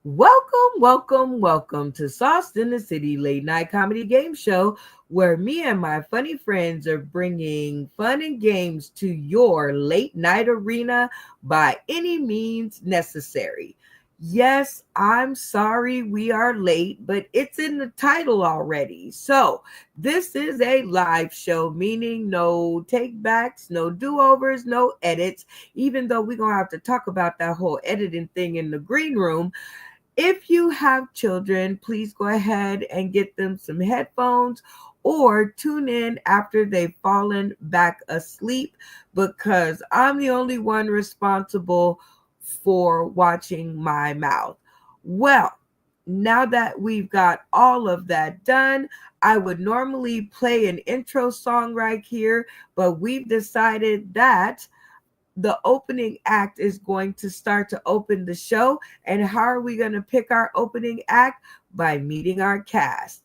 Welcome to Sauce in the City late night comedy game show where me and my funny friends are bringing fun and games to your late night arena by any means necessary. Yes, I'm sorry we are late, but it's in the title already. So, this is a live show, meaning no takebacks, no do overs, no edits, even though we're going to have to talk about that whole editing thing in the green room. If you have children, please go ahead and get them some headphones or tune in after they've fallen back asleep because I'm the only one responsible for watching my mouth. Well, now that we've got all of that done, I would normally play an intro song right here, but we've decided that the opening act is going to start to open the show. And how are we going to pick our opening act? By meeting our cast.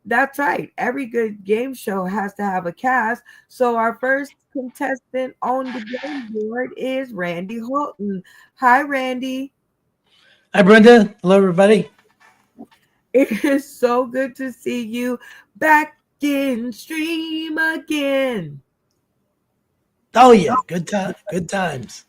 That's right. Every good game show has to have a cast. So our first contestant on the game board is Randy Holton. Hi, Randy. Hi, Brenda. Hello, everybody. It is so good to see you back in stream again. Oh yeah, good times.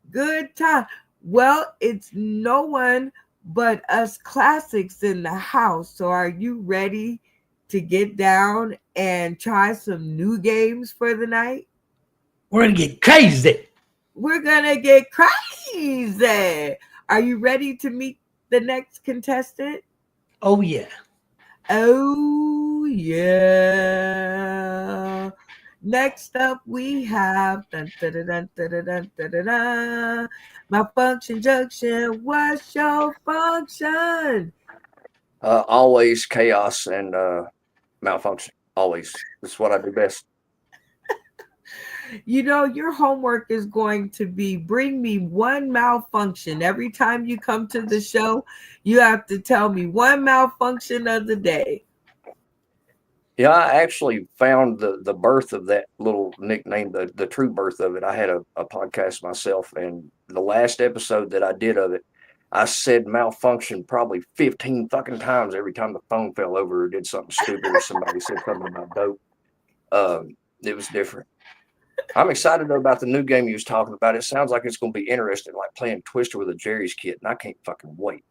Good time. Well, it's no one but us classics in the house. So, are you ready to get down and try some new games for the night? We're gonna get crazy. We're gonna get crazy. Are you ready to meet the next contestant? Oh yeah. Oh, yeah. Next up, we have dun, dun, dun, dun, dun, dun, dun, dun, dun, dun. Malfunction Junction. What's your function? Always chaos and malfunction. Always. That's what I do best. You know, your homework is going to be bring me one malfunction. Every time you come to the show, you have to tell me one malfunction of the day. Yeah, I actually found the birth of that little nickname, the true birth of it. I had a podcast myself, and the last episode that I did of it, I said malfunction probably 15 fucking times every time the phone fell over or did something stupid or somebody said something about dope. It was different. I'm excited though about the new game you was talking about. It sounds like it's going to be interesting, like playing Twister with a Jerry's kit, and I can't fucking wait.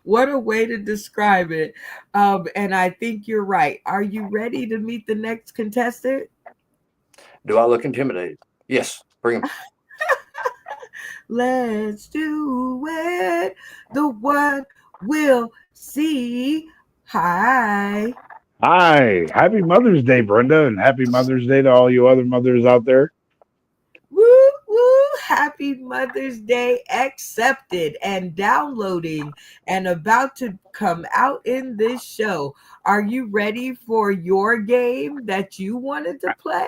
What a way to describe it. And I think you're right. Are you ready to meet the next contestant? Do I look intimidated? Yes, bring him. Let's do it. The one will see. Hi. Hi, happy Mother's Day, Brenda, and happy Mother's Day to all you other mothers out there. Woo woo. Happy Mother's Day accepted and downloading and about to come out in this show. Are you ready for your game that you wanted to play?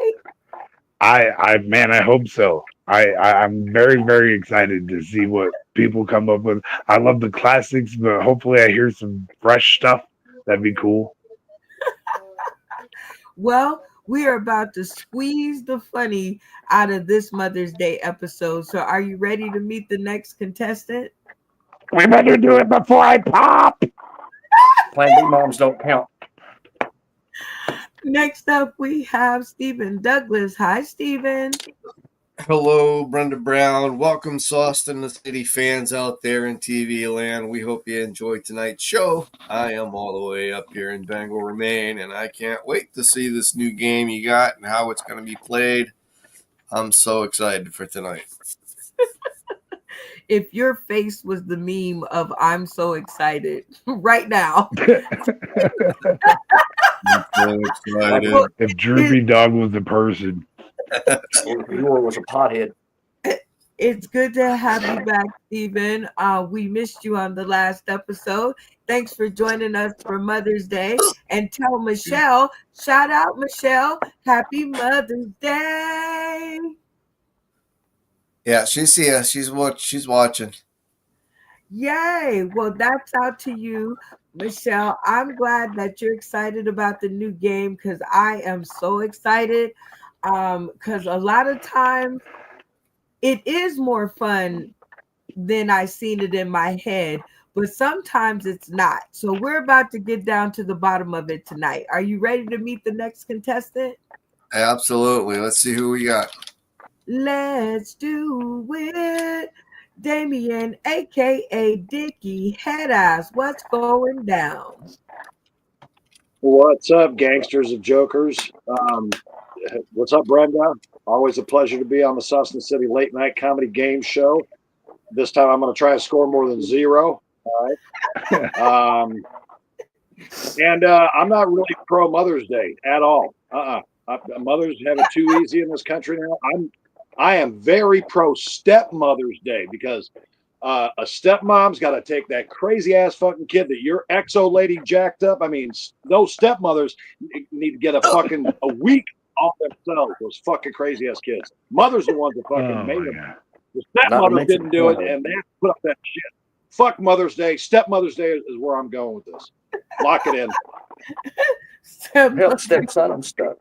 Man, I hope so. I'm very, very excited to see what people come up with. I love the classics, but hopefully, I hear some fresh stuff. That'd be cool. Well, we are about to squeeze the funny out of this Mother's Day episode. So, are you ready to meet the next contestant? We better do it before I pop. Plan B moms don't count. Next up, we have Stephen Douglas. Hi, Stephen. Hello, Brenda Brown. Welcome, Sauce in the City fans out there in TV land. We hope you enjoyed tonight's show. I am all the way up here in Bangor, Maine, and I can't wait to see this new game you got and how it's going to be played. I'm so excited for tonight. If your face was the meme of I'm so excited right now. I'm so excited. Well, If Droopy Dog was a person, Eeyore was a pothead. it's good to have you back, Stephen. We missed you on the last episode. Thanks for joining us for Mother's Day. And tell Michelle, shout out Michelle, happy Mother's Day. Yeah, she's here. She's watching. Yay. Well, that's out to you, Michelle. I'm glad that you're excited about the new game because I am so excited. Because a lot of times it is more fun then I seen it in my head, but sometimes it's not. So we're about to get down to the bottom of it tonight. Are you ready to meet the next contestant? Absolutely. Let's see who we got. Let's do it. Damien, aka Dickie Headass, what's going down? What's up, gangsters and jokers? What's up, Brenda? Always a pleasure to be on the Saucon City Late Night Comedy Game Show. This time I'm going to try to score more than 0. All right. And I'm not really pro Mother's Day at all. Mothers have it too easy in this country now. I am very pro Stepmother's Day because a stepmom's got to take that crazy ass fucking kid that your exo lady jacked up. I mean, those stepmothers need to get a week off themselves. Those fucking crazy ass kids. Mothers are the ones that fucking made them. The stepmothers didn't do it, and they have to put up that shit. Fuck Mother's Day. Stepmother's Day is where I'm going with this. Lock it in. Stepson, I'm stuck.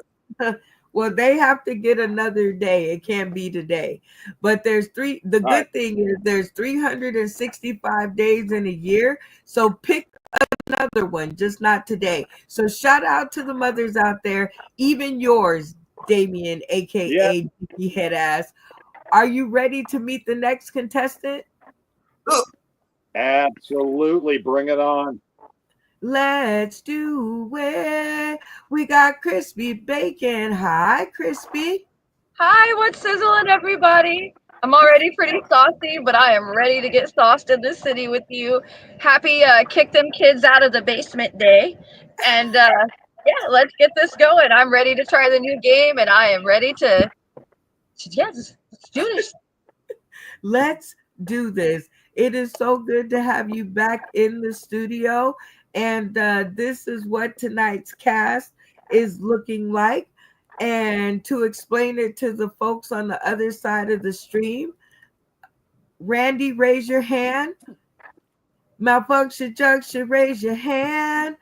Well, they have to get another day. It can't be today. But there's the good thing is there's 365 days in a year. So pick another one, just not today. So shout out to the mothers out there, even yours, Damien, aka Dickie Headass. Are you ready to meet the next contestant? Absolutely. Bring it on. Let's do it. We got Crispy Bacon. Hi, Crispy. Hi, what's sizzling, everybody? I'm already pretty saucy, but I am ready to get sauced in the city with you. Happy kick them kids out of the basement day. And let's get this going. I'm ready to try the new game, and I am ready to let's do this. Let's do this. It is so good to have you back in the studio. And this is what tonight's cast is looking like. And to explain it to the folks on the other side of the stream, Randy, raise your hand. Malfunction Junction, raise your hand.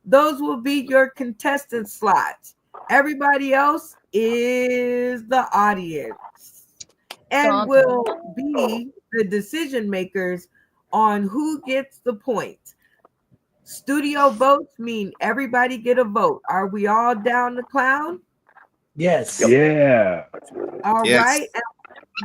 Those will be your contestant slots. Everybody else is the audience and will be the decision makers on who gets the point. Studio votes mean everybody get a vote. Are we all down to clown? Yes. Yeah. All right. And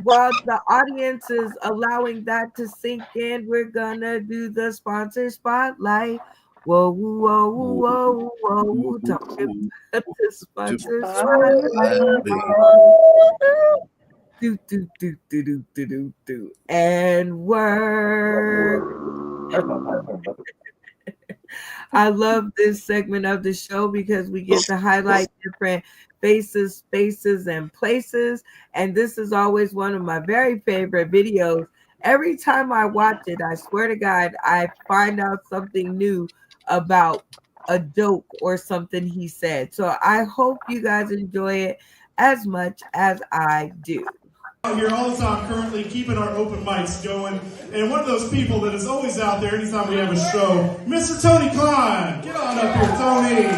while the audience is allowing that to sink in, we're gonna do the sponsor spotlight. Whoa, whoa, whoa, whoa, whoa. Talking about the sponsor spotlight. Do. And work. I love this segment of the show because we get to highlight different faces, spaces, and places. And this is always one of my very favorite videos. Every time I watch it, I swear to God, I find out something new about a joke or something he said. So I hope you guys enjoy it as much as I do. Here all the time, currently keeping our open mics going, and one of those people that is always out there anytime we have a show, Mr. Tony Klein. Get on up here, Tony.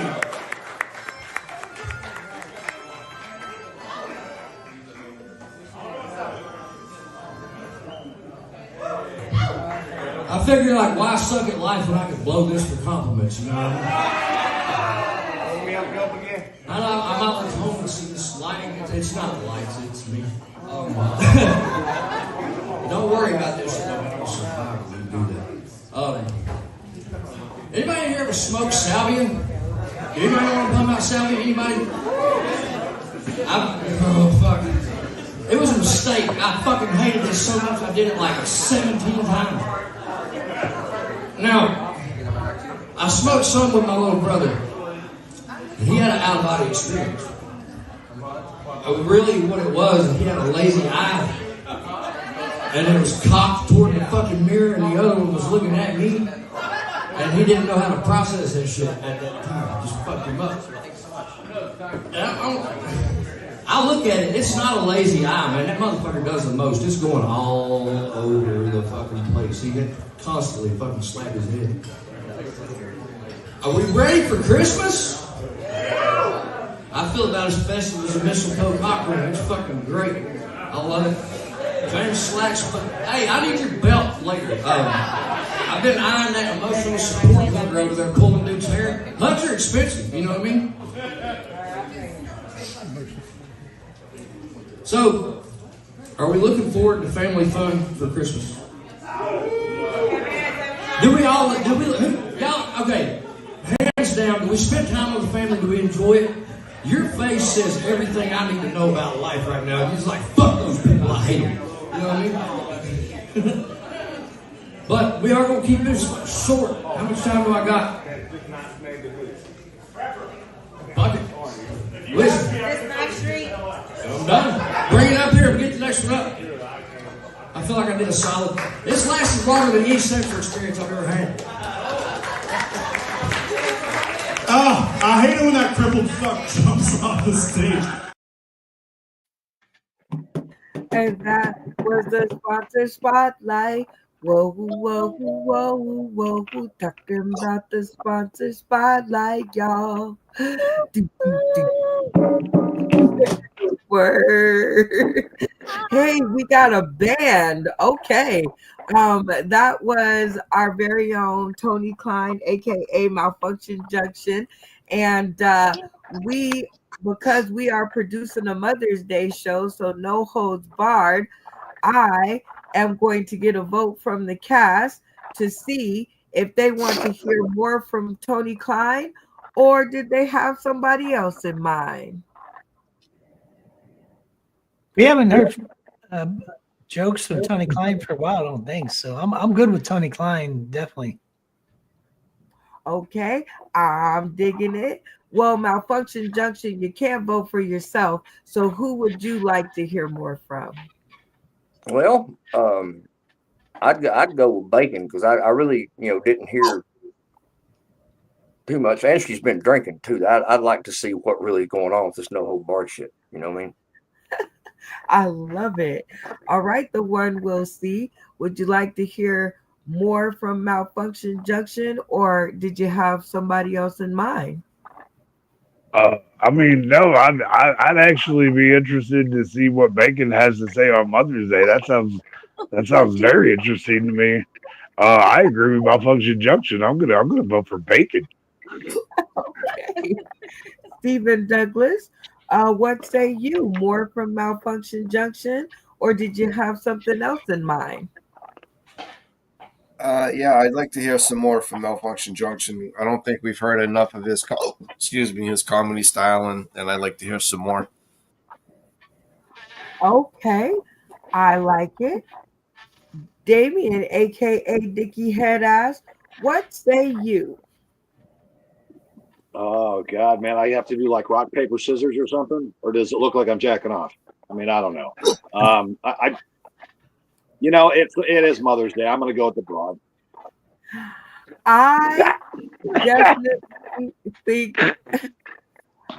I figured, like, why suck at life when I could blow this for compliments, you know? I'm out at home and see this lighting. It's not the lights, it's me. Don't worry about this. We do that. Anybody here ever smoked salvia? Anybody know what I'm talking about, salvia? Anybody? Oh, fuck. It was a mistake. I fucking hated this so much I did it like 17 times. Now, I smoked some with my little brother. And he had an out-of-body experience. Really, what it was, he had a lazy eye. And it was cocked toward the fucking mirror, and the other one was looking at me. And he didn't know how to process that shit at that time. It just fucked him up. And I look at it, it's not a lazy eye, man. That motherfucker does the most. It's going all over the fucking place. He can constantly fucking slap his head. Are we ready for Christmas? I feel about as festive as a mistletoe cocktail. It's fucking great. I love it. Famous slacks, but hey, I need your belt later. I've been eyeing that emotional support hunter over there pulling dude's hair. Hunts are expensive, you know what I mean? So, are we looking forward to family fun for Christmas? Y'all, okay, hands down, do we spend time with the family? Do we enjoy it? Your face says everything I need to know about life right now. It's like, fuck those people, I hate them. You know what I mean? But we are going to keep this short. How much time do I got? Fuck it. Listen. I'm done. Bring it up here and get the next one up. I feel like I did a solid. This lasted longer than any sexual experience I've ever had. Oh, I hate it when that crippled fuck jumps off the stage. And that was the sponsor spotlight. Whoa, whoa, whoa, whoa, whoa, talking about the sponsor spotlight, y'all. Word. Hey, we got a band. Okay. That was our very own Tony Klein, aka Malfunction Junction. And because we are producing a Mother's Day show, so no holds barred, I am going to get a vote from the cast to see if they want to hear more from Tony Klein, or did they have somebody else in mind? We haven't heard jokes from Tony Klein for a while, I don't think. So I'm good with Tony Klein, definitely. Okay, I'm digging it. Well, Malfunction Junction, you can't vote for yourself. So who would you like to hear more from? Well, I'd go with Bacon because I really didn't hear too much, and she's been drinking too. I'd like to see what really going on with this no hold barred shit. You know what I mean? I love it. All right, the one we'll see. Would you like to hear more from Malfunction Junction, or did you have somebody else in mind? I mean, no, I'd actually be interested to see what Bacon has to say on Mother's Day. That sounds very interesting to me. I agree with Malfunction Junction. I'm gonna vote for Bacon. Okay. Stephen Douglas, what say you? More from Malfunction Junction, or did you have something else in mind? Yeah, I'd like to hear some more from Malfunction Junction. I don't think we've heard enough of his comedy style, and I'd like to hear some more. Okay, I like it. Damien, aka Dickie Headass, what say you? Oh God, man, I have to do like rock, paper, scissors or something, or does it look like I'm jacking off? I mean, I don't know. It is Mother's Day. I'm going to go with the broad. I definitely think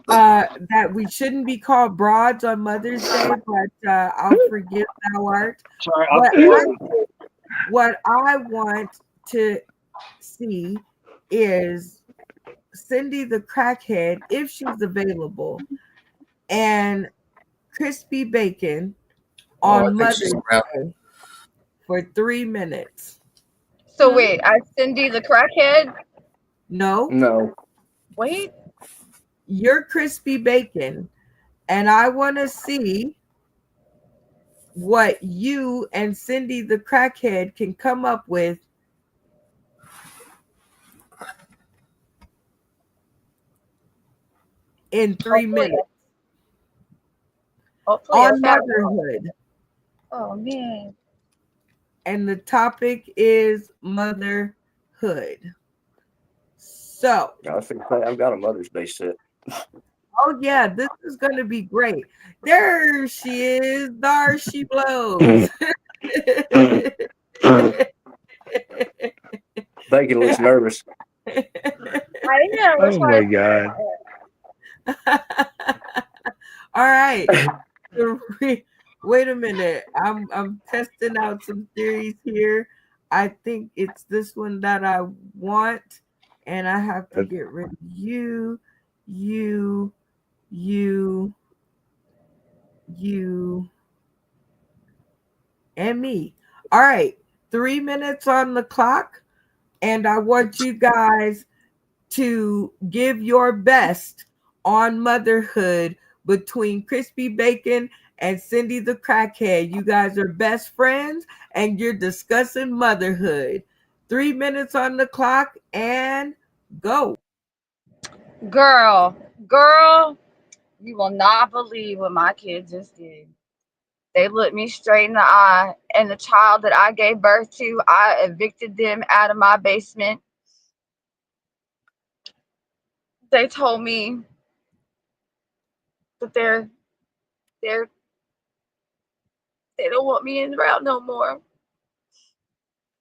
that we shouldn't be called broads on Mother's Day, but I'll forgive thou art. Sorry, What I want to see is Cindy the Crackhead, if she's available, and Crispy Bacon on Mother's Day for 3 minutes. So wait, I Cindy the Crackhead? No. Wait. You're Crispy Bacon, and I want to see what you and Cindy the Crackhead can come up with in 3 minutes on motherhood. Oh man. And the topic is motherhood. So I think I've got a Mother's Day set. Oh yeah, this is going to be great. There she is. There she blows. Bacon looks nervous. I know. Oh my God. All right. Wait a minute. I'm testing out some theories here. I think it's this one that I want, and I have to get rid of you. and me. All right, 3 minutes on the clock, and I want you guys to give your best on motherhood between Crispy Bacon and Cindy the Crackhead. You guys are best friends and you're discussing motherhood. 3 minutes on the clock and go. Girl, you will not believe what my kids just did. They looked me straight in the eye, and the child that I gave birth to, I evicted them out of my basement. They told me that they're they don't want me in the route no more.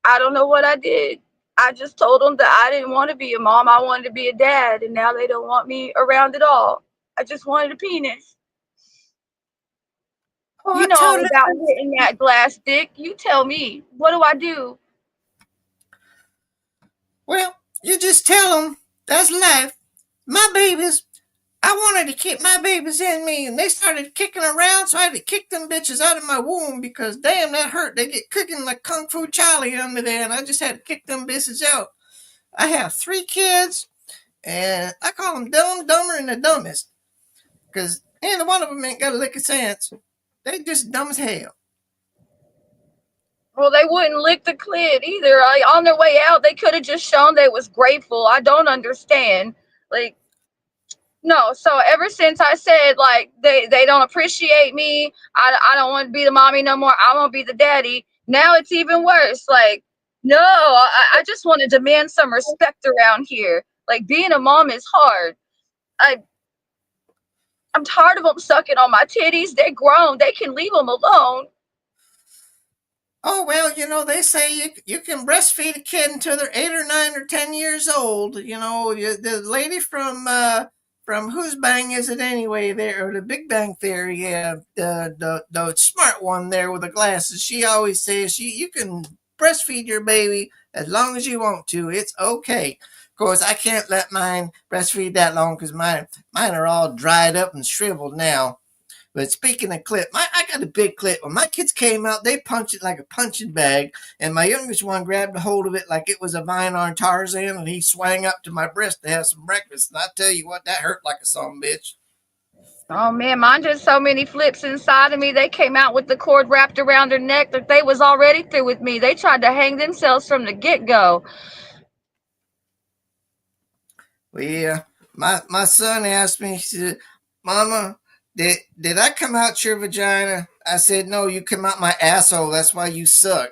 I don't know what I did. I just told them that I didn't want to be a mom. I wanted to be a dad, and now they don't want me around at all. I just wanted a penis. Oh, You I know all totally. about hitting that glass dick. You tell me. What do I do? Well, you just tell them that's life. My babies, I wanted to keep my babies in me, and they started kicking around, so I had to kick them bitches out of my womb because damn, that hurt. They get kicking like Kung Fu Charlie under there, and I just had to kick them bitches out. I have 3 kids, and I call them dumb, dumber, and the dumbest because neither one of them ain't got a lick of sense. They just dumb as hell. Well, they wouldn't lick the clit either. On their way out, they could have just shown they was grateful. I don't understand. Like, no. So ever since I said like they don't appreciate me, I don't want to be the mommy no more. I want to be the daddy. Now it's even worse. Like, no, I just want to demand some respect around here. Like being a mom is hard. I I'm tired of them sucking on my titties. They're grown. They can leave them alone. Oh well, they say you can breastfeed a kid until they're 8 or 9 or 10 years old. The lady from whose bang is it anyway? There, or the Big Bang Theory, yeah, the smart one there with the glasses. She always says you can breastfeed your baby as long as you want to. It's okay. Of course, I can't let mine breastfeed that long because mine are all dried up and shriveled now. But speaking of clip, I got a big clip. When my kids came out, they punched it like a punching bag, and my youngest one grabbed a hold of it like it was a vine on Tarzan, and he swang up to my breast to have some breakfast. And I tell you what, that hurt like a son bitch. Oh man, mine did so many flips inside of me. They came out with the cord wrapped around their neck that they was already through with me. They tried to hang themselves from the get-go. Well, yeah, my son asked me, he said, Mama, did I come out your vagina? I said, no, you come out my asshole. That's why you suck.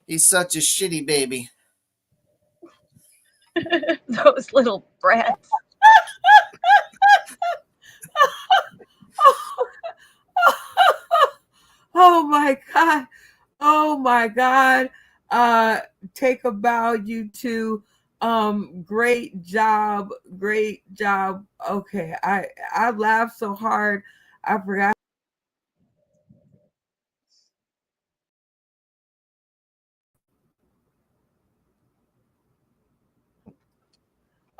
He's such a shitty baby. Those little brats. Oh my God. Oh my God. Take a bow, you two. Great job. Great job. Okay. I laughed so hard. I forgot.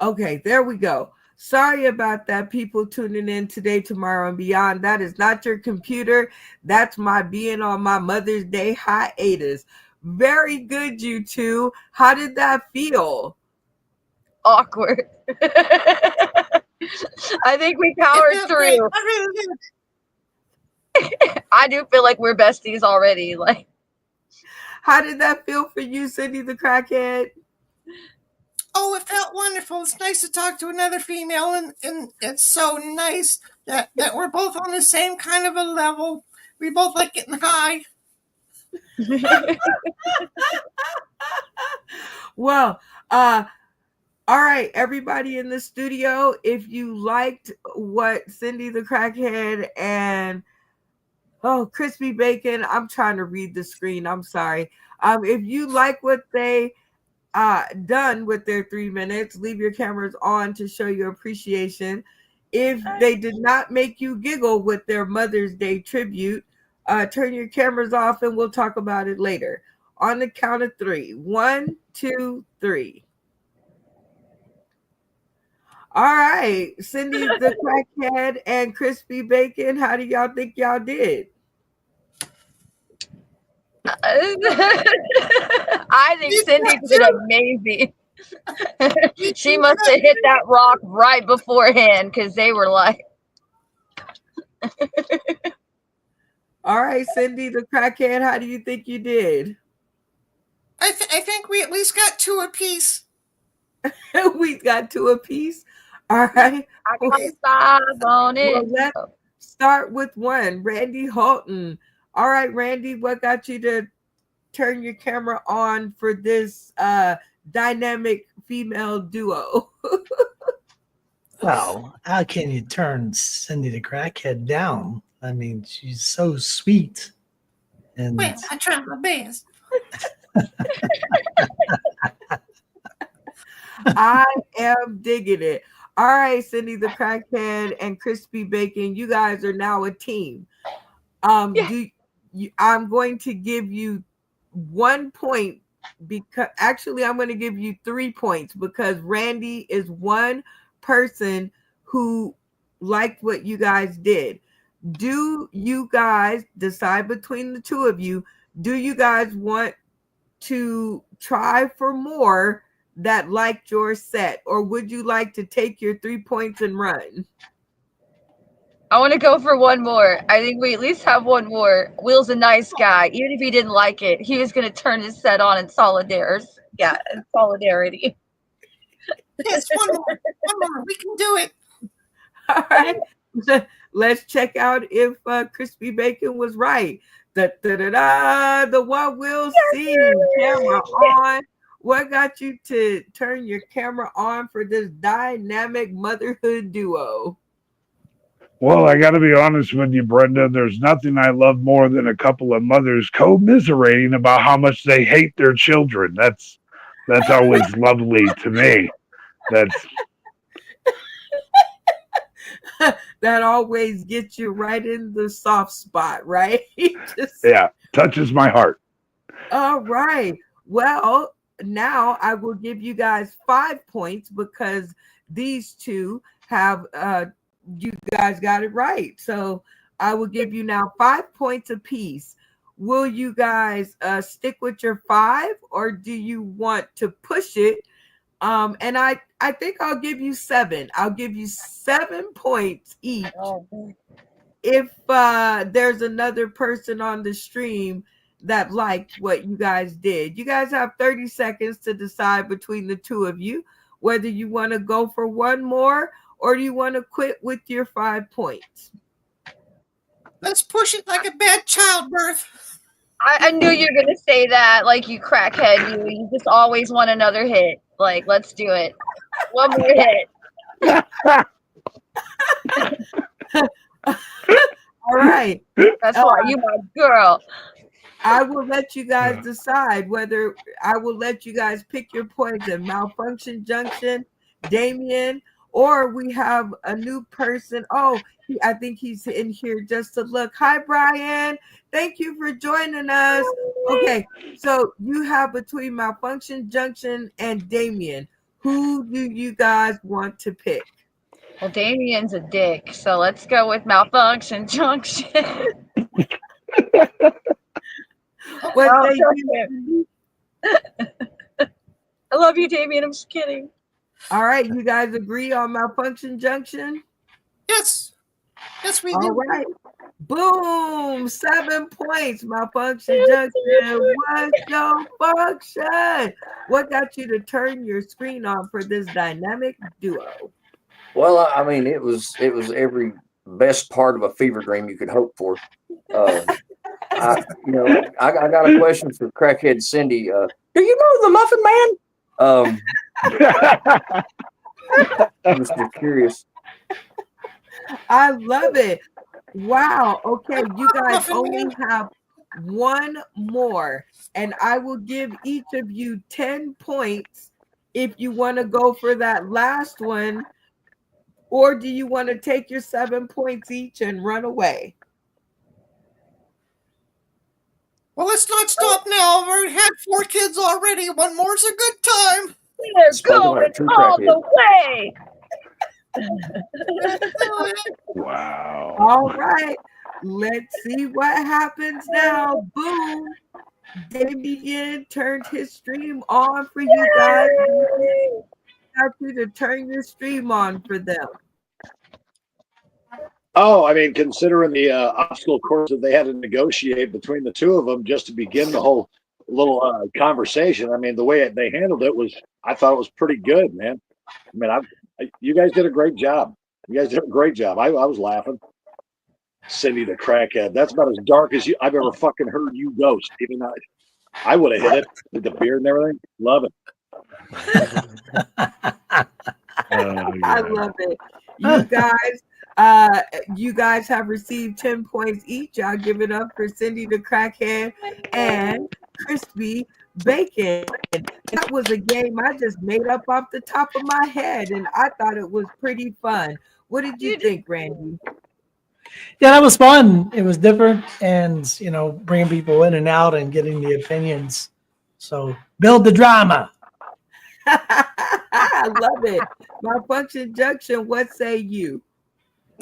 Okay, there we go. Sorry about that, people tuning in today, tomorrow, and beyond. That is not your computer. That's my being on my Mother's Day hiatus. Very good, you two. How did that feel? Awkward. I think we powered through. I do feel like we're besties already. Like, how did that feel for you, Cindy the Crackhead? Oh, it felt wonderful. It's nice to talk to another female, and it's so nice that we're both on the same kind of a level. We both like getting high. Well, all right, everybody in the studio, if you liked what Cindy the Crackhead and Crispy Bacon, I'm trying to read the screen. I'm sorry. If you like what they done with their 3 minutes, leave your cameras on to show your appreciation. If they did not make you giggle with their Mother's Day tribute, turn your cameras off and we'll talk about it later. On the count of 3. 1, 2, 3. All right, Cindy the Crackhead and Crispy Bacon, how do y'all think y'all did? I think Cindy did amazing. She must have hit that rock right beforehand because they were like. All right, Cindy the crackhead, how do you think you did? I think we at least got 2 apiece. We got 2 apiece. All right. I got 5 on it. Well, let's start with 1. Randy Holton. All right, Randy, what got you to turn your camera on for this dynamic female duo? Well, how can you turn Cindy the crackhead down? I mean, she's so sweet. And Well, I tried my best. I am digging it. All right, Cindy the crackhead and Crispy Bacon, you guys are now a team. I'm going to give you 1 point because actually I'm going to give you 3 points because Randy is one person who liked what you guys did. Do you guys decide between the 2 of you? Do you guys want to try for more that liked your set, or would you like to take your 3 points and run? I want to go for 1 more. I think we at least have 1 more. Will's a nice guy. Even if he didn't like it, he was going to turn his set on in solidarity. Yeah, in solidarity. Yes, 1 more. 1 more. We can do it. All right. Let's check out if Crispy Bacon was right. The one we'll see. Camera on. What got you to turn your camera on for this dynamic motherhood duo? Well, I got to be honest with you, Brenda. There's nothing I love more than a couple of mothers commiserating about how much they hate their children. That's always lovely to me. That always gets you right in the soft spot, right? Yeah, touches my heart. All right. Well, now I will give you guys 5 points because these 2 have you guys got it right. So I will give you now 5 points apiece. Will you guys stick with your 5 or do you want to push it? And I think I'll give you 7. I'll give you 7 points each. If there's another person on the stream that liked what you guys did. You guys have 30 seconds to decide between the 2 of you whether you want to go for 1 more or do you want to quit with your 5 points? Let's push it like a bad childbirth. I knew you were going to say that, like you crackhead. You just always want another hit. Like, let's do it. 1 more hit. All right. That's why you my girl. I will let you guys decide whether I will let you guys pick your poison. Malfunction Junction, Damien, or we have a new person. Oh, I think he's in here just to look. Hi, Brian. Thank you for joining us. Okay, so you have between Malfunction Junction and Damien. Who do you guys want to pick? Well, Damien's a dick, so let's go with Malfunction Junction. What say you? I love you, Damien. I'm just kidding. All right, you guys agree on Malfunction Junction? Yes. Yes, we do. All right. Boom. 7 points. Malfunction Junction. What's your function? What got you to turn your screen on for this dynamic duo? Well, I mean, it was every best part of a fever dream you could hope for. I got a question for crackhead Cindy. Do you know the Muffin Man? I'm just curious. I love it. Wow. Okay, you guys only have 1 more, and I will give each of you 10 points if you want to go for that last one, or do you want to take your 7 points each and run away? Well, let's not stop now. I've already had 4 kids already. 1 more's a good time. We're going all the way. Wow. All right. Let's see what happens now. Boom. Damien turned his stream on for you guys. Got you to turn your stream on for them. Oh, I mean, considering the obstacle course that they had to negotiate between the two of them just to begin the whole little conversation. I mean, the way they handled it I thought it was pretty good, man. I mean, you guys did a great job. You guys did a great job. I was laughing. Cindy the crackhead. That's about as dark as I've ever fucking heard you ghost. Even I would have hit it with the beard and everything. Love it. I love it. You guys have received 10 points each. Y'all give it up for Cindy the crackhead and Crispy Bacon. That was a game I just made up off the top of my head, and I thought it was pretty fun. What did you think, Randy? Yeah, that was fun. It was different, and bringing people in and out and getting the opinions. So build the drama. I love it. Malfunction Junction, what say you?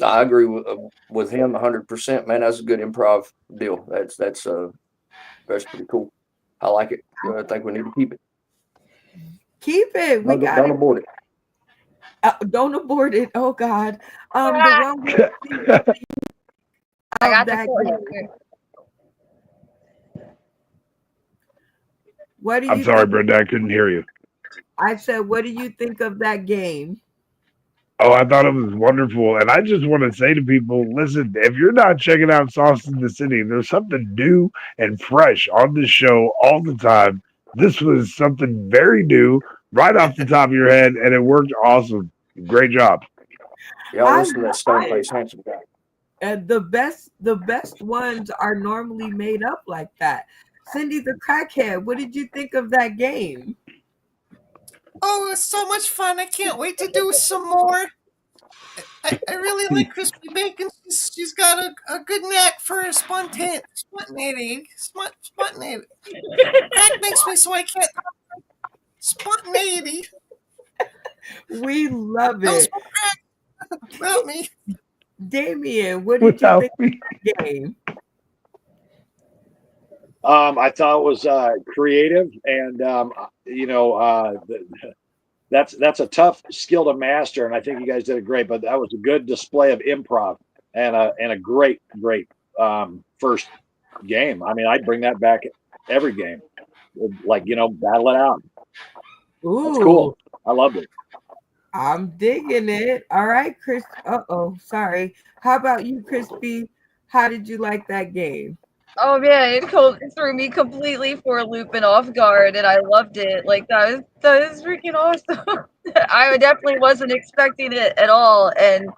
I agree with him 100%, man. That's a good improv deal. That's pretty cool. I like it. I think we need to keep it. Keep it. Don't abort it. Don't abort it. Oh God. The one I got the point. What do you I'm sorry, Brenda. I couldn't hear you. I said, what do you think of that game? Oh, I thought it was wonderful. And I just want to say to people, listen, if you're not checking out Sauce in the City, there's something new and fresh on this show all the time. This was something very new, right off the top of your head, and it worked awesome. Great job. Y'all listen to that stone-faced handsome guy. And the best ones are normally made up like that. Cindy the crackhead, what did you think of that game? Oh, it's so much fun. I can't wait to do some more. I really like Crispy Bacon. She's got a good knack for spontaneity. Crack makes me so I can't. Spontaneity. We love it. Without me. Damien, what did you think of the game? I thought it was creative, and that's a tough skill to master, and I think you guys did it great. But that was a good display of improv and a great first game. I mean, I'd bring that back every game, battle it out. Ooh, that's cool. I loved it. I'm digging it. All right, Chris. Sorry. How about you, Crispy? How did you like that game? Oh man, it threw me completely for a loop and off guard, and I loved it. Like that was freaking awesome. I definitely wasn't expecting it at all, and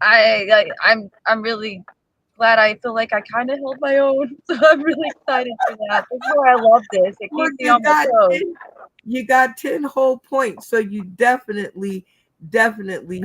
I'm really glad. I feel like I kind of held my own, so I'm really excited for that. That's why I love this. It keeps me on my toes. You got 10 whole points, so you definitely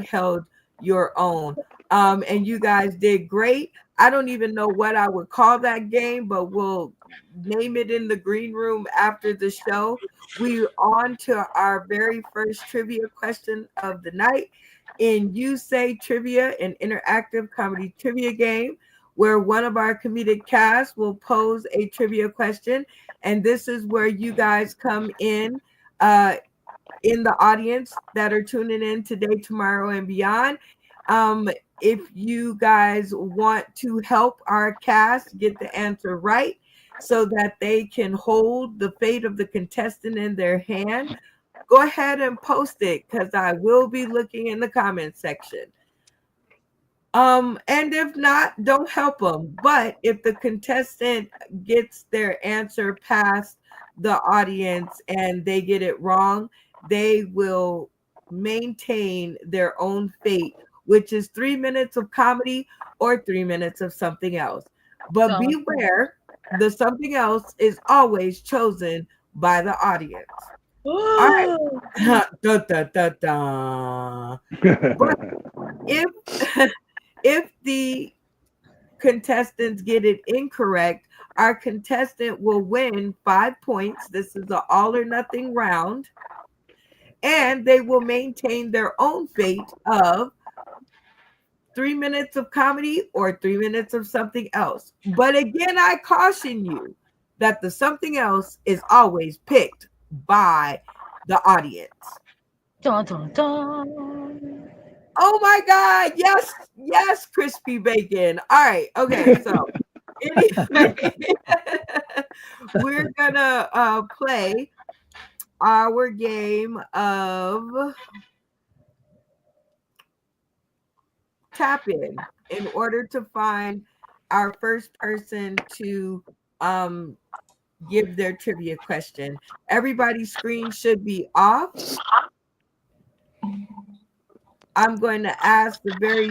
held your own. And you guys did great. I don't even know what I would call that game, but we'll name it in the green room after the show. We're on to our very first trivia question of the night in You Say Trivia, an interactive comedy trivia game where one of our comedic cast will pose a trivia question. And this is where you guys come in the audience that are tuning in today, tomorrow, and beyond. If you guys want to help our cast get the answer right so that they can hold the fate of the contestant in their hand, go ahead and post it because I will be looking in the comment section. And if not, don't help them. But if the contestant gets their answer past the audience and they get it wrong, they will maintain their own fate, which is 3 minutes of comedy or 3 minutes of something else. But beware, the something else is always chosen by the audience. All right. Da, da, da, da. But if the contestants get it incorrect, our contestant will win 5 points. This is an all or nothing round. And they will maintain their own fate of 3 minutes of comedy or 3 minutes of something else. But again, I caution you, that the something else is always picked by the audience. Dun, dun, dun. Oh my God. Yes. Yes, crispy bacon. All right. Okay. So anyway, we're gonna play our game of tap in order to find our first person to give their trivia question. Everybody's screen should be off. I'm going to ask the very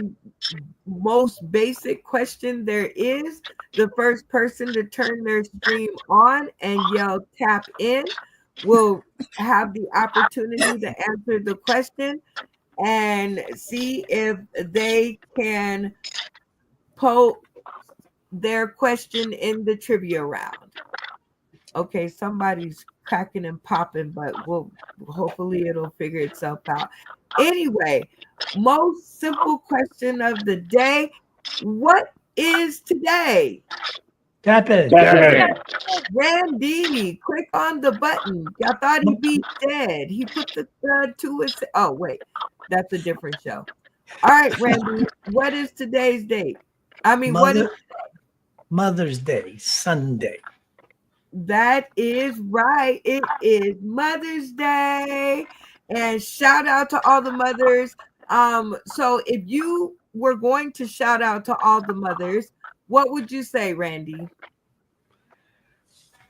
most basic question there is. The first person to turn their stream on and yell tap in will have the opportunity to answer the question and see if they can post their question in the trivia round. Okay, somebody's cracking and popping, but hopefully it'll figure itself out. Anyway, most simple question of the day. What is today? Tap in. Randy, click on the button. I thought he'd be dead. He put the third to his. Oh, wait, that's a different show. All right, Randy, what is today's date? What is Mother's Day, Sunday. That is right. It is Mother's Day. And shout out to all the mothers. So if you were going to shout out to all the mothers, what would you say, Randy?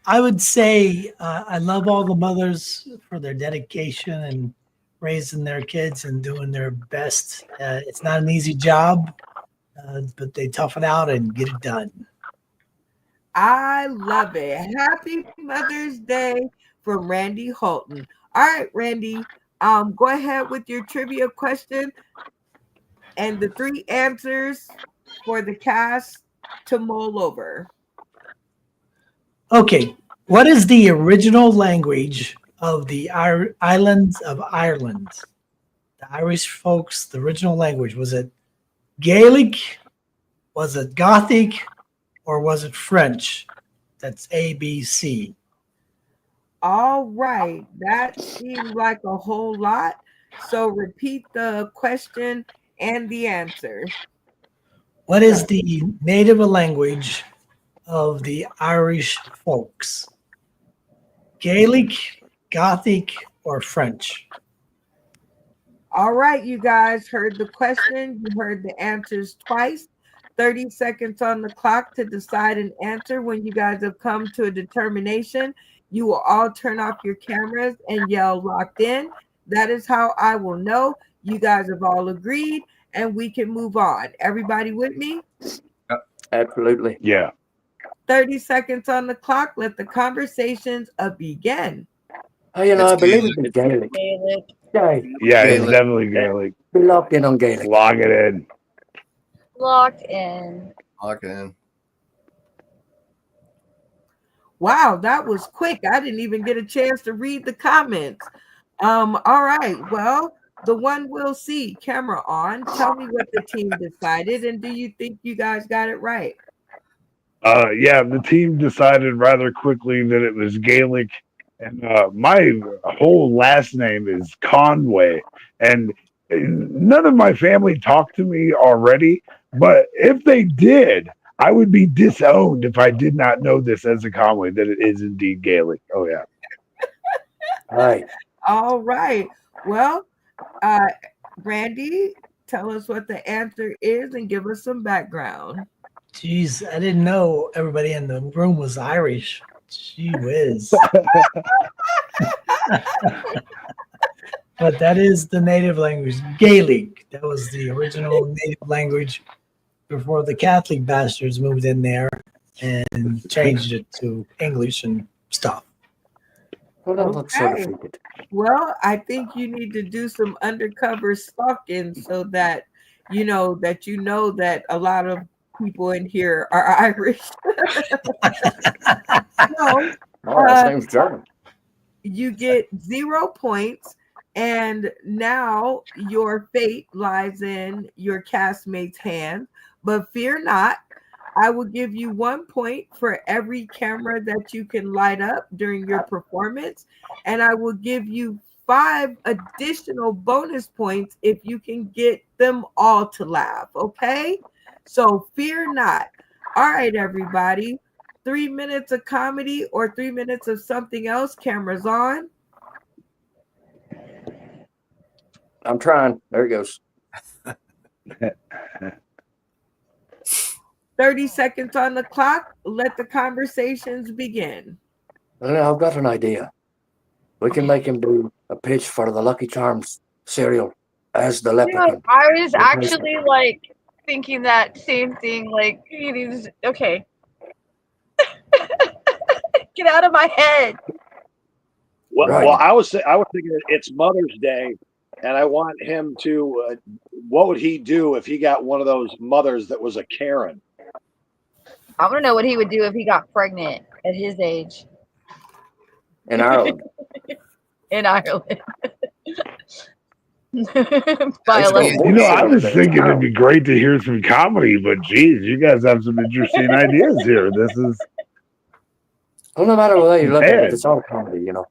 I would say I love all the mothers for their dedication and raising their kids and doing their best. It's not an easy job, but they tough it out and get it done. I love it. Happy Mother's Day from Randy Holton. All right, Randy, go ahead with your trivia question and the 3 answers for the cast to mull over. Okay, what is the original language of the islands of Ireland? The Irish folks, the original language, was it Gaelic? Was it Gothic? Or was it French? That's ABC. All right. That seems like a whole lot. So repeat the question and the answer. What is the native language of the Irish folks? Gaelic, Gothic, or French? All right, you guys heard the question. You heard the answers twice. 30 seconds on the clock to decide an answer. When you guys have come to a determination, you will all turn off your cameras and yell locked in. That is how I will know you guys have all agreed and we can move on. Everybody with me? Absolutely. Yeah. 30 seconds on the clock. Let the conversations begin. Oh, I believe it's Gaelic. Yeah, it's definitely Gaelic. Be locked in on Gaelic. Lock it in. Locked in. Lock it in. Wow, that was quick. I didn't even get a chance to read the comments. All right. Well, the one we'll see. Camera on. Tell me what the team decided, and do you think you guys got it right? Yeah, the team decided rather quickly that it was Gaelic, and my whole last name is Conway, and none of my family talked to me already, but if they did, I would be disowned if I did not know this as a Conway, that it is indeed Gaelic. Oh, yeah. All right. Well, Randy, tell us what the answer is and give us some background. Jeez, I didn't know everybody in the room was Irish. Gee whiz. But that is the native language, Gaelic. That was the original native language before the Catholic bastards moved in there and changed it to English and stuff. Okay. Well, I think you need to do some undercover stalking so that you know that a lot of people in here are Irish. So, name's German. You get 0 points, and now your fate lies in your castmates' hands. But fear not. I will give you 1 point for every camera that you can light up during your performance, and I will give you 5 additional bonus points if you can get them all to laugh. Okay? So fear not. All right, everybody. 3 minutes of comedy or 3 minutes of something else. Cameras on. I'm trying. There it goes. 30 seconds on the clock. Let the conversations begin. Well, I've got an idea. We can make him do a pitch for the Lucky Charms cereal as the leprechaun. I was actually like thinking that same thing. Like, he needs. Okay. Get out of my head. Well, Right. well, I was thinking it's Mother's Day, and I want him to. What would he do if he got one of those mothers that was a Karen? I want to know what he would do if he got pregnant at his age In Ireland. in Ireland. I was thinking it'd be great to hear some comedy, but geez, you guys have some interesting ideas here. This is. Well, no matter what you look at Man. it, it's all comedy, you know.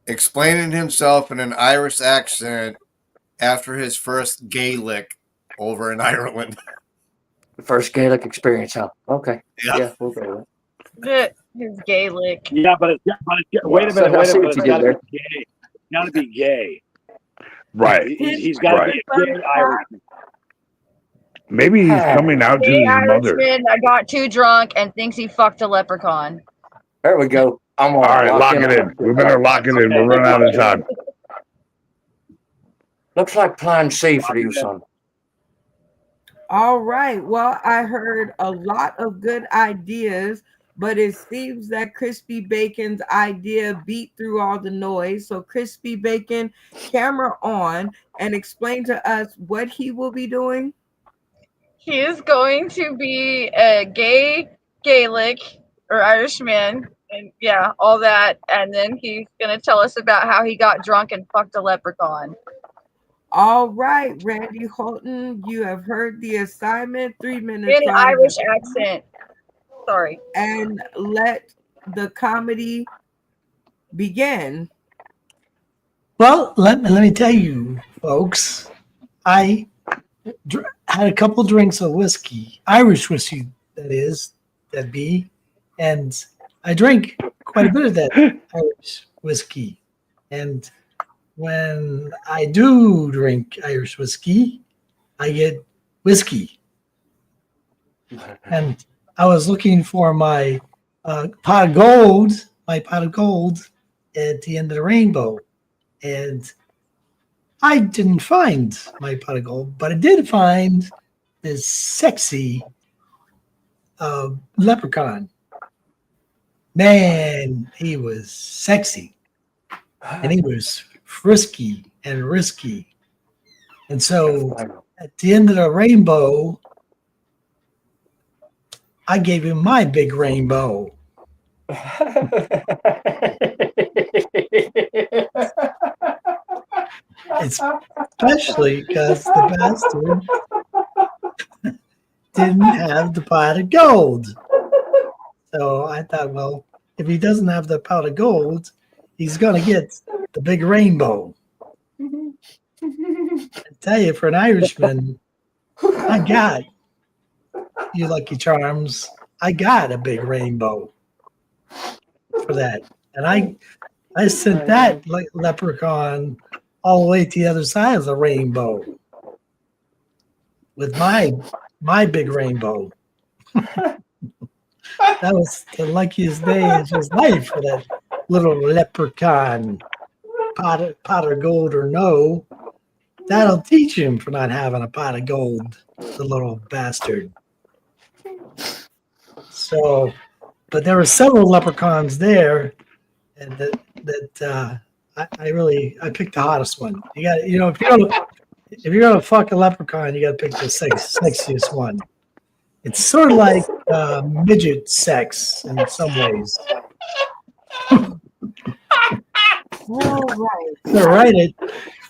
Explaining himself in an Irish accent after his first Gaelic over in Ireland. The first Gaelic experience, huh? Okay. Yeah. We'll go with it. His Gaelic. Yeah, but it's wait a So minute, I wait see a what minute. you It's did got to there. be gay. It's got to be gay. Right. He's got to Right. be a gay Irishman. Maybe he's coming out to Gay his mother. Irishman that got too drunk and thinks he fucked a leprechaun. There we go. I'm All right, lock it in. We better lock it in. We're running out of time. Looks like plan C for you, son. All right. Well, I heard a lot of good ideas, but it seems that Crispy Bacon's idea beat through all the noise. So, Crispy Bacon, camera on, and explain to us what he will be doing. He is going to be a gay Gaelic or Irishman, and yeah, all that. And then he's going to tell us about how he got drunk and fucked a leprechaun. All right, Randy Holton, you have heard the assignment. 3 minutes In an on Irish the- accent. Sorry. and let the comedy begin. Well, let me tell you, folks, I had a couple drinks of whiskey, Irish whiskey, that'd be, and I drank quite a bit of that Irish whiskey. And when I do drink Irish whiskey, I get whiskey. And I was looking for my pot of gold at the end of the rainbow. And I didn't find my pot of gold, but I did find this sexy leprechaun. Man, he was sexy. And he was frisky and risky. And so at the end of the rainbow, I gave him my big rainbow. Especially because the bastard didn't have the pot of gold. So I thought, well, if he doesn't have the pot of gold, he's going to get the big rainbow. I tell you, for an Irishman, I got you Lucky Charms. I got a big rainbow for that. And I sent that leprechaun all the way to the other side of the rainbow with my big rainbow. That was the luckiest day of his life for that little leprechaun. Pot of gold or no, that'll teach him for not having a pot of gold, the little bastard. So, but there were several leprechauns there, and I picked the hottest one. You got, if you're gonna fuck a leprechaun, you got to pick the sexiest one. It's sort of like midget sex in some ways. All right. So write it.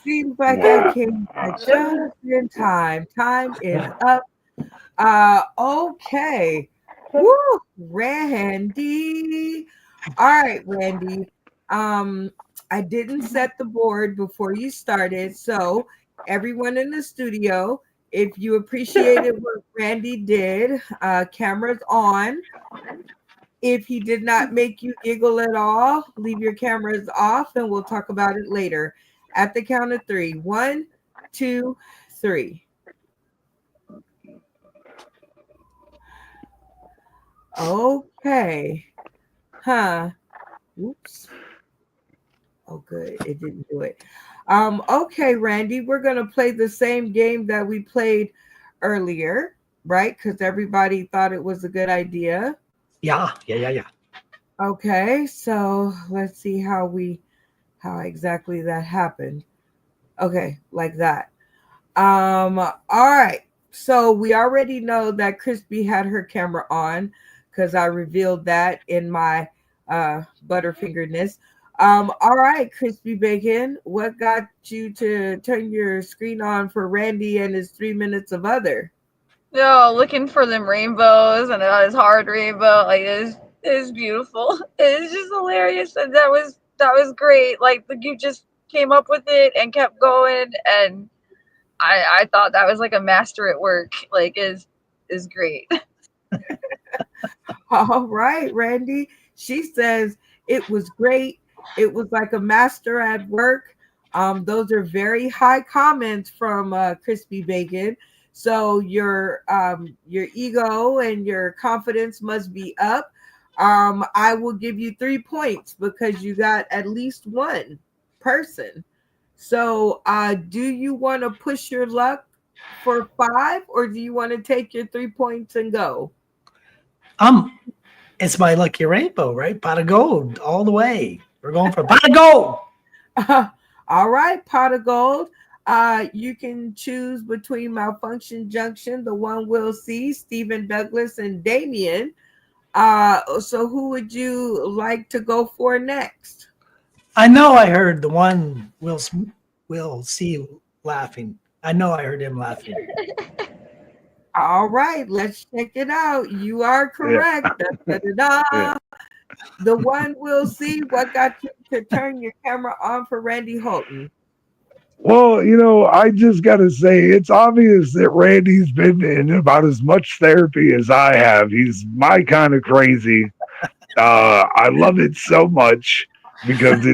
Seems like I came at just in time. Time is up. Okay. Woo, Randy. All right, Randy. I didn't set the board before you started, so everyone in the studio, if you appreciated what Randy did, cameras on. If he did not make you giggle at all, leave your cameras off and we'll talk about it later. At the count of 3. 1, 2, 3. Okay. Huh. Oops. Oh, good. It didn't do it. Okay, Randy, we're going to play the same game that we played earlier, right? Because everybody thought it was a good idea. Yeah. Okay, so let's see how exactly that happened. Okay, like that. All right. So we already know that Crispy had her camera on because I revealed that in my Butterfingerness. All right, Crispy Bacon, what got you to turn your screen on for Randy and his 3 minutes of other? No, looking for them rainbows and his hard rainbow, like it's beautiful. It's just hilarious, and that was great. Like you just came up with it and kept going, and I thought that was like a master at work. Like is great. All right, Randy. She says it was great. It was like a master at work. Those are very high comments from Crispy Bacon. So your ego and your confidence must be up. I will give you 3 points because you got at least one person. So do you want to push your luck for 5 or do you want to take your 3 points and go? It's my lucky rainbow, right? Pot of gold all the way. We're going for pot of gold. All right, pot of gold. You can choose between Malfunction Junction, the one we'll see, Stephen Douglas, and Damien. So who would you like to go for next? I know I heard the one we'll see laughing. I know I heard him laughing. All right, let's check it out. You are correct. Yeah. Da-da-da-da. The one we'll see. What got you to turn your camera on for Randy Holton? Well, I just got to say, it's obvious that Randy's been in about as much therapy as I have. He's my kind of crazy. I love it so much because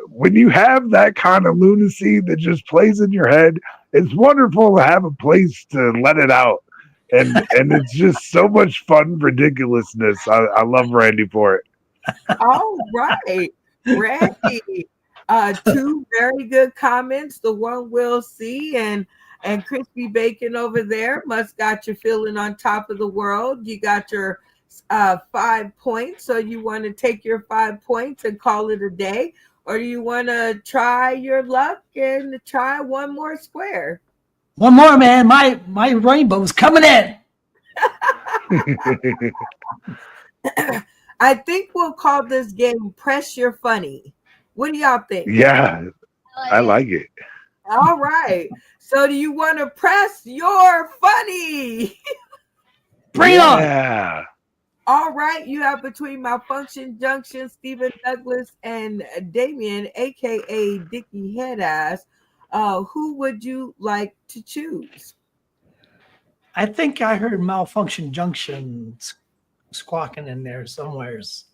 when you have that kind of lunacy that just plays in your head, it's wonderful to have a place to let it out. And it's just so much fun ridiculousness. I love Randy for it. All right, Randy. 2 very good comments. The one we'll see and Crispy Bacon over there must got you feeling on top of the world. You got your 5 points. So you want to take your 5 points and call it a day, or do you want to try your luck and try one more square? One more, man. My rainbow's coming in. I think we'll call this game Press Your Funny. What do y'all think? Yeah, I like it. All right. So do you want to press your funny? Bring it on. Yeah. All right. You have between Malfunction Junction, Stephen Douglas, and Damien, a.k.a. Dickie Headass. Who would you like to choose? I think I heard Malfunction Junction squawking in there somewheres.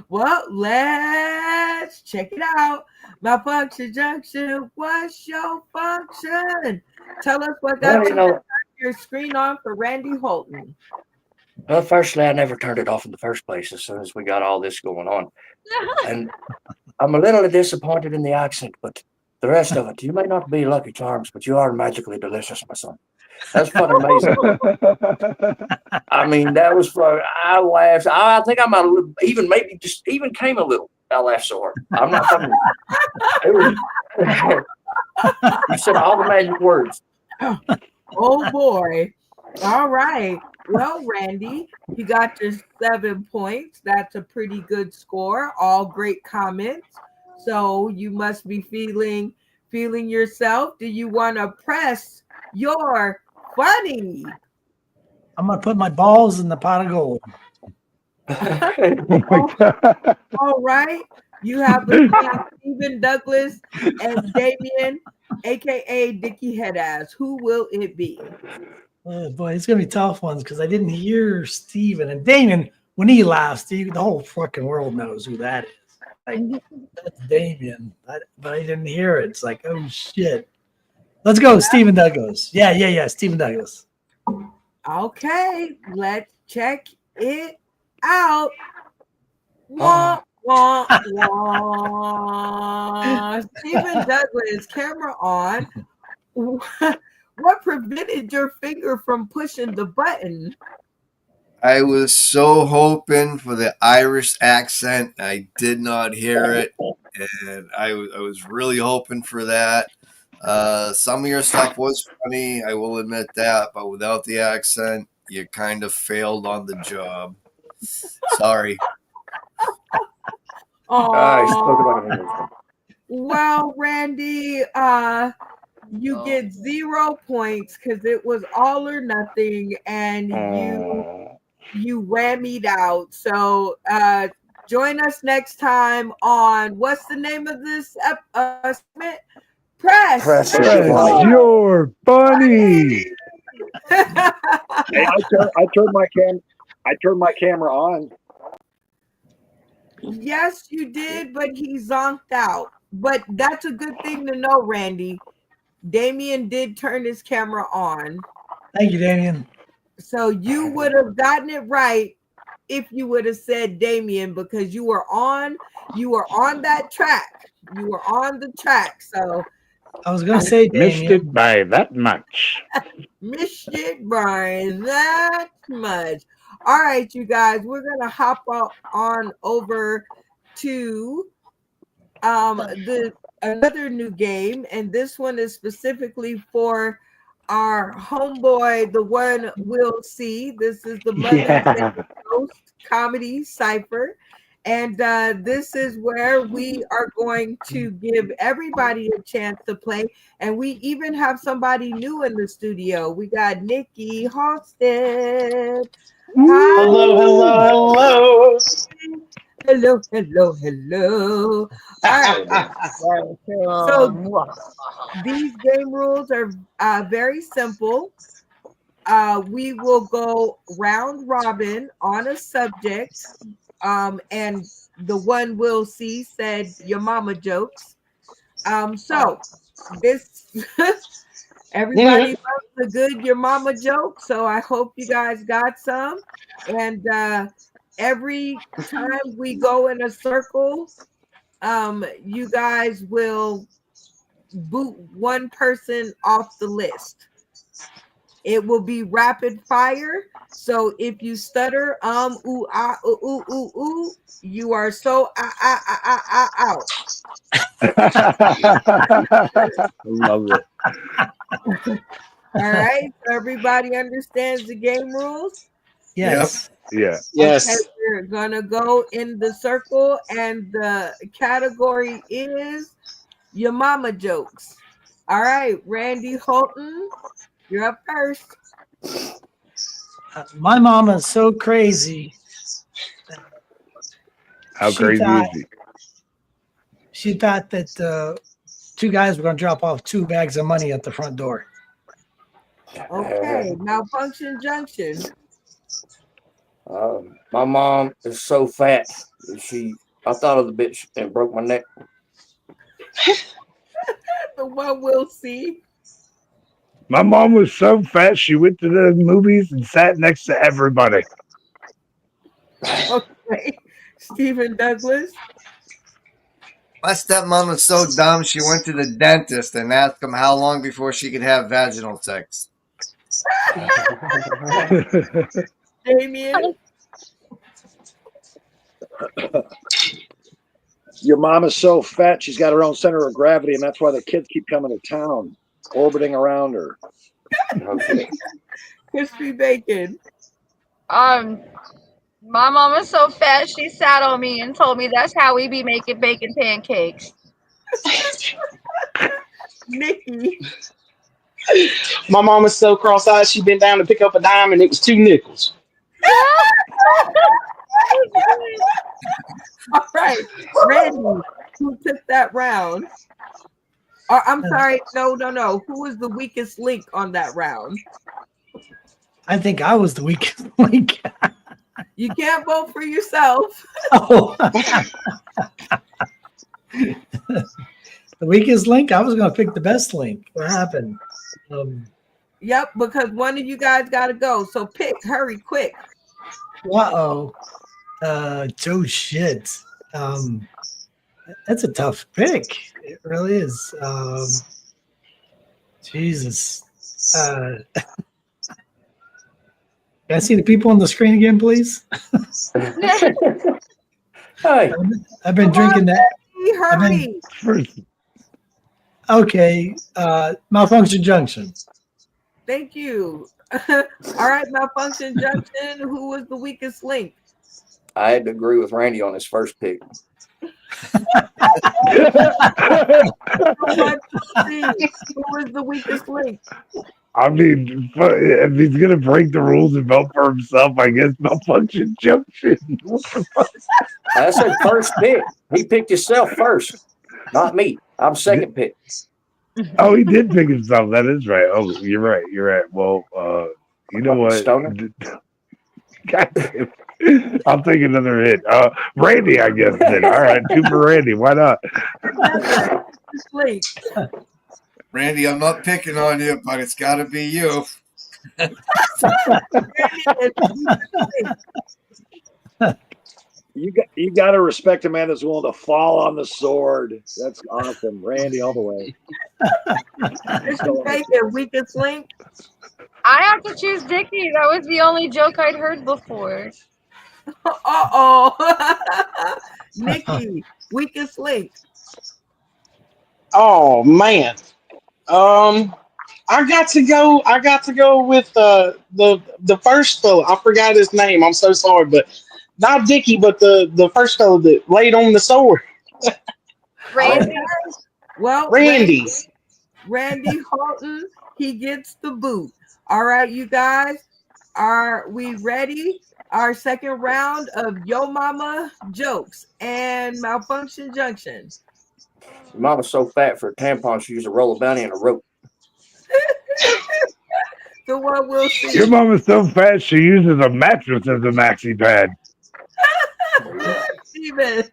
Well, let's check it out. Malfunction Junction, what's your function? Tell us what got you to turn your screen on for Randy Holton. Well, firstly, I never turned it off in the first place as soon as we got all this going on. And I'm a little disappointed in the accent, but the rest of it, you may not be Lucky Charms, but you are magically delicious, my son. That's fucking amazing. I mean, that was fun. I laughed. I think I might have even maybe just even came a little. I laughed so hard. I'm not fucking. You said all the magic words. Oh boy. All right. Well, Randy, you got your 7 points. That's a pretty good score. All great comments. So you must be feeling yourself. Do you want to press your funny. I'm gonna put my balls in the pot of gold. Oh my God. All right. You have between Stephen Douglas and Damien, aka Dickie Headass. Who will it be? Oh boy, it's gonna be tough ones because I didn't hear Steven and Damien when he laughs. The whole fucking world knows who that is. Like, that's Damien, but I didn't hear it. It's like, oh shit. Let's go, Stephen Douglas. Yeah. Stephen Douglas. Okay, let's check it out. Wah, wah, wah. Stephen Douglas, camera on. What prevented your finger from pushing the button? I was so hoping for the Irish accent. I did not hear it, and I was really hoping for that. Some of your stuff was funny, I will admit that, but without the accent, you kind of failed on the job. Sorry. I spoke Oh, about it in this. well, Randy, you get 0 points because it was all or nothing, and you whammied out. So join us next time on what's the name of this segment? Press. You're funny. Hey, I turned my camera on. Yes, you did, but he zonked out. But that's a good thing to know, Randy. Damien did turn his camera on. Thank you, Damien. So you would have gotten it right if you would have said Damien, because you were on that track. You were on the track. So I was gonna say Missed Damien. it by that much. missed it by that much. All right, you guys, we're gonna hop on over to another new game, and this one is specifically for our homeboy, the one we'll see. This is the Mother's Day Roast Comedy Cipher. And this is where we are going to give everybody a chance to play. And we even have somebody new in the studio. We got Nikki Halstead. Hi. Hello. Hello. All right. So these game rules are very simple. We will go round robin on a subject. And the one we'll see said your mama jokes. So this everybody loves a good your mama joke. So I hope you guys got some. And every time we go in a circle, you guys will boot one person off the list. It will be rapid fire. So if you stutter, ooh, ah, ooh, ooh, ooh, you are so out. I love it. All right. So everybody understands the game rules? Yes. Yeah. Yes. Okay, we're gonna go in the circle, and the category is your mama jokes. All right, Randy Holton, you're up first. My mama is so crazy. How crazy is he? She thought that two guys were going to drop off 2 bags of money at the front door. Okay, malfunction junction. My mom is so fat. I thought of the bitch and broke my neck. The one we'll see. My mom was so fat she went to the movies and sat next to everybody. Okay, Stephen Douglas. My stepmom was so dumb she went to the dentist and asked him how long before she could have vaginal sex. Damien. Your mom is so fat she's got her own center of gravity, and that's why the kids keep coming to town, orbiting around her. Crispy Bacon. My mom was so fat she sat on me and told me that's how we be making bacon pancakes. Nikki. My mom was so cross-eyed, she bent down to pick up a dime, and it was 2 nickels. All right, Randy, who took that round? I'm sorry, no. Who was the weakest link on that round? I think I was the weakest link. You can't vote for yourself. Oh. The weakest link? I was going to pick the best link. What happened? Yep, because one of you guys got to go. So pick, hurry, quick. Oh shit. That's a tough pick. It really is. Jesus. Can I see the people on the screen again, please? Hey, I've been drinking that. Hurry. Okay. Malfunction Junction. Thank you. All right, Malfunction Junction. Who was the weakest link? I had to agree with Randy on his first pick. Who was the weakest link? I mean, if he's gonna break the rules and vote for himself, I guess Malfunction Junction. I said first pick. He picked himself first, not me. I'm second pick. Oh, he did pick himself. That is right. Oh, you're right. You're right. Well, you know what? Stoner? God damn. I'll take another hit. Randy, I guess. Then. All right, 2 for Randy. Why not? Randy, I'm not picking on you, but it's got to be you. You got to respect a man that's willing to fall on the sword. That's awesome, Randy, all the way. Mr. Bacon, weakest link. I have to choose Dickie. That was the only joke I'd heard before. Nikki, weakest link. Oh man. I got to go with the first fellow. I forgot his name. I'm so sorry, but not Dickie, but the first fellow that laid on the sword. Randy. Well, Randy. Randy Halton, he gets the boot. All right, you guys, are we ready? Our second round of Yo Mama jokes and Malfunction Junction. Your mama's so fat for a tampon, she used a roller bounty and a rope. The one we'll see. Your mama's so fat she uses a mattress as a maxi pad. Steven.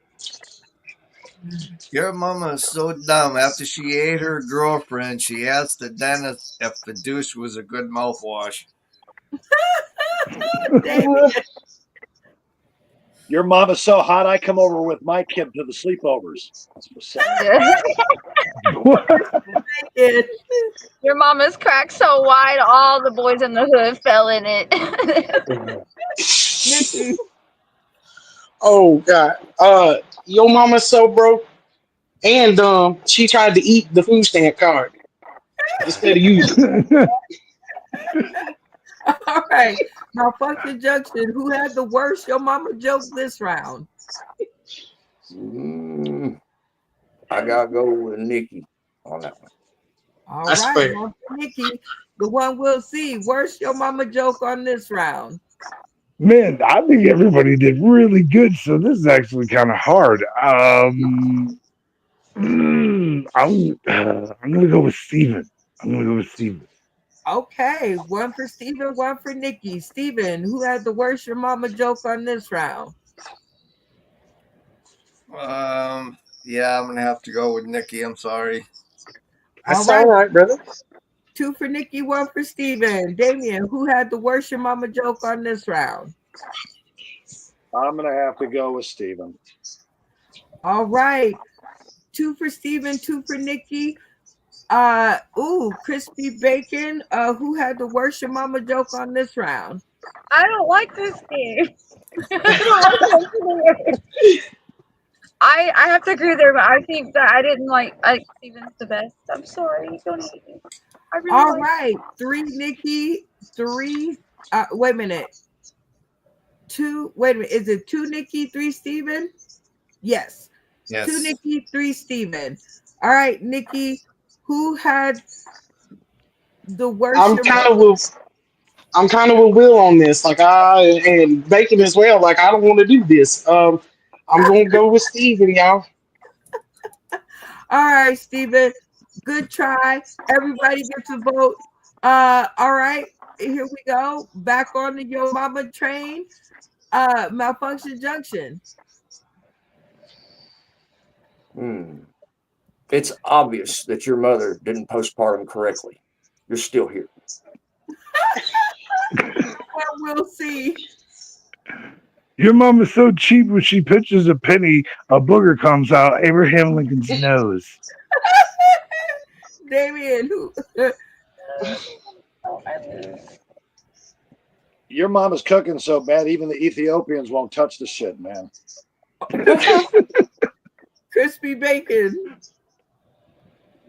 Your mama is so dumb. After she ate her girlfriend, she asked the dentist if the douche was a good mouthwash. Your mom is so hot, I come over with my kid to the sleepovers. Your mama's cracked so wide, all the boys in the hood fell in it. Oh God. Your mama's so broke, and she tried to eat the food stamp card instead of using it. All right, Malfunction Junction. Who had the worst Yo Mama joke this round? I gotta go with Nikki on that one. All That's right, fair. Nikki, the one we'll see. Worst Yo Mama joke on this round. Man, I think everybody did really good, so this is actually kind of hard. I'm gonna go with Steven. Okay, one for Steven, one for Nikki. Steven, who had the worst Your Mama joke on this round? Yeah, I'm gonna have to go with Nikki. I'm sorry. That's all right, brother. 2 for Nikki, 1 for Steven. Damien, who had the worst Your Mama joke on this round? I'm going to have to go with Steven. All right. 2 for Steven, 2 for Nikki. Crispy Bacon. Who had the worst Your Mama joke on this round? I don't like this game. I have to agree there, but I think that I didn't like Steven's the best. I'm sorry. Don't hate me. I really All like right. 3 Nikki, 3. Wait a minute. 2. Wait a minute. Is it 2 Nikki, 3 Steven? Yes. 2 Nikki, 3 Steven. All right, Nikki. Who had The worse I'm your kind of with Will on this. Like and Bacon as well. Like I don't want to do this. I'm gonna go with Steven, y'all. All right, Steven. Good try. Everybody gets a vote. All right, here we go. Back on the Yo Mama train. Malfunction Junction. It's obvious that your mother didn't postpartum correctly. You're still here. Well, we'll see. Your mom is so cheap when she pitches a penny, a booger comes out Abraham Lincoln's nose. Damien, who? Your mom is cooking so bad, even the Ethiopians won't touch the shit, man. Crispy Bacon.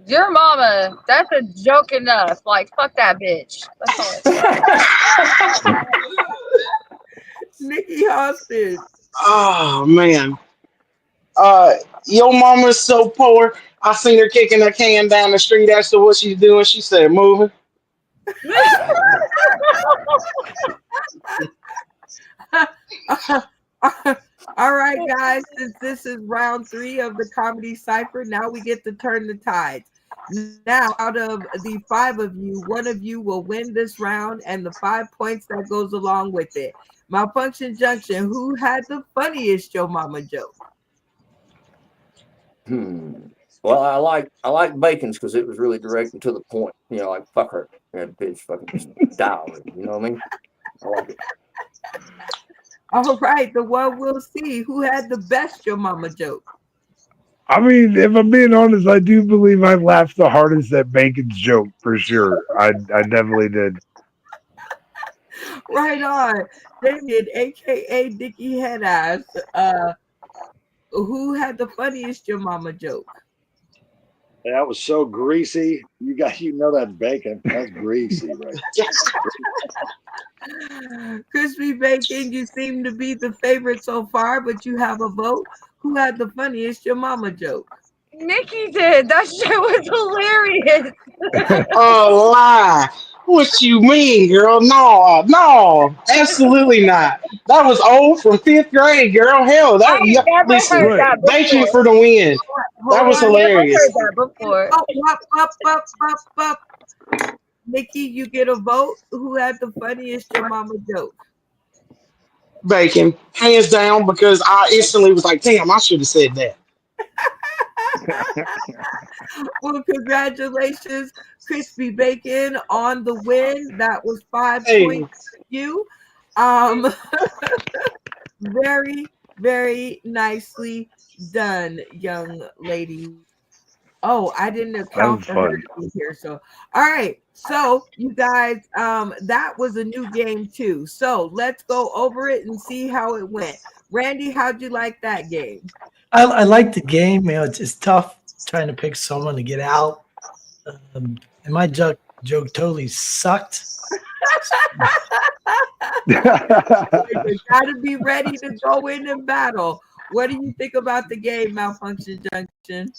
Your mama, that's a joke enough. Like, fuck that bitch. That's all. Nikki Austin. Oh man. Your mama's so poor. I seen her kicking a can down the street. Asked her what she's doing. She said, moving. All right, guys. Since this is round 3 of the comedy cipher, now we get to turn the tides. Now, out of the 5 of you, one of you will win this round and the 5 points that goes along with it. Malfunction Junction, who had the funniest Yo Mama joke? Well, I like Bacon's because it was really direct and to the point. You know, like fuck her, that bitch, fucking just die already. You know what I mean? I like it. All right, the one we'll see. Who had the best Yo Mama joke? I mean, if I'm being honest, I do believe I laughed the hardest at Bacon's joke for sure. I definitely did. Right on. David, aka Dickie Headass. Who had the funniest Yo Mama joke? That was so greasy. You know that bacon. That's greasy, right? Crispy Bacon, you seem to be the favorite so far, but you have a vote. Who had the funniest Yo Mama joke? Nikki did. That shit was hilarious. Oh, lie. What you mean, girl? No, absolutely not. That was old from 5th grade, girl. Hell, I never listen, heard that before. Bacon for the win. That was hilarious. I never heard that before. Up. Nikki, you get a vote. Who had the funniest Yo Mama joke? Bacon, hands down, because I instantly was like, damn, I should have said that. Well, congratulations, Crispy Bacon, on the win. That was 5 points for you. Very, very nicely done, young lady. Oh, I didn't account for her here. So, all right. So, you guys, that was a new game too. So, let's go over it and see how it went. Randy, how'd you like that game? I like the game. You know, it's tough trying to pick someone to get out. And my joke totally sucked. You gotta be ready to go in and battle. What do you think about the game, Malfunction Junction?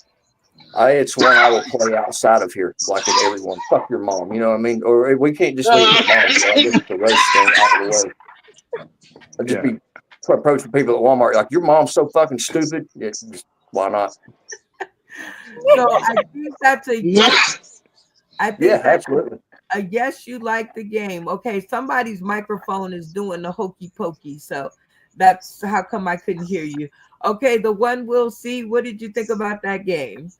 It's one I will play outside of here, like with everyone. Fuck your mom, you know what I mean? Or we can't just leave your mom. So I get the roast thing out of the way. I'll just be approaching people at Walmart like, your mom's so fucking stupid. Why not? So I think that's a yes. I think absolutely. A yes, you like the game. Okay, somebody's microphone is doing the hokey pokey, so that's how come I couldn't hear you. Okay, the one we'll see. What did you think about that game?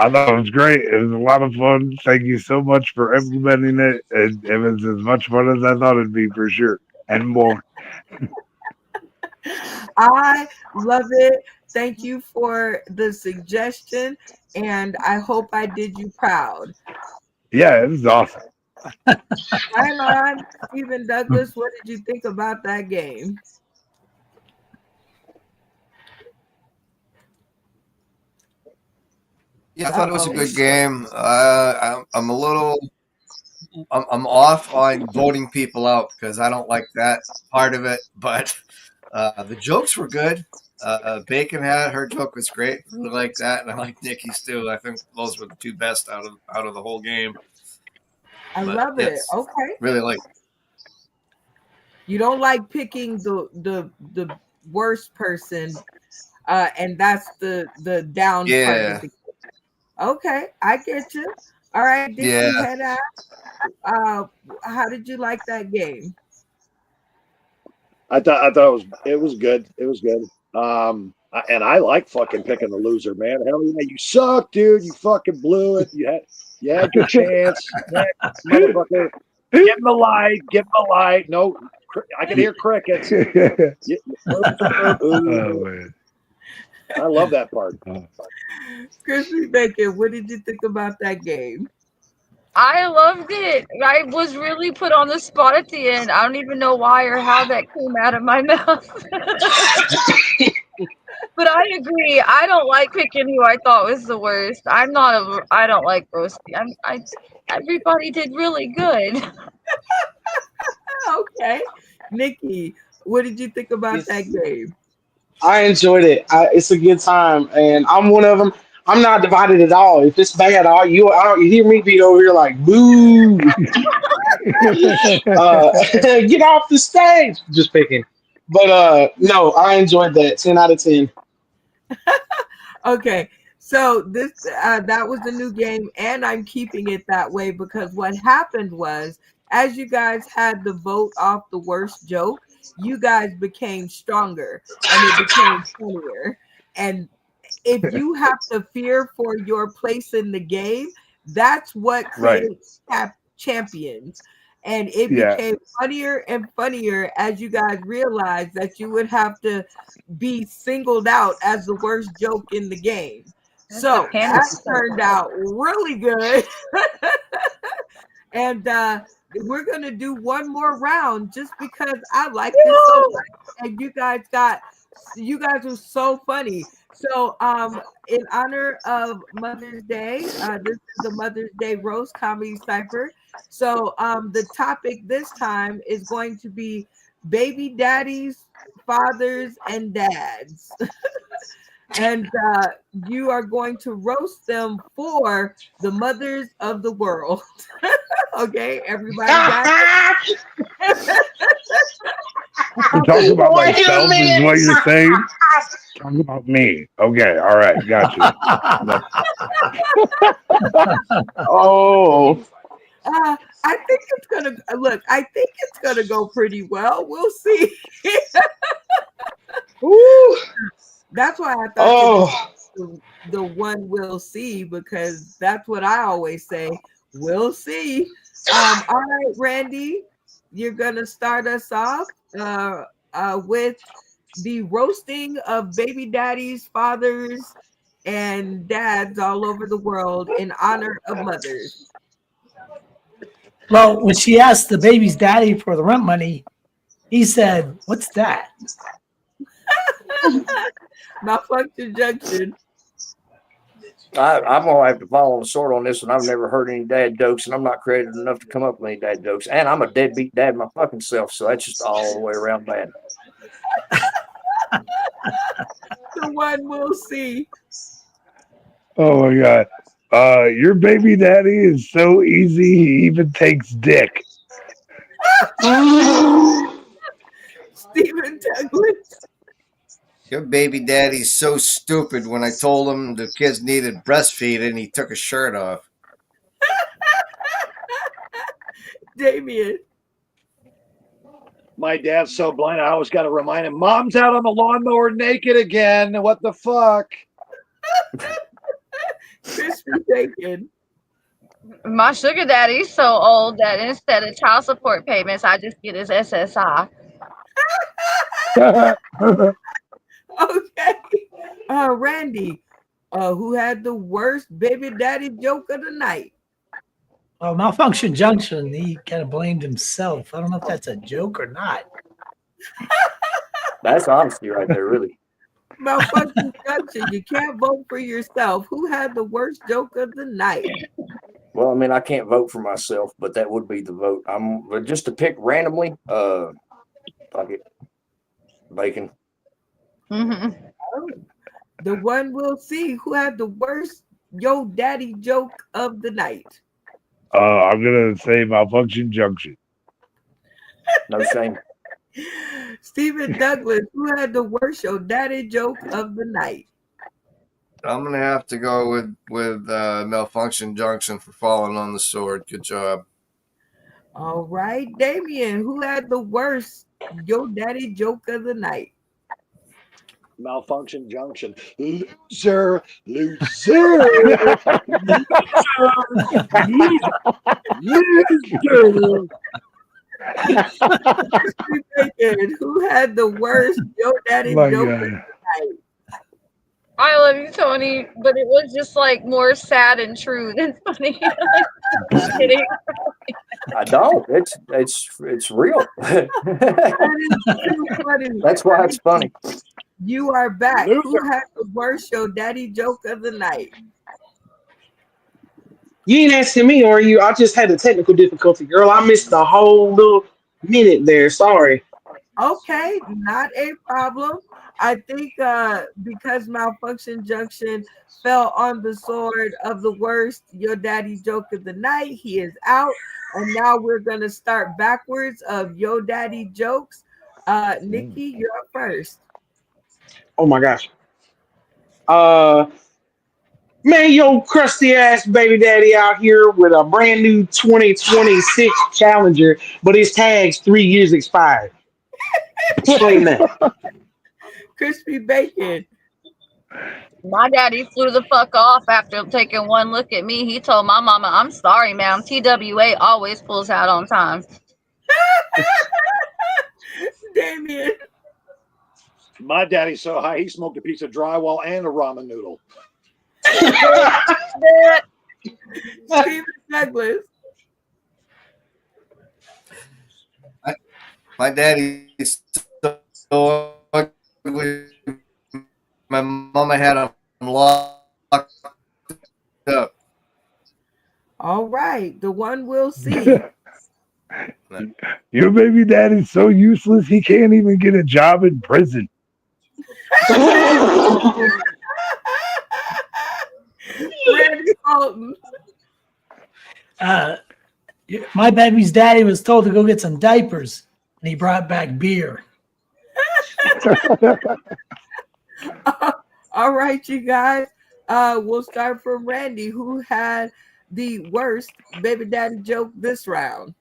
I thought it was great. It was a lot of fun. Thank you so much for implementing it. It was as much fun as I thought it'd be for sure, and more. I love it. Thank you for the suggestion, and I hope I did you proud. Yeah, it was awesome. Right on, Stephen Douglas. What did you think about that game? Yeah, I thought it was a good game. I'm a little, I'm off on voting people out because I don't like that part of it. But the jokes were good. Bacon had her joke was great. Really like that, and I like Nikki's too. I think those were the two best out of the whole game. I But love it. yes, Okay. really like. You don't like picking the worst person, and that's the down part Yeah, of the. Okay, I get you. All right, Dickie yeah, Head Ass. How did you like that game? I thought it was good. It was good. And I like fucking picking the loser, man. Hell yeah, you suck, dude. You fucking blew it. You had your chance. Next, motherfucker. Give him the light. Give him the light. No, I can hear crickets. Oh man. I love that part. Crispy Bacon, what did you think about that game? I loved it. I was really put on the spot at the end. I don't even know why or how that came out of my mouth. But I agree. I don't like picking who I thought was the worst. I don't like roasting. Everybody did really good. Okay. Nikki, what did you think about that game? I enjoyed it. It's a good time, and I'm one of them. I'm not divided at all. If it's bad, you hear me be over here like boo. Get off the stage. Just picking. But no, I enjoyed that. 10 out of 10. Okay. So this that was the new game, and I'm keeping it that way because what happened was, as you guys had the vote off the worst joke, you guys became stronger and it became funnier. And if you have to fear for your place in the game, that's what creates champions. And it became funnier and funnier as you guys realized that you would have to be singled out as the worst joke in the game. So that turned out really good. And we're gonna do one more round just because I like this so much. And you guys were so funny. So in honor of Mother's Day, this is the Mother's Day Roast Comedy Cypher. So the topic this time is going to be baby daddies, fathers, and dads. And you are going to roast them for the mothers of the world. Okay, everybody got it? You're talking about myself is what you're saying? Talking about me. Okay, all right, got you. Oh. I think it's gonna look. I think it's gonna go pretty well. We'll see. That's why I thought the one we'll see, because that's what I always say. We'll see. All right, Randy, you're gonna start us off with the roasting of baby daddies, fathers, and dads all over the world in honor of mothers. Well, when she asked the baby's daddy for the rent money, he said, "What's that?" Malfunction Junction. I'm gonna have to follow the sword on this one. I've never heard any dad jokes, and I'm not creative enough to come up with any dad jokes. And I'm a deadbeat dad my fucking self, so that's just all the way around bad. The one we'll see. Oh my god. Your baby daddy is so easy he even takes dick. Stephen Douglas. Your baby daddy's so stupid. When I told him the kids needed breastfeeding, he took his shirt off. Damien. My dad's so blind, I always got to remind him, Mom's out on the lawnmower naked again. What the fuck? Crispy Bacon. My sugar daddy's so old that instead of child support payments, I just get his SSI. Okay. Randy, who had the worst baby daddy joke of the night? Well, Malfunction Junction, he kind of blamed himself. I don't know if that's a joke or not. That's honesty right there, really. Malfunction Junction, you can't vote for yourself. Who had the worst joke of the night? Well, I mean, I can't vote for myself, but that would be the vote. I'm just to pick randomly. Fuck it, Bacon. Mm-hmm. The one we'll see. Who had the worst yo daddy joke of the night? I'm gonna say Malfunction Junction. No shame. Stephen Douglas, who had the worst Yo Daddy joke of the night? I'm gonna have to go with Malfunction Junction for falling on the sword. Good job. All right, Damien, who had the worst Yo Daddy joke of the night? Malfunction Junction. Loser. Loser. Loser. Crispy Bacon, who had the worst Yo Daddy My joke God. of the night? I love you, Tony, but it was just like more sad and true than funny. Just kidding. I don't. It's real. That is too funny. That's why it's funny. You are back. Loser. Who had the worst Yo Daddy joke of the night? You ain't asking me, or you? I just had a technical difficulty, girl. I missed the whole little minute there. Sorry. Okay, not a problem. I think because Malfunction Junction fell on the sword of the worst Yo Daddy joke of the night, he is out. And now we're going to start backwards of Yo Daddy jokes. Nikki, you're up first. Oh my gosh. Man, yo, crusty ass baby daddy out here with a brand new 2026 Challenger, but his tag's 3 years expired. Explain that. Crispy Bacon. My daddy flew the fuck off after taking one look at me. He told my mama, "I'm sorry, ma'am. TWA always pulls out on time." Damien. My daddy's so high, he smoked a piece of drywall and a ramen noodle. Stephen Douglas. My daddy's so ugly. My mama had him locked up. All right, the one we'll see. Your baby daddy's so useless he can't even get a job in prison. Randy Holton. My baby's daddy was told to go get some diapers, and he brought back beer. All right, you guys. We'll start from Randy, who had the worst baby daddy joke this round.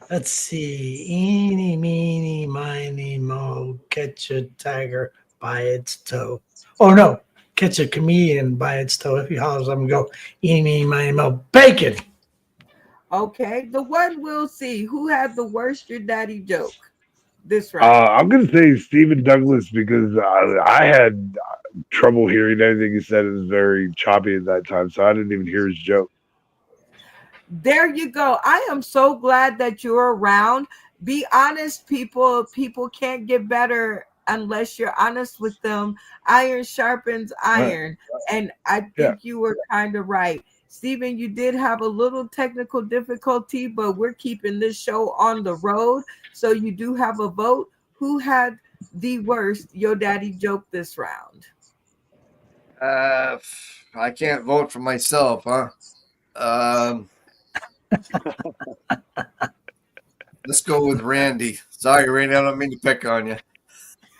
Let's see. Eeny, meeny, miny, mo. Catch a tiger by its toe. Oh, no. Catch a comedian by its toe. If he hollers, I'm going to go, eeny, meeny, miny, mo. Bacon. Okay, the one we'll see. Who had the worst your daddy joke this round? I'm going to say Stephen Douglas because I had trouble hearing everything he said. It was very choppy at that time, so I didn't even hear his joke. There you go. I am so glad that you're around. Be honest, people. People can't get better unless you're honest with them. Iron sharpens iron. And I think you were kind of right. Stephen, you did have a little technical difficulty, but we're keeping this show on the road. So you do have a vote. Who had the worst Yo Daddy joke this round? I can't vote for myself, huh? Let's go with Randy. Sorry, Randy, I don't mean to pick on you.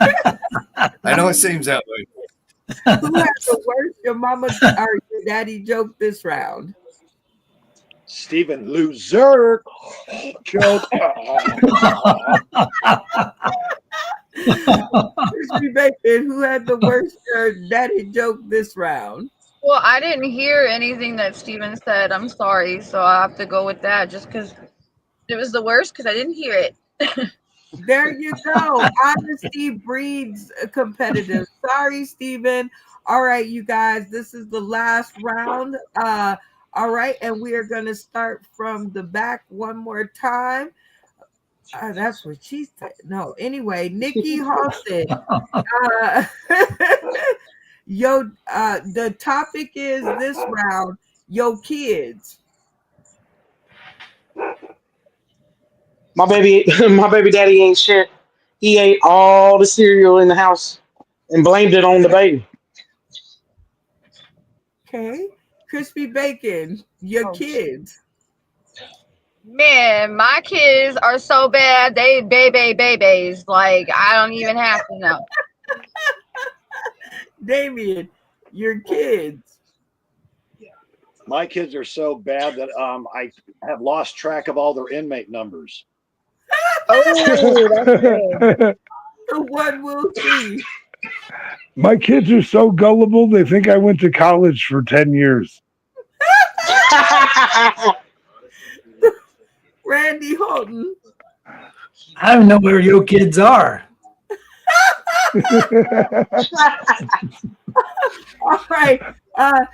I know it seems that way. Who had the worst your mama or your daddy joke this round? Stephen Loser. Joke. Crispy Bacon, who had the worst your daddy joke this round? Well, I didn't hear anything that Steven said. I'm sorry, so I have to go with that just because it was the worst because I didn't hear it. There you go. Honesty breeds competitive. Sorry, Stephen. All right, you guys, this is the last round. All right, and we are going to start from the back one more time. That's what she said. No, anyway, Nikki Halston. The topic is this round, yo kids. My baby daddy ain't shit. He ate all the cereal in the house and blamed it on the baby. Okay. Crispy Bacon, your kids. Man, my kids are so bad. They babies. Like, I don't even have to know. Damien, your kids. My kids are so bad that I have lost track of all their inmate numbers. Oh, that's good. The one we'll see. My kids are so gullible, they think I went to college for 10 years. Randy Holton. I don't know where your kids are. All right.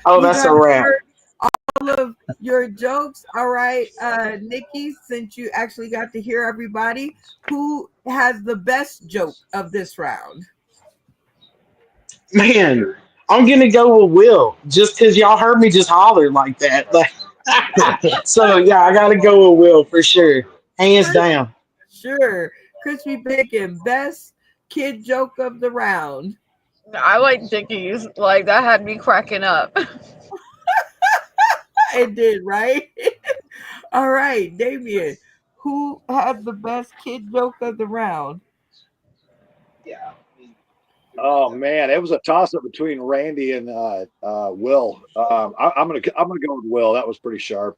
Oh, you that's a guys wrap. heard all of your jokes. All right. Nikki, since you actually got to hear everybody, who has the best joke of this round? Man, I'm gonna go with Will, just because y'all heard me just holler like that. Like, so yeah, I gotta go with Will for sure, hands down. Sure. Crispy Bacon, best kid joke of the round. I like Dickies. Like, that had me cracking up. It did, right? All right, Damien, who had the best kid joke of the round? Oh man, it was a toss up between Randy and Will. I'm gonna go with Will. That was pretty sharp.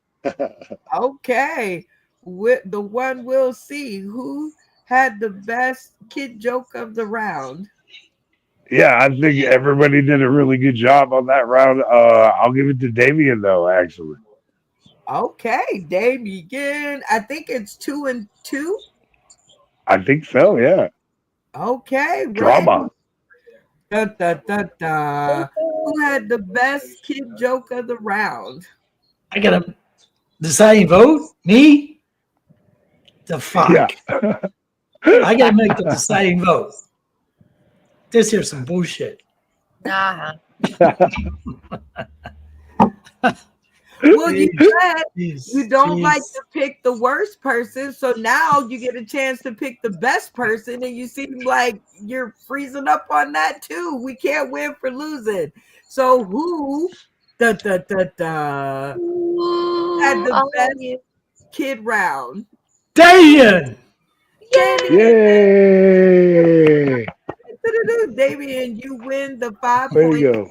Okay. With the one we'll see, who had the best kid joke of the round? Yeah, I think everybody did a really good job on that round. I'll give it to Damien, though, actually. Okay, Damien. I think it's 2-2. I think so, yeah. Okay, Drama. Randy. Who had the best kid joke of the round? I got a deciding vote. Me? The fuck. Yeah. I gotta make the deciding vote. This here's some bullshit. Nah. Well, you said Jeez, you don't jeez. like to pick the worst person, so now you get a chance to pick the best person, and you seem like you're freezing up on that too. We can't win for losing. So who had the I'll best have you. kid round? Damien! Yay! Damien, you win the 5 There point you go.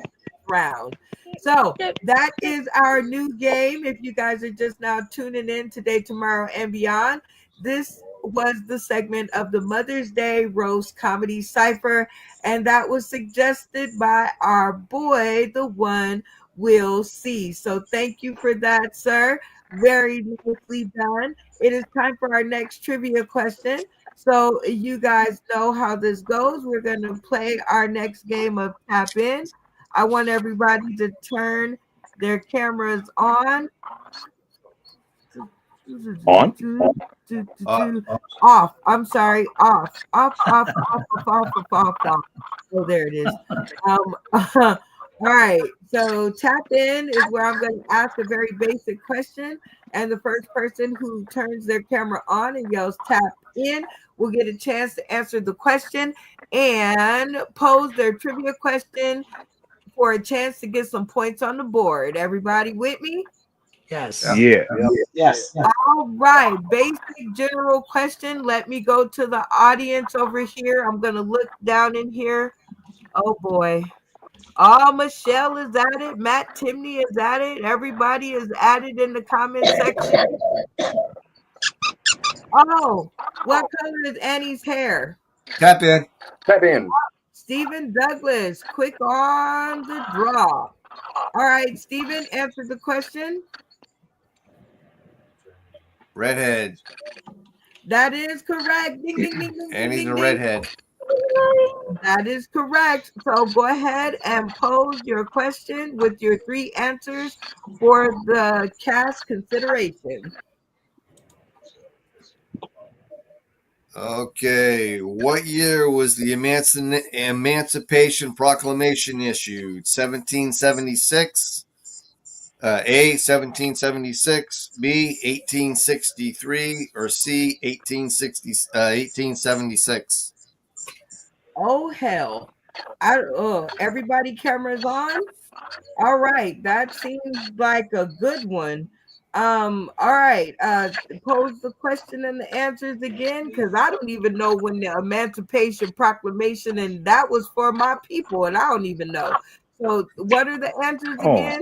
round. So that is our new game. If you guys are just now tuning in today, tomorrow, and beyond, this was the segment of the Mother's Day Roast Comedy Cypher, and that was suggested by our boy, the one Will C. So thank you for that, sir. Very nicely done. It is time for our next trivia question. So you guys know how this goes. We're going to play our next game of Tap In. I want everybody to turn their cameras on. On? Off. I'm sorry. Off. Off. Oh, there it is. All right. So tap in is where I'm going to ask a very basic question. And the first person who turns their camera on and yells tap in will get a chance to answer the question and pose their trivia question for a chance to get some points on the board. Everybody with me? Yes. Yeah. Yes. All right. Basic general question. Let me go to the audience over here. I'm going to look down in here. Oh, boy. Oh, Michelle is at it. Matt Timney is at it. Everybody is at it in the comment section. Oh, what color is Annie's hair? Tap in. Tap in. Stephen Douglas, quick on the draw. All right, Stephen, answer the question. Redhead. That is correct. Ding, ding, ding, ding, Annie's ding, a ding. redhead. That is correct. So go ahead and pose your question with your 3 answers for the cast consideration. Okay. What year was the Emancipation Proclamation issued? 1776. A, 1776, B, 1863, or C, 1876. Oh, hell. Everybody cameras on? All right. That seems like a good one. All right. Pose the question and the answers again, because I don't even know when the Emancipation Proclamation, and that was for my people, and I don't even know. So, what are the answers again?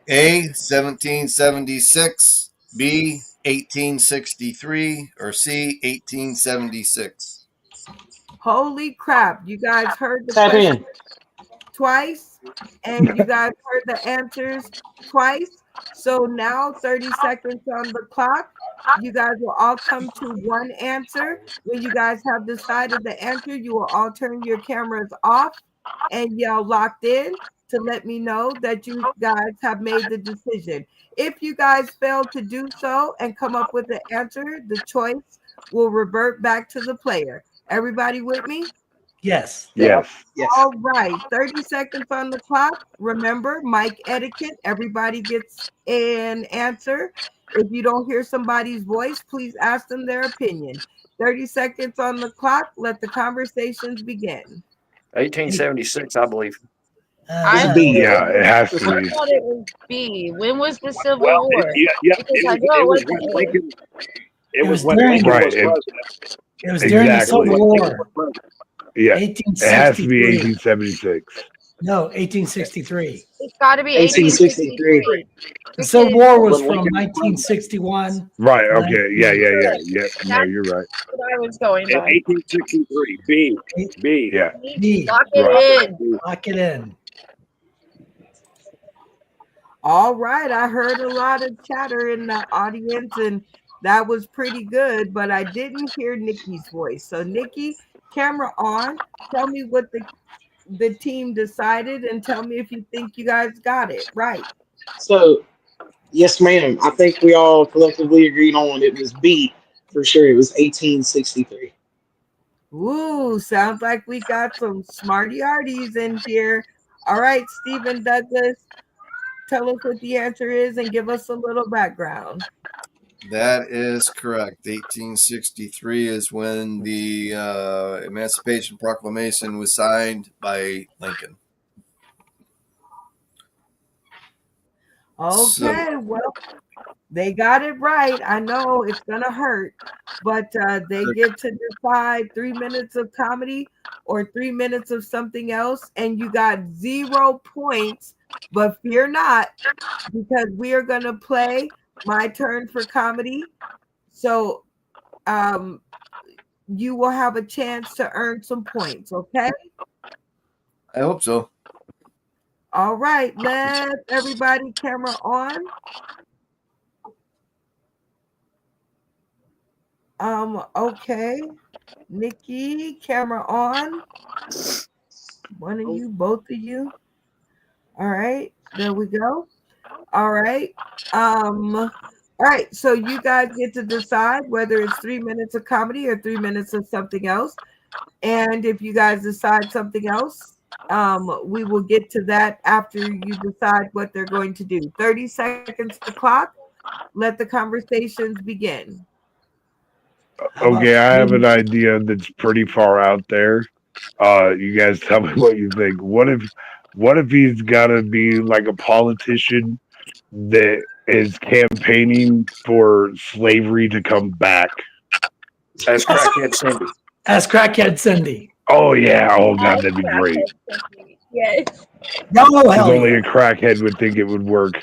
A, 1776, B, 1863, or C, 1876. Holy crap! You guys heard the Tap question in. twice, and you guys heard the answers twice. So now 30 seconds on the clock. You guys will all come to one answer. When you guys have decided the answer, you will all turn your cameras off and yell locked in to let me know that you guys have made the decision. If you guys fail to do so and come up with the answer, the choice will revert back to the player. Everybody with me? Yes. Yes. Yes. All right, 30 seconds on the clock. Remember, mic etiquette. Everybody gets an answer. If you don't hear somebody's voice, please ask them their opinion. 30 seconds on the clock. Let the conversations begin. 1876, I believe. I B. Yeah, it has I to be. thought it was B. When was the Civil Well, War? yeah, Because I it know it was wasn't when A. Lincoln. It It was was when during- Lincoln Right, was president. It was during the Exactly. Civil War. Yeah, it has to be 1863. 1876. No, 1863. It's got to be 1863. 1863. The Civil War was When from Lincoln- 1961. Right. to Okay. Yeah. No, you're right. That's what I was going by. 1863. B. B. Yeah. B. Lock it Right. in. Lock it in. All right, I heard a lot of chatter in the audience, and that was pretty good, but I didn't hear Nikki's voice. So, Nikki, camera on. Tell me what the team decided, and tell me if you think you guys got it right. So, yes, ma'am. I think we all collectively agreed on it was B for sure. It was 1863. Ooh, sounds like we got some smarty arties in here. All right, Stephen Douglas, tell us what the answer is and give us a little background. That is correct. 1863 is when the Emancipation Proclamation was signed by Lincoln. Okay, well, they got it right. I know it's gonna hurt, but they get to decide 3 minutes of comedy or 3 minutes of something else, and you got 0 points. But fear not, because we are gonna play my turn for comedy. So you will have a chance to earn some points, okay? I hope so. All right, let everybody camera on. Okay. Nikki, camera on. One of you, both of you. All right, there we go. All right. All right, so you guys get to decide whether it's 3 minutes of comedy or 3 minutes of something else. And if you guys decide something else, we will get to that after you decide what they're going to do. 30 seconds to clock. Let the conversations begin. Okay, I have an idea that's pretty far out there. You guys tell me what you think. What if he's got to be like a politician that is campaigning for slavery to come back? As Crackhead Cindy. As Crackhead Cindy. Oh yeah. Oh god, that'd be great. Yes. No, Because hell only yeah. a crackhead would think it would work.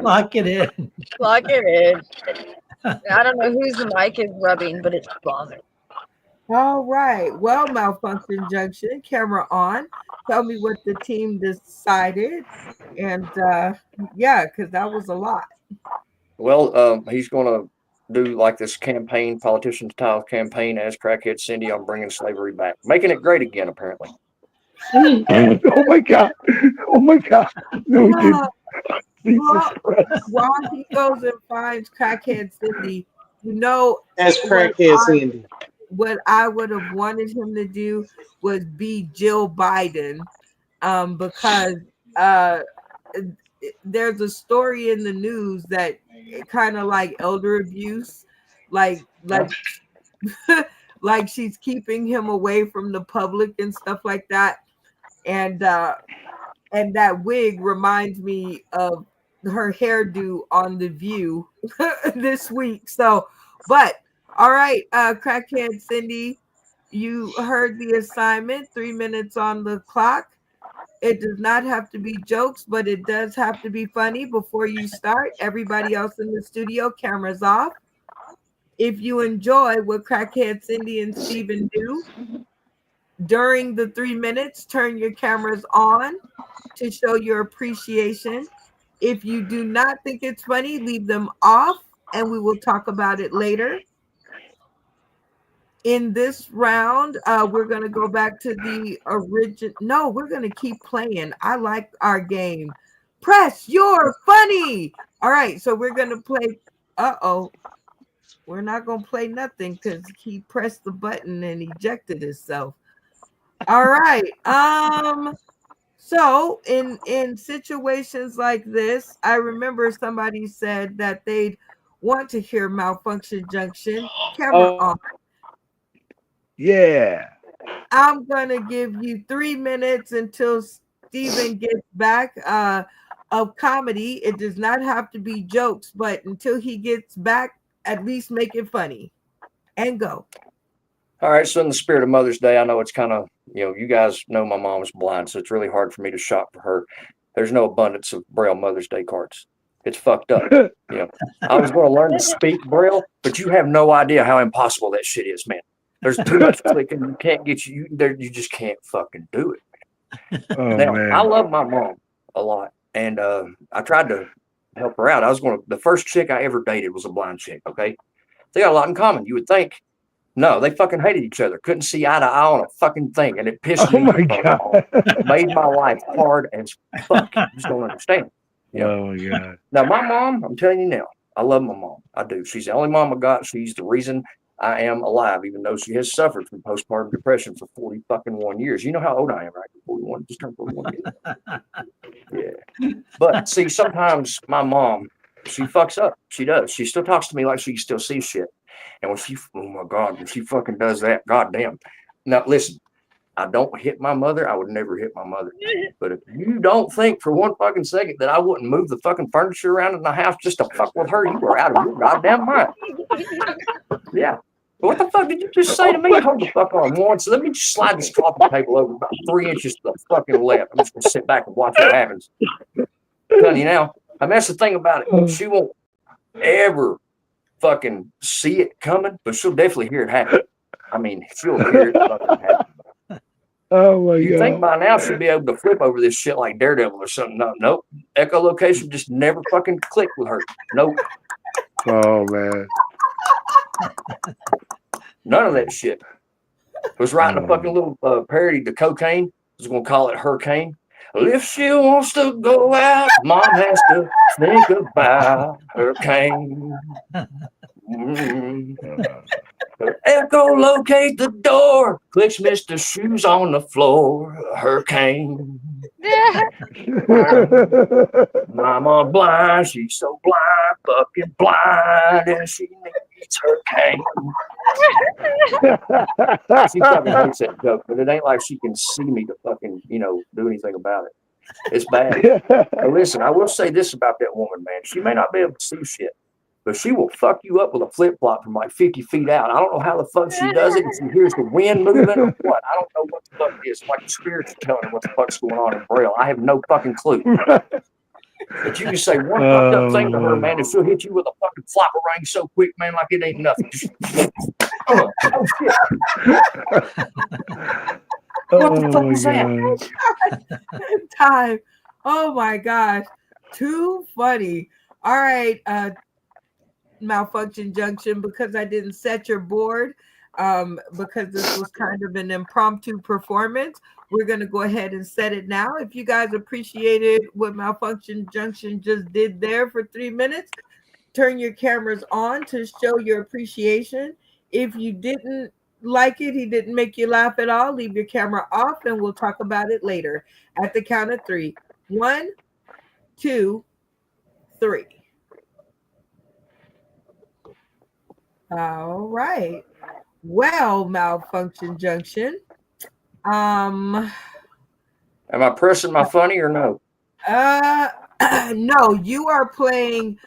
Lock it in. Lock it in. I don't know whose the mic is rubbing, but it's bothering. All right. Well, Malfunction Junction, camera on. Tell me what the team decided. And yeah, because that was a lot. Well, he's going to do like this campaign, politician style campaign as Crackhead Cindy on bringing slavery back, making it great again, apparently. Oh my god. Oh my god. No, he didn't. While he goes and finds Crackhead Cindy, you know, As Crackhead Cindy. what I would have wanted him to do was be Jill Biden, because there's a story in the news that kind of like elder abuse, like like she's keeping him away from the public and stuff like that, and and that wig reminds me of her hairdo on The View this week. So, but all right, crackhead Cindy, you heard the assignment. 3 minutes on the clock. It does not have to be jokes, but it does have to be funny before you start. Everybody else in the studio, cameras off. If you enjoy what crackhead Cindy and Steven do during the 3 minutes, turn your cameras on to show your appreciation. If you do not think it's funny, leave them off and we will talk about it later. In this round, we're going to go back to the original. No, we're going to keep playing. I like our game. Press your funny. All right, so we're going to play. Uh-oh. We're not going to play nothing because he pressed the button and ejected himself. All right. So in situations like this, I remember somebody said that they'd want to hear Malfunction Junction. Camera on. Yeah. I'm gonna give you 3 minutes until Steven gets back of comedy. It does not have to be jokes, but until he gets back, at least make it funny. And go. All right. So in the spirit of Mother's Day, I know it's kind of, you guys know my mom's blind, so it's really hard for me to shop for her. There's no abundance of Braille Mother's Day cards. It's fucked up. I was going to learn to speak Braille, but you have no idea how impossible that shit is, man. There's too much clicking. You can't get you there. You just can't fucking do it. Oh, Now, man. I love my mom a lot, and I tried to help her out. The first chick I ever dated was a blind chick. Okay, they got a lot in common. You would think. No, they fucking hated each other. Couldn't see eye to eye on a fucking thing, and it pissed me my off. It made my life hard as fuck. You just don't understand. Oh my God. Now, my mom, I'm telling you now, I love my mom. I do. She's the only mom I got. She's the reason I am alive, even though she has suffered from postpartum depression for 40 fucking 1 years. You know how old I am, right? 41, just turned 41 years. Yeah. But see, sometimes my mom, she fucks up. She does. She still talks to me like she still sees shit. And when she, oh my God, when she fucking does that, goddamn. Now, listen, I don't hit my mother. I would never hit my mother. But if you don't think for one fucking second that I wouldn't move the fucking furniture around in the house just to fuck with her, you are out of your goddamn mind. Yeah. What the fuck did you just say to me? Hold the fuck on once. Let me just slide this coffee table over about 3 inches to the fucking left. I'm just gonna sit back and watch what happens. I'm telling you now. I mean, that's the thing about it. She won't ever fucking see it coming, but she'll definitely hear it happen. I mean, she'll hear it fucking happen. Oh my You God. think by now she'd be able to flip over this shit like Daredevil or something? No, nope. Echolocation just never fucking clicked with her. Nope. Oh man. None of that shit. Was writing a fucking little parody to Cocaine. I was gonna call it Hurricane. Well, if she wants to go out, mom has to think about Hurricane. Echolocate the door. Clicks Mr. Shoes on the floor. Hurricane. Mama blind, she's so blind, fucking blind, and she needs her cane. She fucking hates that joke, but it ain't like she can see me to fucking, do anything about it. It's bad. Now listen, I will say this about that woman, man. She may not be able to see shit, but she will fuck you up with a flip flop from like 50 feet out. I don't know how the fuck she does it. If she hears the wind moving or what. I don't know what the fuck it is. Like the spirits are telling her what the fuck's going on in Braille. I have no fucking clue. But you can say one fucked up thing to her, man, and she'll hit you with a fucking flopper ring so quick, man, like it ain't nothing. Just, oh shit. What the fuck is that? Time. Oh my gosh. Too funny. All right. Malfunction Junction, because I didn't set your board, because this was kind of an impromptu performance, we're going to go ahead and set it now. If you guys appreciated what Malfunction Junction just did there for 3 minutes, turn your cameras on to show your appreciation. If you didn't like it, he didn't make you laugh at all, leave your camera off and we'll talk about it later at the count of 3. 1, 2, 3. All right. Well, Malfunction Junction. Am I pressing my funny or no? No, you are playing.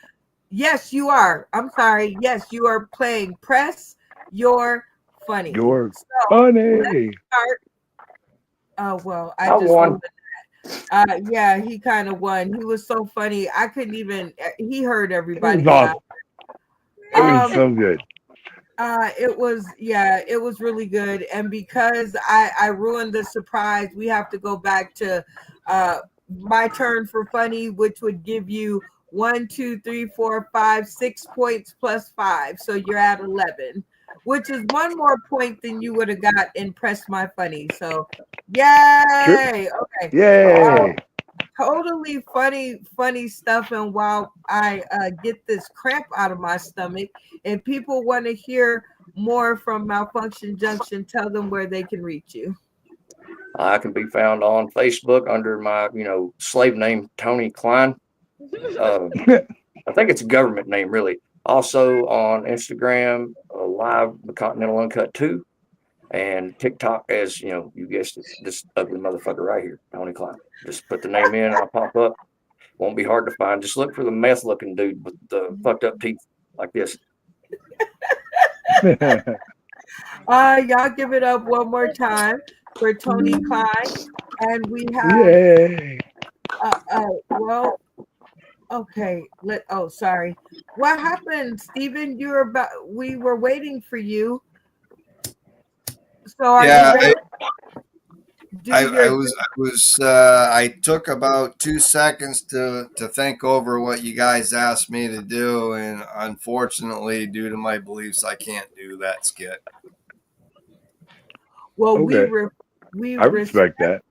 Yes, you are. I'm sorry. Yes, you are playing Press Your Funny. You're So funny. let's start. Oh well, I I just won. rolled it. Yeah, he kind of won. He was so funny. I couldn't even. He heard It everybody was laugh. awesome. It was so good. It was really good. And because I ruined the surprise, we have to go back to my turn for funny, which would give you 1, 2, 3, 4, 5, 6 points plus 5. So you're at 11, which is one more point than you would have got in Press My Funny. So yay. Okay. Yay. Totally funny stuff. And while I get this cramp out of my stomach, if people want to hear more from Malfunction Junction, tell them where they can reach you. I can be found on Facebook under my, slave name, Tony Klein. I think it's a government name, really. Also on Instagram, live the Continental Uncut 2, and TikTok as, you guessed it, this ugly motherfucker right here, Tony Klein. Just put the name in, I'll pop up. Won't be hard to find. Just look for the meth-looking dude with the fucked up teeth like this. Y'all give it up one more time for Tony Klein. And we have Yay. well, okay. Sorry. What happened, Steven? We were waiting for you. So are you ready? I took about 2 seconds to think over what you guys asked me to do, and unfortunately, due to my beliefs, I can't do that skit. Well, Okay. I respect that.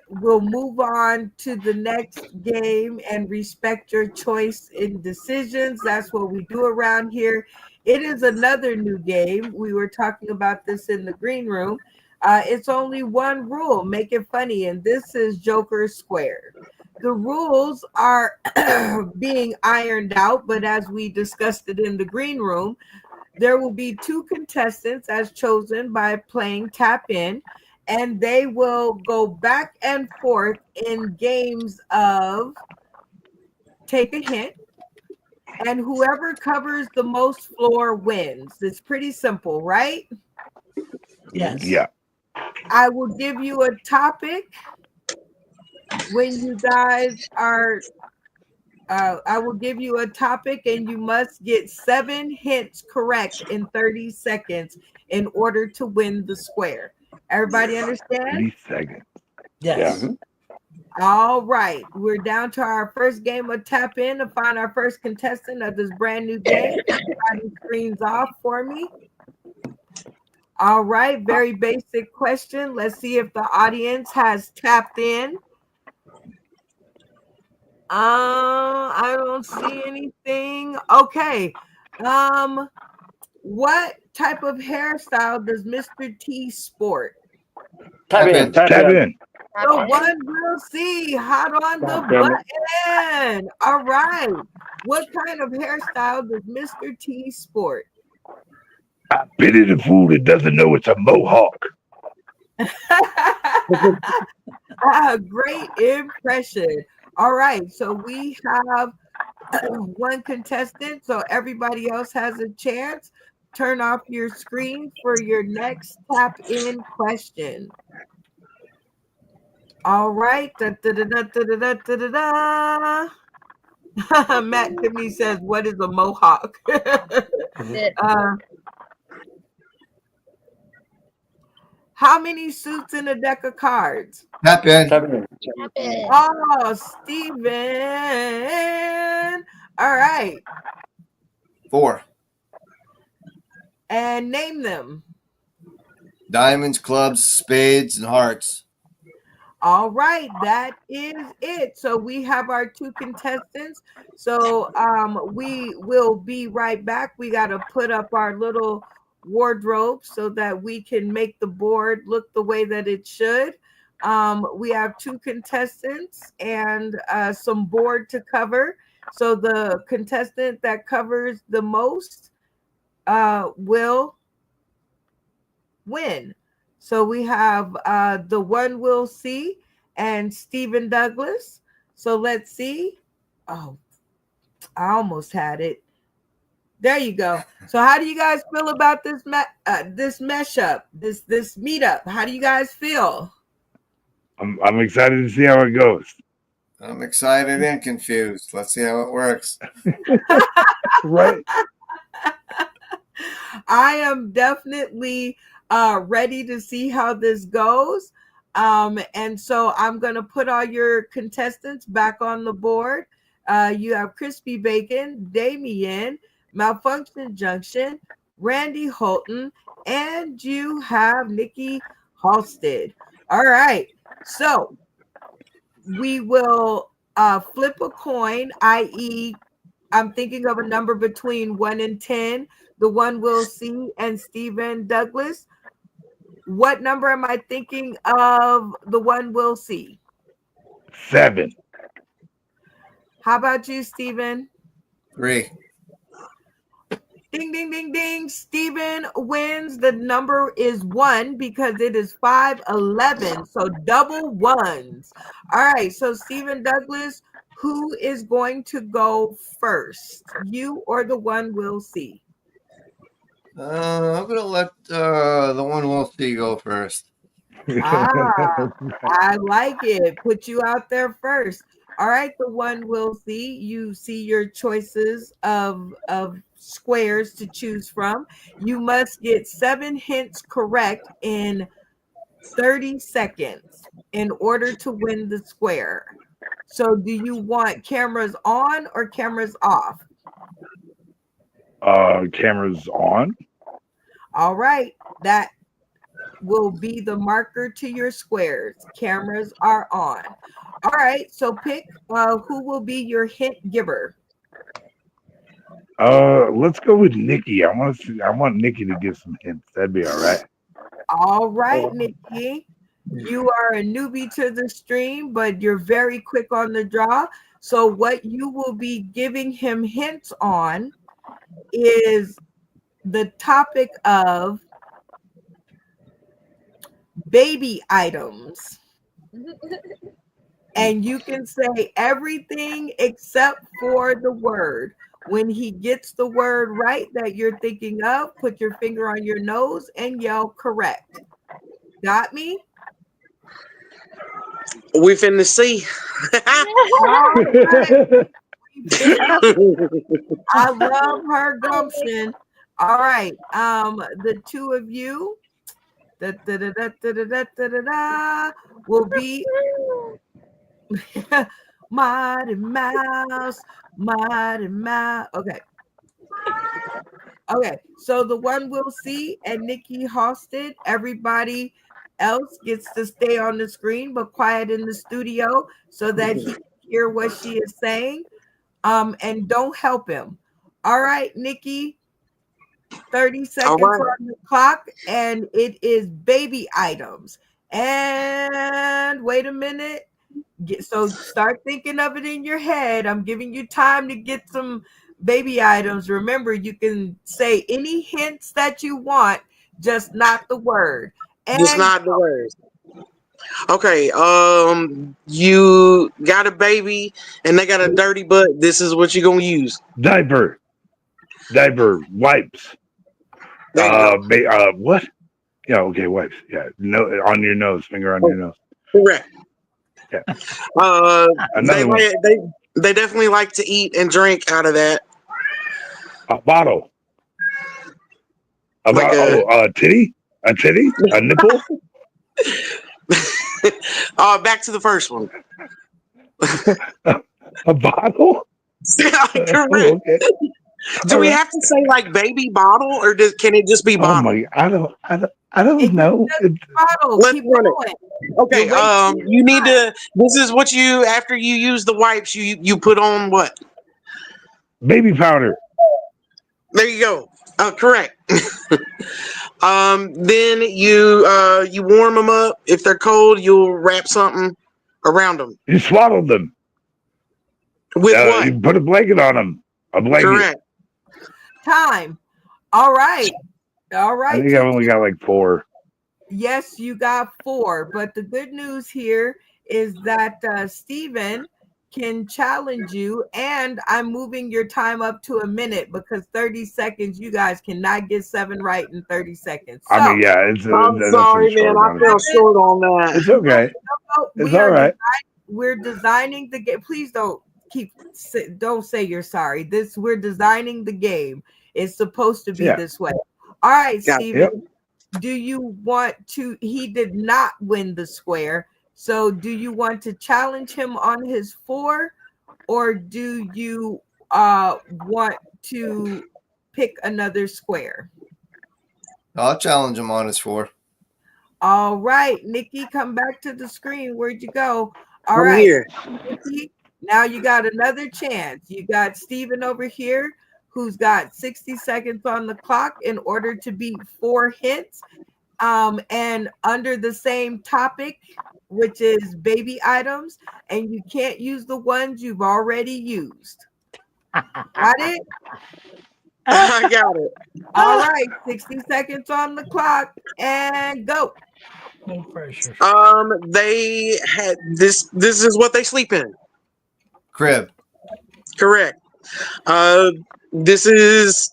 We'll move on to the next game and respect your choice in decisions. That's what we do around here. It is another new game. We were talking about this in the green room. It's only one rule, make it funny, and this is Joker Square. The rules are being ironed out, but as we discussed it in the green room, there will be 2 contestants as chosen by playing Tap In, and they will go back and forth in games of Take a Hint, and whoever covers the most floor wins. It's pretty simple, right? Yes. Yeah. I will give you a topic when you guys are I will give you a topic and you must get 7 hints correct in 30 seconds in order to win the square. Everybody understand? 30 seconds. Yes. Yeah. All right. We're down to our first game of Tap In to find our first contestant of this brand new game. Everybody screens off for me. All right. Very basic question. Let's see if the audience has tapped in. I don't see anything. Okay. What type of hairstyle does Mr. T sport? Tap in. Tap in. The one we'll see. Hot on the button. All right. What kind of hairstyle does Mr. T sport? I pity the fool that doesn't know it's a mohawk. Great impression. All right. So we have 1 contestant. So everybody else has a chance. Turn off your screen for your next Tap In question. All right. Matt Tiffany says, what is a mohawk? How many suits in a deck of cards? Tap in. Oh, Steven. All right. 4. And name them. Diamonds, clubs, spades, and hearts. All right, that is it. So we have our 2 contestants. So we will be right back. We got to put up our little wardrobe so that we can make the board look the way that it should. We have 2 contestants and some board to cover. So the contestant that covers the most will win. So we have the one we'll see and Stephen Douglas. So let's see. Oh, I almost had it. There you go. So how do you guys feel about this this meetup? How do you guys feel? I'm excited to see how it goes. I'm excited and confused. Let's see how it works. Right. I am definitely ready to see how this goes. And so I'm going to put all your contestants back on the board. You have Crispy Bacon, Damien, Malfunction Junction, Randy Holton, and you have Nikki Halstead. All right. So we will flip a coin, i.e., I'm thinking of a number between 1 and 10. The one we'll see and Stephen Douglas. What number am I thinking of the one we'll see? 7. How about you, Stephen? 3. Ding, ding, ding, ding. Stephen wins. The number is 1 because it is 511. So double ones. All right. So Stephen Douglas, who is going to go first? You or the one we'll see? I'm gonna let the one we'll see go first. I like it. Put you out there first. All right, the one we'll see. You see your choices of squares to choose from. You must get 7 hints correct in 30 seconds in order to win the square. So do you want cameras on or cameras off? Cameras on. All right, that will be the marker to your squares. Cameras are on. All right, so pick who will be your hint giver. Let's go with Nikki. I want Nikki to give some hints. That'd be all right. All right, Nikki. You are a newbie to the stream, but you're very quick on the draw. So what you will be giving him hints on is the topic of baby items. And you can say everything except for the word. When he gets the word right that you're thinking of, put your finger on your nose and yell correct. Got me? We finna see. I love her gumption. All right. The two of you will be Mighty Mouse, Mighty Mouse. Okay, so the one we'll see and Nikki Halstead, everybody else gets to stay on the screen but quiet in the studio so that he can hear what she is saying. And don't help him. All right, Nikki, 30 seconds on the clock, and it is baby items. And wait a minute. So start thinking of it in your head. I'm giving you time to get some baby items. Remember, you can say any hints that you want, just not the word. And just not the words. Okay, you got a baby and they got a dirty butt. This is what you're gonna use. Diaper, wipes. What? Yeah, okay, wipes. Yeah, no, on your nose, finger on your nose. Correct. Yeah. They definitely like to eat and drink out of that. A bottle. A titty, a nipple. Back to the first one. A bottle. Correct. Okay. Do we have to say like baby bottle, or can it just be bottle? Oh my! I don't know. Let's run it. Okay. You need to. This is what you after you use the wipes. You put on what? Baby powder. There you go. Correct. Then you warm them up. If they're cold, you'll wrap something around them. You swaddle them. With what? You put a blanket on them. A blanket. Correct. Time. All right. I think I've only got like 4. Yes, you got 4. But the good news here is that Steven can challenge you, and I'm moving your time up to a minute because 30 seconds, you guys cannot get 7 right in 30 seconds. So, I mean, yeah, it's I'm that's sorry, a man. short I amount of fell time. short on that. It's okay. It's all right. We're designing the game. Please don't say you're sorry. We're designing the game. It's supposed to be this way. All right, Steven. Yep. Do you want to? He did not win the square. So do you want to challenge him on his 4, or do you want to pick another square? I'll challenge him on his 4. All right, Nikki, come back to the screen. Where'd you go? All I'm right, here. Nikki, now you got another chance. You got Steven over here, who's got 60 seconds on the clock in order to beat 4 hints. And under the same topic, which is baby items, and you can't use the ones you've already used. Got it? I got it. All right, 60 seconds on the clock and go. No pressure. They had this. This is what they sleep in. Crib. Correct. This is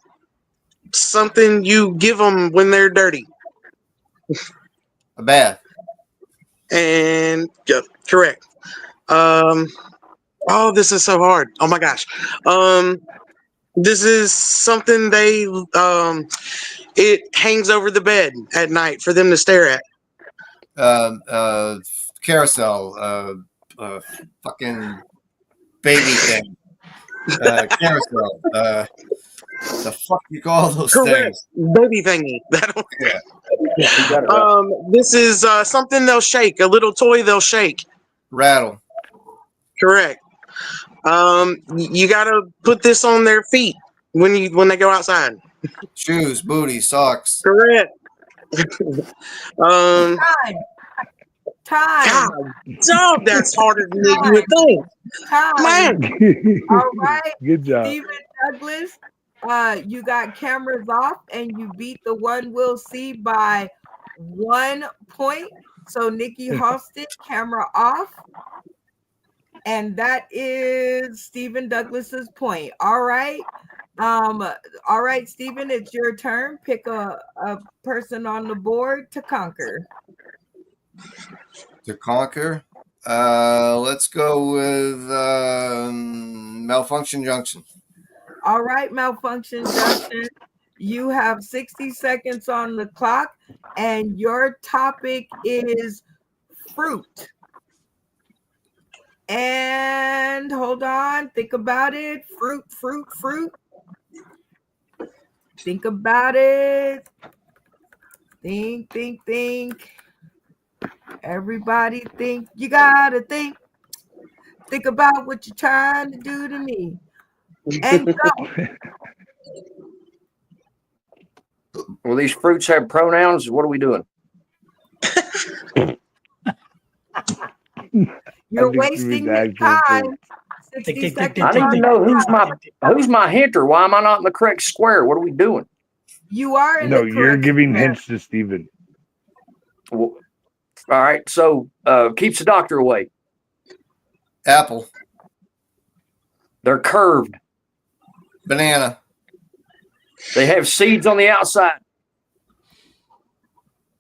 something you give them when they're dirty. A bath. And yeah, correct. Oh, this is so hard. Oh my gosh. This is something they it hangs over the bed at night for them to stare at. Carousel. Fucking baby thing. Carousel. The fuck you call those Correct. things? Baby thingy. Yeah. This is something they'll shake. A little toy they'll shake. Rattle. Correct. You gotta put this on their feet when they go outside. Shoes, booty, socks. Correct. Time. God, dog, that's harder than you would think. Time. Man. All right. Good job. Steven Douglas, you got cameras off and you beat the one we'll see by 1 point. So Nikki Halston, camera off. And that is Steven Douglas's point. All right. All right, Steven, it's your turn. Pick a person on the board to conquer. To conquer. Let's go with Malfunction Junction. All right, Malfunction Junction. You have 60 seconds on the clock, and your topic is fruit. And hold on, think about it. Fruit. Think about it. Think. Everybody think. You gotta think. Think about what you're trying to do to me. And go. Will these fruits have pronouns? What are we doing? You're wasting your time. 60 seconds. I need to know who's my hinter. Why am I not in the correct square? What are we doing? You are in No, the you're correct giving square. hints to Steven. Well, all right. So keeps the doctor away. Apple. They're curved. Banana. They have seeds on the outside.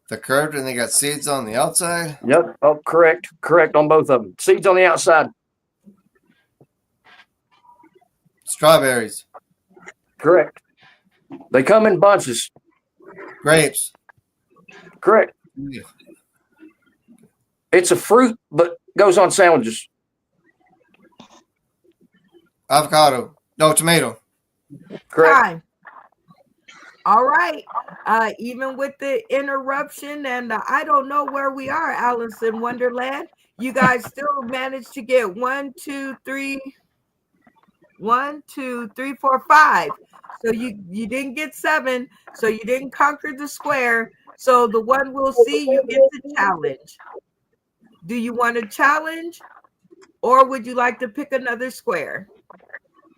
They're curved and they got seeds on the outside. Yep. Oh, correct. Correct on both of them. Seeds on the outside. Strawberries. Correct. They come in bunches. Grapes. Correct. It's a fruit, but goes on sandwiches. Avocado. No, tomato. Correct. Time. All right. Even with the interruption and I don't know where we are, Alice in Wonderland, you guys still managed to get 1, 2, 3, 4, 5. So you didn't get 7. So you didn't conquer the square. So the one we'll see, you get the challenge. Do you want to challenge, or would you like to pick another square?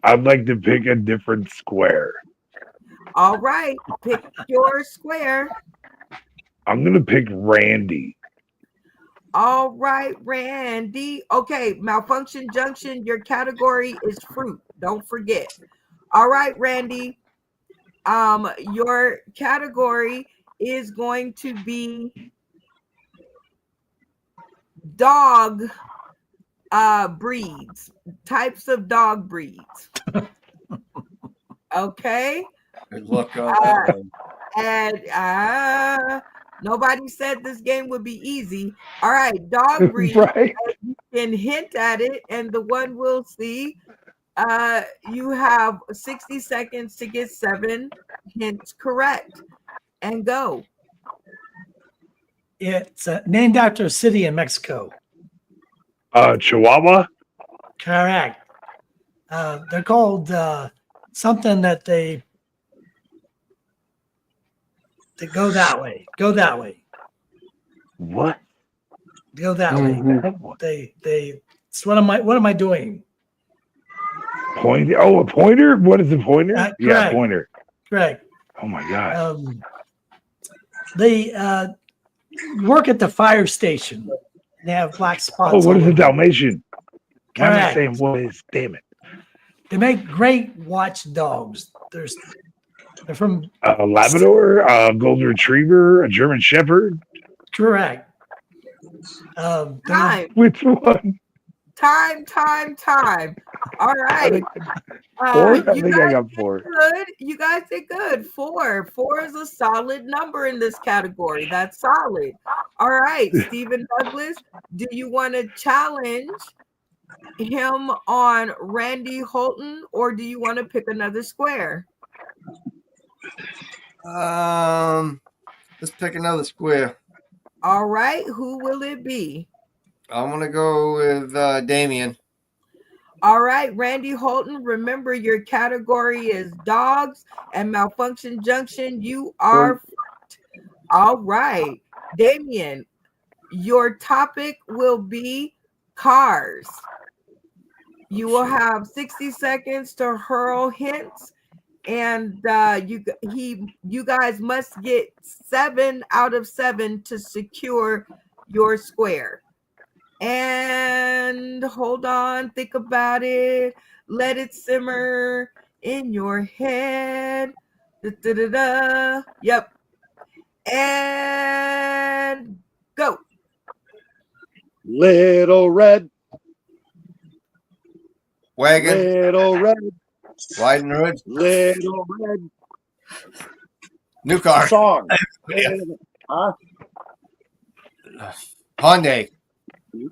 I'd like to pick a different square. All right, pick your square. I'm gonna pick Randy. All right, Randy. Okay, Malfunction Junction, your category is fruit. Don't forget. All right, Randy. Your category is going to be dog breeds, types of dog breeds. Okay. Good luck on that one. And nobody said this game would be easy. All right, dog breed. Right. You can hint at it, and the one we'll see. You have 60 seconds to get 7 hints correct, and go. It's named after a city in Mexico. Chihuahua. Correct. They're called something that they go that way. Go that way. What? Go that way. They. So what am I doing? Pointer. Oh, a pointer. What is a pointer? Yeah, correct. pointer. Correct. Oh my god. They work at the fire station. They have black spots. Oh, what is a Dalmatian? Why am I Correct. saying what is? Damn it. They make great watchdogs. They're from A Labrador, a Golden Retriever, a German Shepherd. correct. Time. Which one? Time. All right. Four? I You think I guys got did 4. good. You guys did good. 4. 4 is a solid number in this category. That's solid. All right, Stephen Douglas, do you want to challenge him on Randy Holton, or do you want to pick another square? Let's pick another square. All right, who will it be? I'm gonna go with Damien. All right, Randy Holton, remember your category is dogs, and Malfunction Junction, you are fucked. All right, Damien, your topic will be cars. You will have 60 seconds to hurl hints, and you guys must get 7 out of 7 to secure your square. And hold on, think about it, let it simmer in your head. Da-da-da-da. Yep. And go. Little red Wagon. Little red. Wide and hood. Little red. New car. Song. Huh? Hyundai.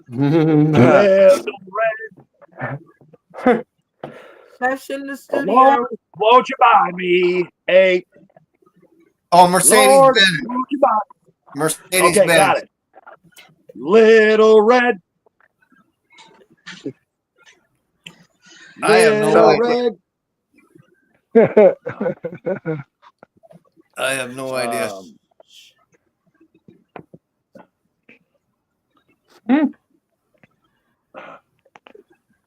Little red. Session in the studio. Lord, won't you buy me a Mercedes Lord, Benz. won't you buy Mercedes Okay, Benz. got it. Little red. I have no idea. Red. I have no idea.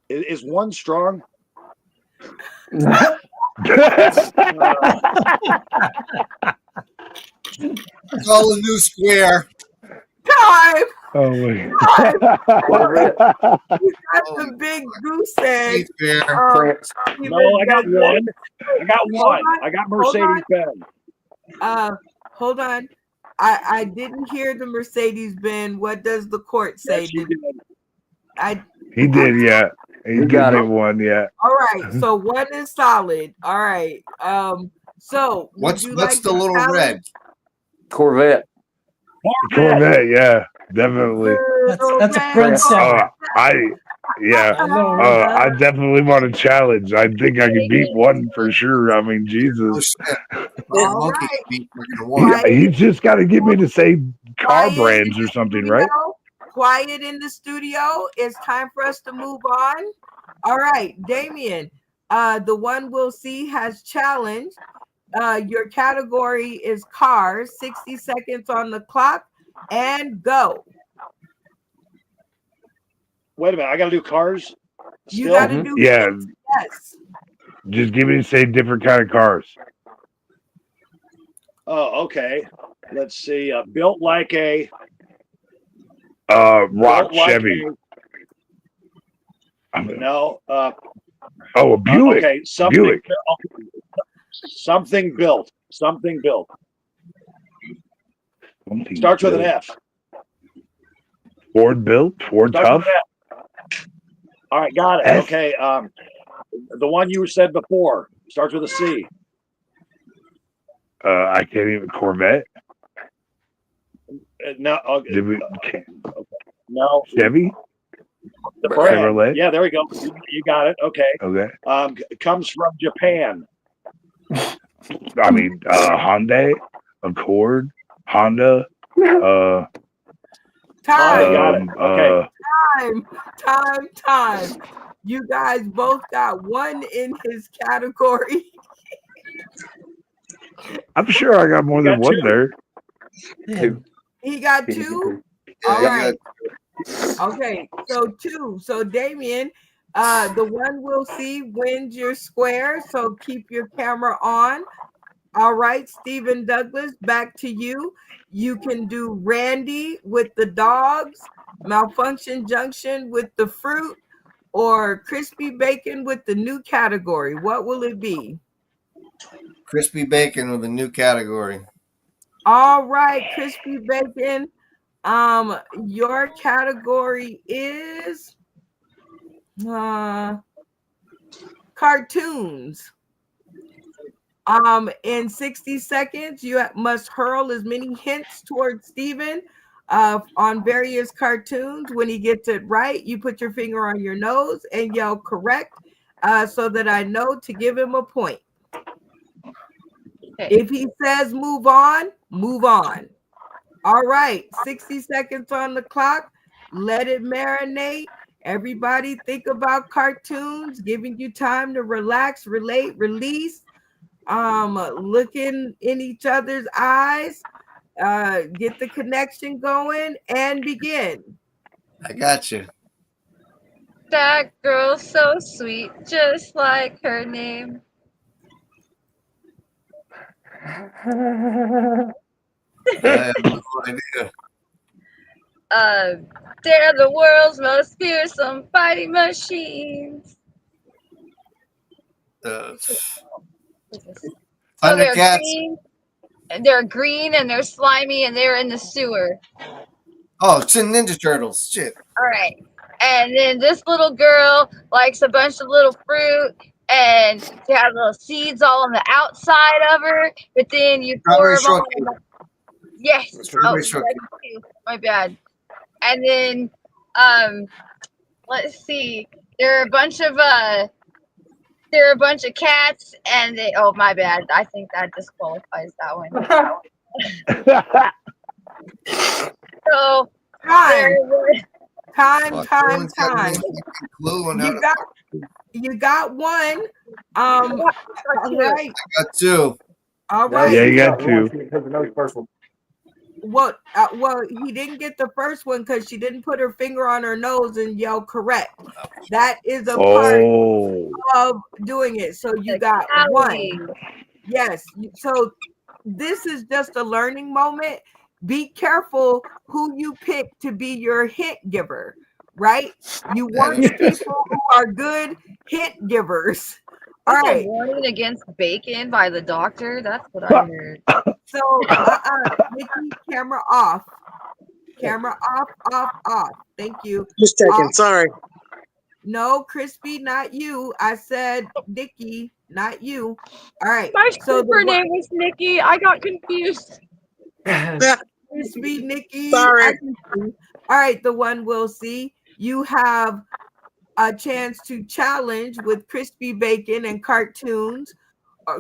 Is one strong? Call a new square. Time. Oh my You got the big goose egg. No, I got one. I got Mercedes Benz. Hold on. I didn't hear the Mercedes Benz. What does the court say? He did, yeah. He got it one, yeah. All right. So one is solid. All right. So what's the little red? Corvette. Corvette, yeah, definitely. That's a princess. I definitely want to challenge. I think I could beat one for sure. I mean, Jesus. He's just got to get me to say car brands or something, right? Quiet in the studio. It's time for us to move on. All right, Damien, the one we'll see has challenged. Your category is cars. 60 seconds on the clock, and go. Wait a minute, I got to do cars. You got to do yeah. Yes. Just give me to say different kind of cars. Oh, okay. let's see. Built like a Rock built like Chevy. no. A Buick. Okay, something. Buick. Something built. Something built. Something Starts with an built. F. Ford built. Ford Starts tough. with an F. All right, got it. F. Okay. The one you said before starts with a C. I can't even Corvette. No. Okay. Did we? No. Chevy. The brand. Chevrolet. Yeah, there we go. You got it. Okay. Okay. Comes from Japan. I mean, Hyundai, Accord, Honda. Time. Got it. Okay. Time. You guys both got one in his category. I'm sure I got more than one there. Two. He got two. All right. Okay, so two. So Damien, the one we'll see wins your square. So keep your camera on. All right, Stephen Douglas, back to you. You can do Randy with the dogs, Malfunction Junction with the fruit, or Crispy Bacon with the new category. What will it be? Crispy bacon with a new category. All right, Crispy Bacon. Your category is cartoons. In 60 seconds, you must hurl as many hints towards Steven on various cartoons. When he gets it right, you put your finger on your nose and yell correct so that I know to give him a point. Okay. If he says move on, move on. All right, 60 seconds on the clock. Let it marinate. Everybody think about cartoons, giving you time to relax, relate, release. Looking in each other's eyes, get the connection going, and begin. I got you. That girl so sweet, just like her name. I have no idea. They're the world's most fearsome fighting machines. So they're Thundercats. green, and they're slimy, and they're in the sewer. Oh, it's in Ninja Turtles. Shit. All right. And then this little girl likes a bunch of little fruit, and she has little seeds all on the outside of her, but then you pour Strawberry them all. shortcake. Yes. Strawberry shortcake. My bad. And then, let's see. There are a bunch of cats, and they. Oh, my bad. I think that disqualifies that one. So Time. Fuck, Time. everyone's got no fucking clue on how to- You got one. All right. I got two. All right. Yeah, you got two. Well, he didn't get the first one because she didn't put her finger on her nose and yell correct. That is a part of doing it. So you got one. Yes. So this is just a learning moment. Be careful who you pick to be your hint giver, right? You want people who are good hint givers. All right. Warning against bacon by the doctor. That's what I heard. So, Nikki, camera off. Camera off. Thank you. Just checking. Sorry. No, Crispy, not you. I said Nikki, not you. All right. My So super name was Nikki. I got confused. Crispy, Nikki. Sorry. All right, the one we'll see. You have a chance to challenge with Crispy Bacon and cartoons.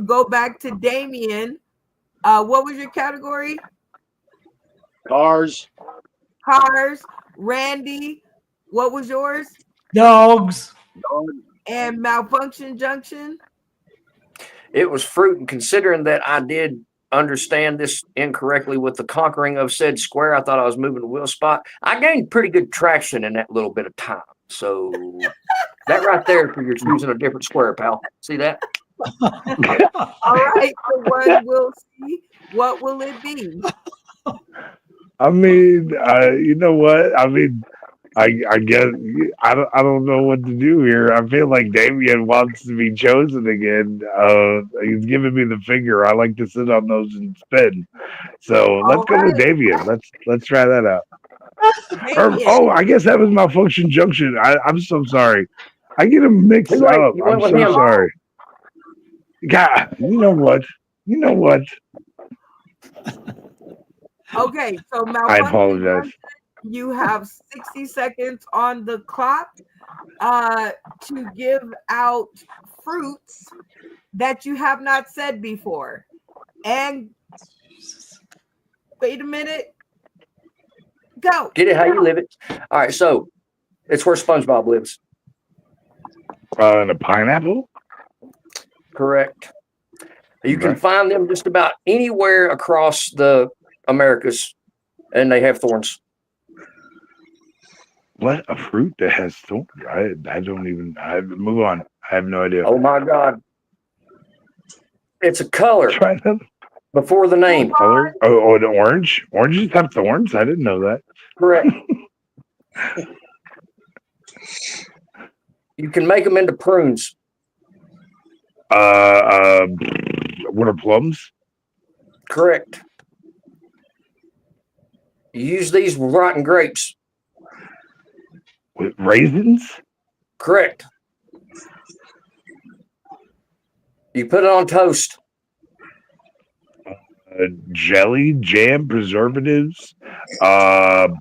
Go back to Damien. What was your category? Cars. Randy, what was yours? Dogs. And Malfunction Junction? It was fruit, and considering that I did understand this incorrectly with the conquering of said square, I thought I was moving to Will Spot. I gained pretty good traction in that little bit of time. So that right there for you're choosing a different square, pal. See that? All right, the one we'll see. What will it be? I mean, you know what? I mean, I guess I don't know what to do here. I feel like Damien wants to be chosen again. He's giving me the finger. I like to sit on those and spin. So let's go with Damien. Let's try that out. Oh, I guess that was Malfunction Junction. I'm so sorry. I get them mixed up. I'm so sorry. God, you know what? You know what? Okay, so I apologize. You have 60 seconds on the clock to give out fruits that you have not said before. And wait a minute. Go. Get it how you live it. All right, so it's where SpongeBob lives. And a pineapple? Correct. You can find them just about anywhere across the Americas, and they have thorns. What? A fruit that has thorns? I don't even. Move on. I have no idea. Oh my God! It's a color. Try that before the name. Color? Oh, an orange. Oranges have thorns. I didn't know that. Correct. You can make them into prunes. What are plums? Correct. You use these with rotten grapes. With raisins? Correct. You put it on toast. Jelly, jam, preservatives. Time.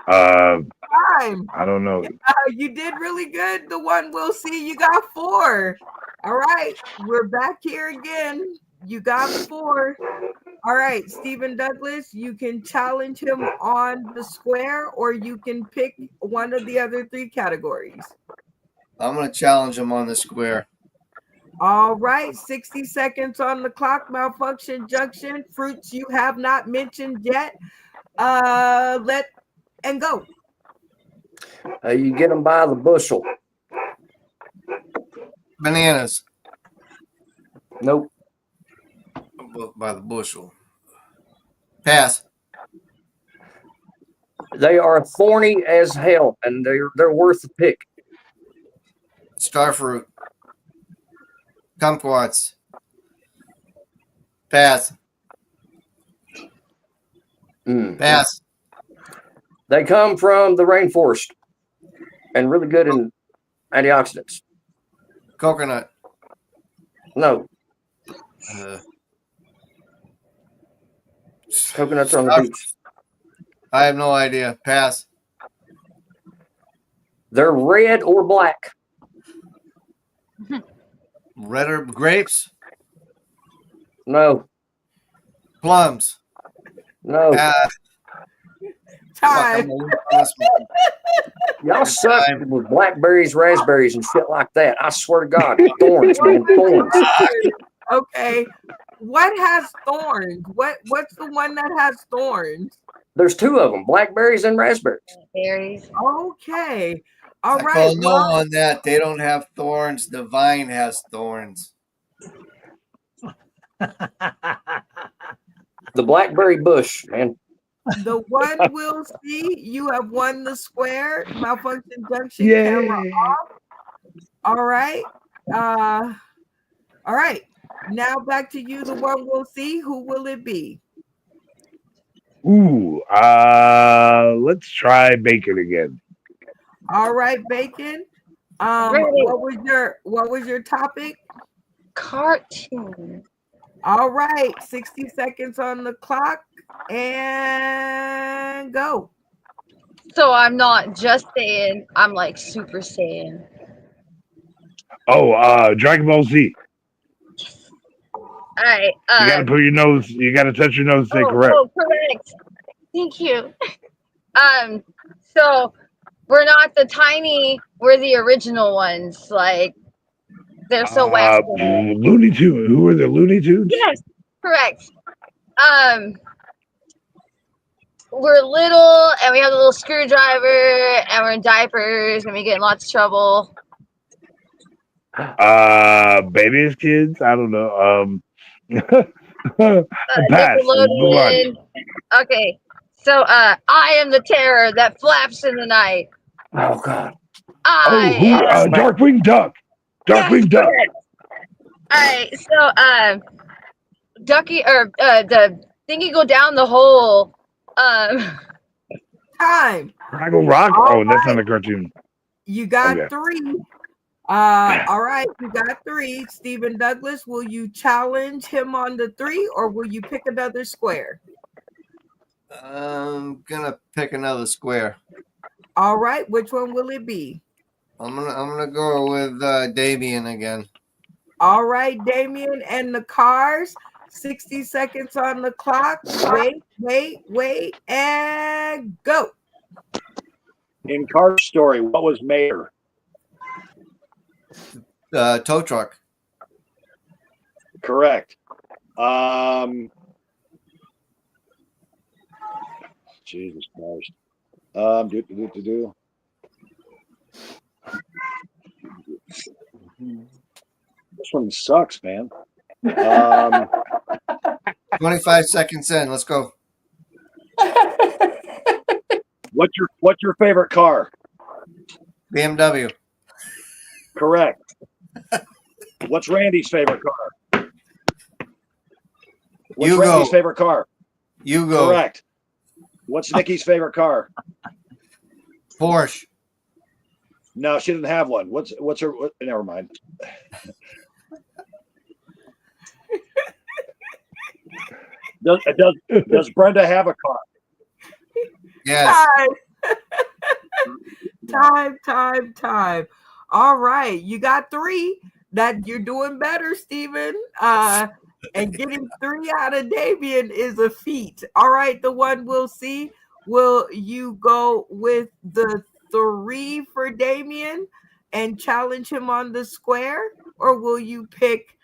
I don't know. You did really good. The one we'll see. You got 4. All right, we're back here again. You got 4. All right, Stephen Douglas, you can challenge him on the square, or you can pick one of the other 3 categories. I'm going to challenge him on the square. All right, 60 seconds on the clock. Malfunction Junction. Fruits you have not mentioned yet. And go. You get them by the bushel. Bananas. Nope. By the bushel. Pass. They are thorny as hell, and they're worth the pick. Starfruit. Kumquats. Pass. Pass. They come from the rainforest and really good in antioxidants. Coconut. No. Coconuts on the beach. I have no idea. Pass. They're red or black. Red or grapes? No. Plums? No. Time. Y'all suck with blackberries, raspberries, and shit like that. I swear to God. Thorns, man. Thorns. Okay. What has thorns? What's the one that has thorns? There's 2 of them, blackberries and raspberries. Berries. Okay. All I right. call no on that. They don't have thorns. The vine has thorns. The blackberry bush, man. The one we'll see. You have won the square. Malfunction Junction. Yay. Camera off. All right. All right. Now back to you. The one we'll see. Who will it be? Ooh, let's try bacon again. All right, Bacon. What was your topic? Cartoon. All right, 60 seconds on the clock and go. So I'm not just saying, I'm like Super Saiyan. Oh, Dragon Ball Z. All right. You gotta put your nose. You gotta touch your nose. Say correct. Oh, correct. Thank you. So we're not the tiny. We're the original ones. Like they're so Western. Looney Tunes. Who are the Looney Tunes? Yes, correct. We're little, and we have a little screwdriver, and we're in diapers, and we get in lots of trouble. Baby's kids. I don't know. Pass. Move on. Nickelodeon. Okay, so I am the terror that flaps in the night. Oh God. I Who? am. Darkwing Duck. Darkwing Duck. Correct. All right, so Ducky or the thingy go down the hole. Time. Fraggle Rock. All Oh, that's right. not a cartoon. You got Okay. 3. All right, you got 3. Stephen Douglas, will you challenge him on the 3 or will you pick another square? I'm gonna pick another square. All right, which one will it be? I'm gonna go with Damien again. All right, Damien and the cars. 60 seconds on the clock. Wait, and go. In Car Story, what was Mater? Tow truck. Correct. Jesus Christ. This one sucks, man. 25 seconds in. Let's go. What's your favorite car? BMW. Correct. What's Randy's favorite car? What's Yugo. Randy's favorite car? Yugo. Correct. What's Nikki's favorite car? Porsche. No, she didn't have one. What's her? Never mind. Does Brenda have a car? Yes. Time. All right, you got 3. That you're doing better, Stephen. And getting 3 out of Damien is a feat. All right, the one we'll see. Will you go with the 3 for Damien and challenge him on the square, or will you pick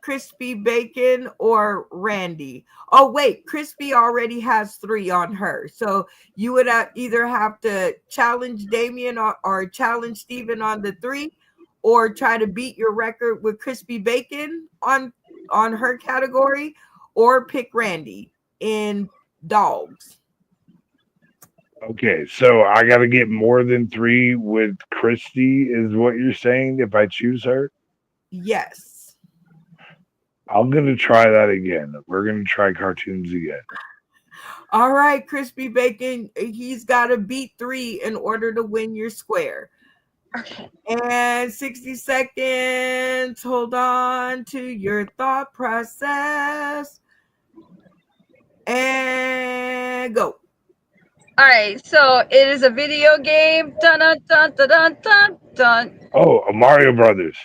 Crispy Bacon or Randy? Oh wait, Crispy already has 3 on her, so you would either have to challenge Damien or challenge Stephen on the 3, or try to beat your record with Crispy Bacon on her category, or pick Randy in dogs. Okay, so I got to get more than 3 with Christy, is what you're saying, if I choose her? Yes. I'm going to try that again. We're going to try cartoons again. All right, Crispy Bacon, he's got to beat 3 in order to win your square. Okay. And 60 seconds. Hold on to your thought process. And go. All right, so it is a video game. Dun dun dun dun dun dun dun. Oh, Mario Brothers.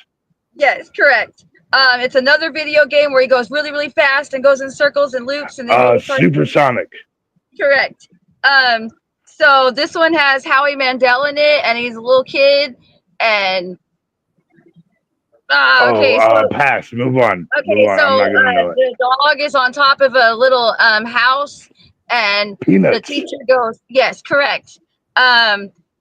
Yes, correct. It's another video game where he goes really, really fast and goes in circles and loops and then Supersonic. Correct. So this one has Howie Mandel in it, and he's a little kid. And pass. Move on. Okay, Move on. so I'm not gonna know it. the dog is on top of a little house, and Peanuts. the teacher goes, "Yes, correct."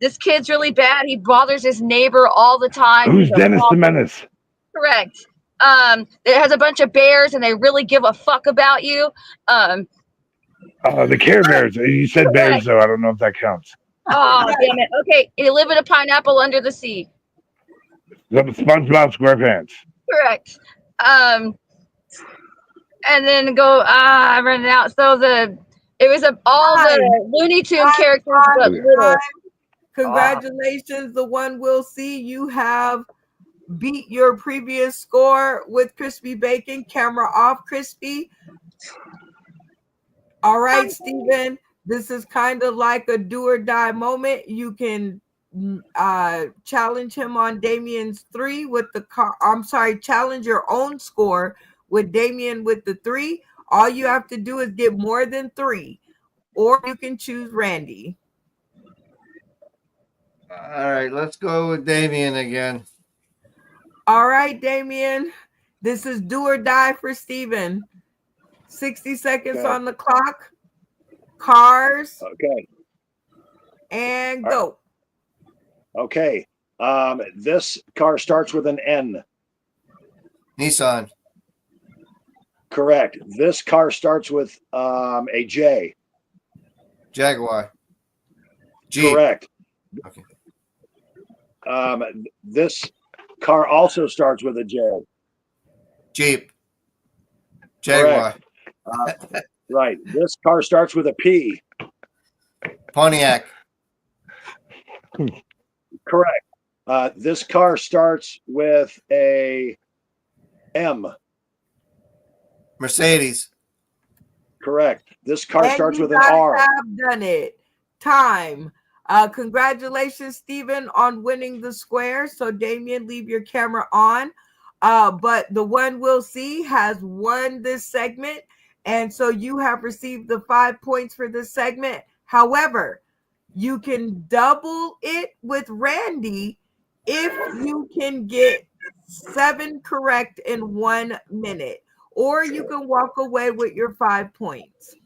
This kid's really bad. He bothers his neighbor all the time. Who's He's a Dennis the problem. Menace? Correct. It has a bunch of bears, and they really give a fuck about you. The Care Bears. You said bears, though. I don't know if that counts. Oh, damn it. Okay, you live in a pineapple under the sea. SpongeBob SquarePants. Correct. And then go. I'm running out. So it was all the Looney Tunes characters, but little. Congratulations, the one we'll see. You have beat your previous score with Crispy Bacon. Camera off, Crispy. All right, Stephen. This is kind of like a do or die moment. You can challenge him on Damien's 3 with the car. I'm sorry, challenge your own score with Damien with the 3. All you have to do is get more than 3, or you can choose Randy. All right, let's go with Damien again. All right, Damien. This is do or die for Stephen. 60 seconds on the clock. Cars. Okay. And go. Correct. This car starts with a J. Jaguar. Jeep. Correct. Okay. This car also starts with a J. Jeep. Jaguar. Right. This car starts with a P. Pontiac. Correct. This car starts with a M. Mercedes. Correct. This car And starts you with an guys R. have done it. Time. Congratulations, Stephen, on winning the square. So, Damien, leave your camera on. But the one we'll see has won this segment. And so you have received the 5 points for this segment. However, you can double it with Randy if you can get 7 correct in 1 minute. Or you can walk away with your 5 points.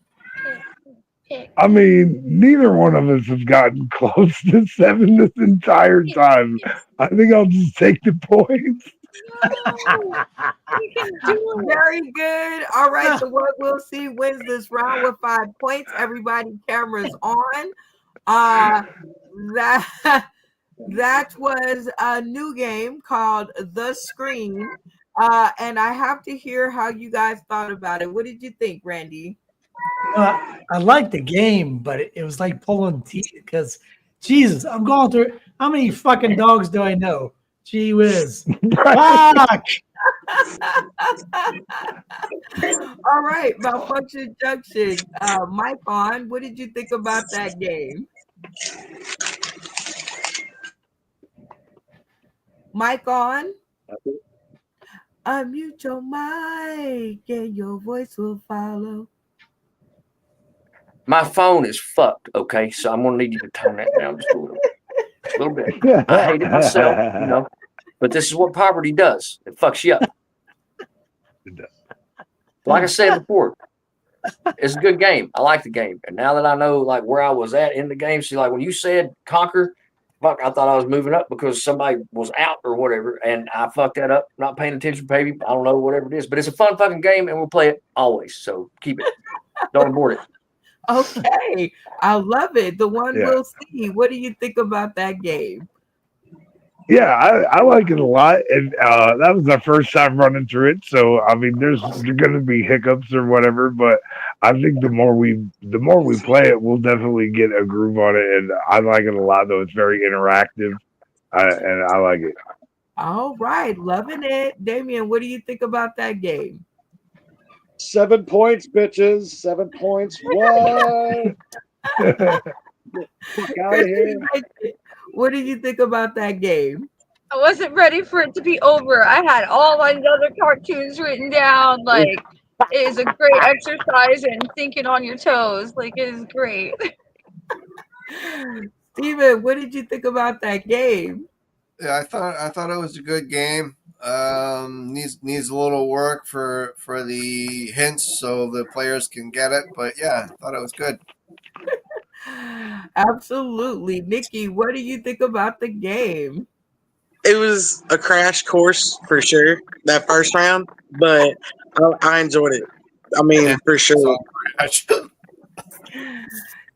I mean, neither one of us have gotten close to 7 this entire time. I think I'll just take the points. Very good. All right, the one we'll see wins this round with 5 points. Everybody, cameras on. That was a new game called The Screen. And I have to hear how you guys thought about it. What did you think, Randy? I liked the game, but it was like pulling teeth because, Jesus, I'm going through. How many fucking dogs do I know? Gee whiz. Fuck. All right, Malfunction Junction. Mike on. What did you think about that game? Mike on. Unmute your mic and your voice will follow. My phone is fucked, okay? So I'm gonna need you to turn that down just a little bit. I hate it myself, you know, but this is what poverty does. It fucks you up. Like I said before, it's a good game. I like the game. And now that I know like where I was at in the game, see, like when you said conquer, fuck, I thought I was moving up because somebody was out or whatever, and I fucked that up, not paying attention, baby. I don't know, whatever it is. But it's a fun fucking game, and we'll play it always. So keep it. Don't abort it. Okay, I love it. The one we'll see. What do you think about that game? Yeah, I like it a lot, and that was our first time running through it. So I mean, there's going to be hiccups or whatever, but I think the more we play it, we'll definitely get a groove on it, and I like it a lot. Though it's very interactive, and I like it. All right, loving it, Damien. What do you think about that game? 7 points, bitches. 7 points. What? Fuck out of here. What did you think about that game? I wasn't ready for it to be over. I had all my other cartoons written down. Like, it is a great exercise in thinking on your toes. Like, it is great. Steven, what did you think about that game? Yeah, I thought it was a good game. Needs a little work for the hints so the players can get it. But yeah, I thought it was good. Absolutely. Nikki, what do you think about the game? It was a crash course for sure, that first round, but I enjoyed it. I mean, for sure.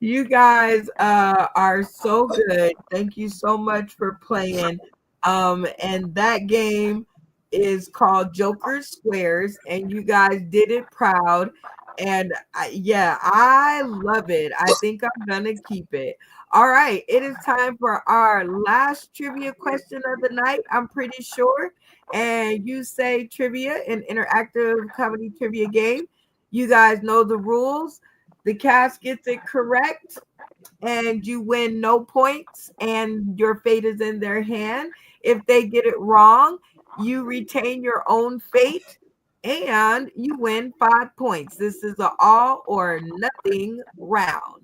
You guys are so good. Thank you so much for playing. And that game is called Joker Squares, and you guys did it proud. And I love it. I think I'm gonna keep it. All right, it is time for our last trivia question of the night, I'm pretty sure. And you say trivia, an interactive comedy trivia game. You guys know the rules. The cast gets it correct, and you win no points, and your fate is in their hand. If they get it wrong, you retain your own fate, and you win 5 points. This is an all or nothing round.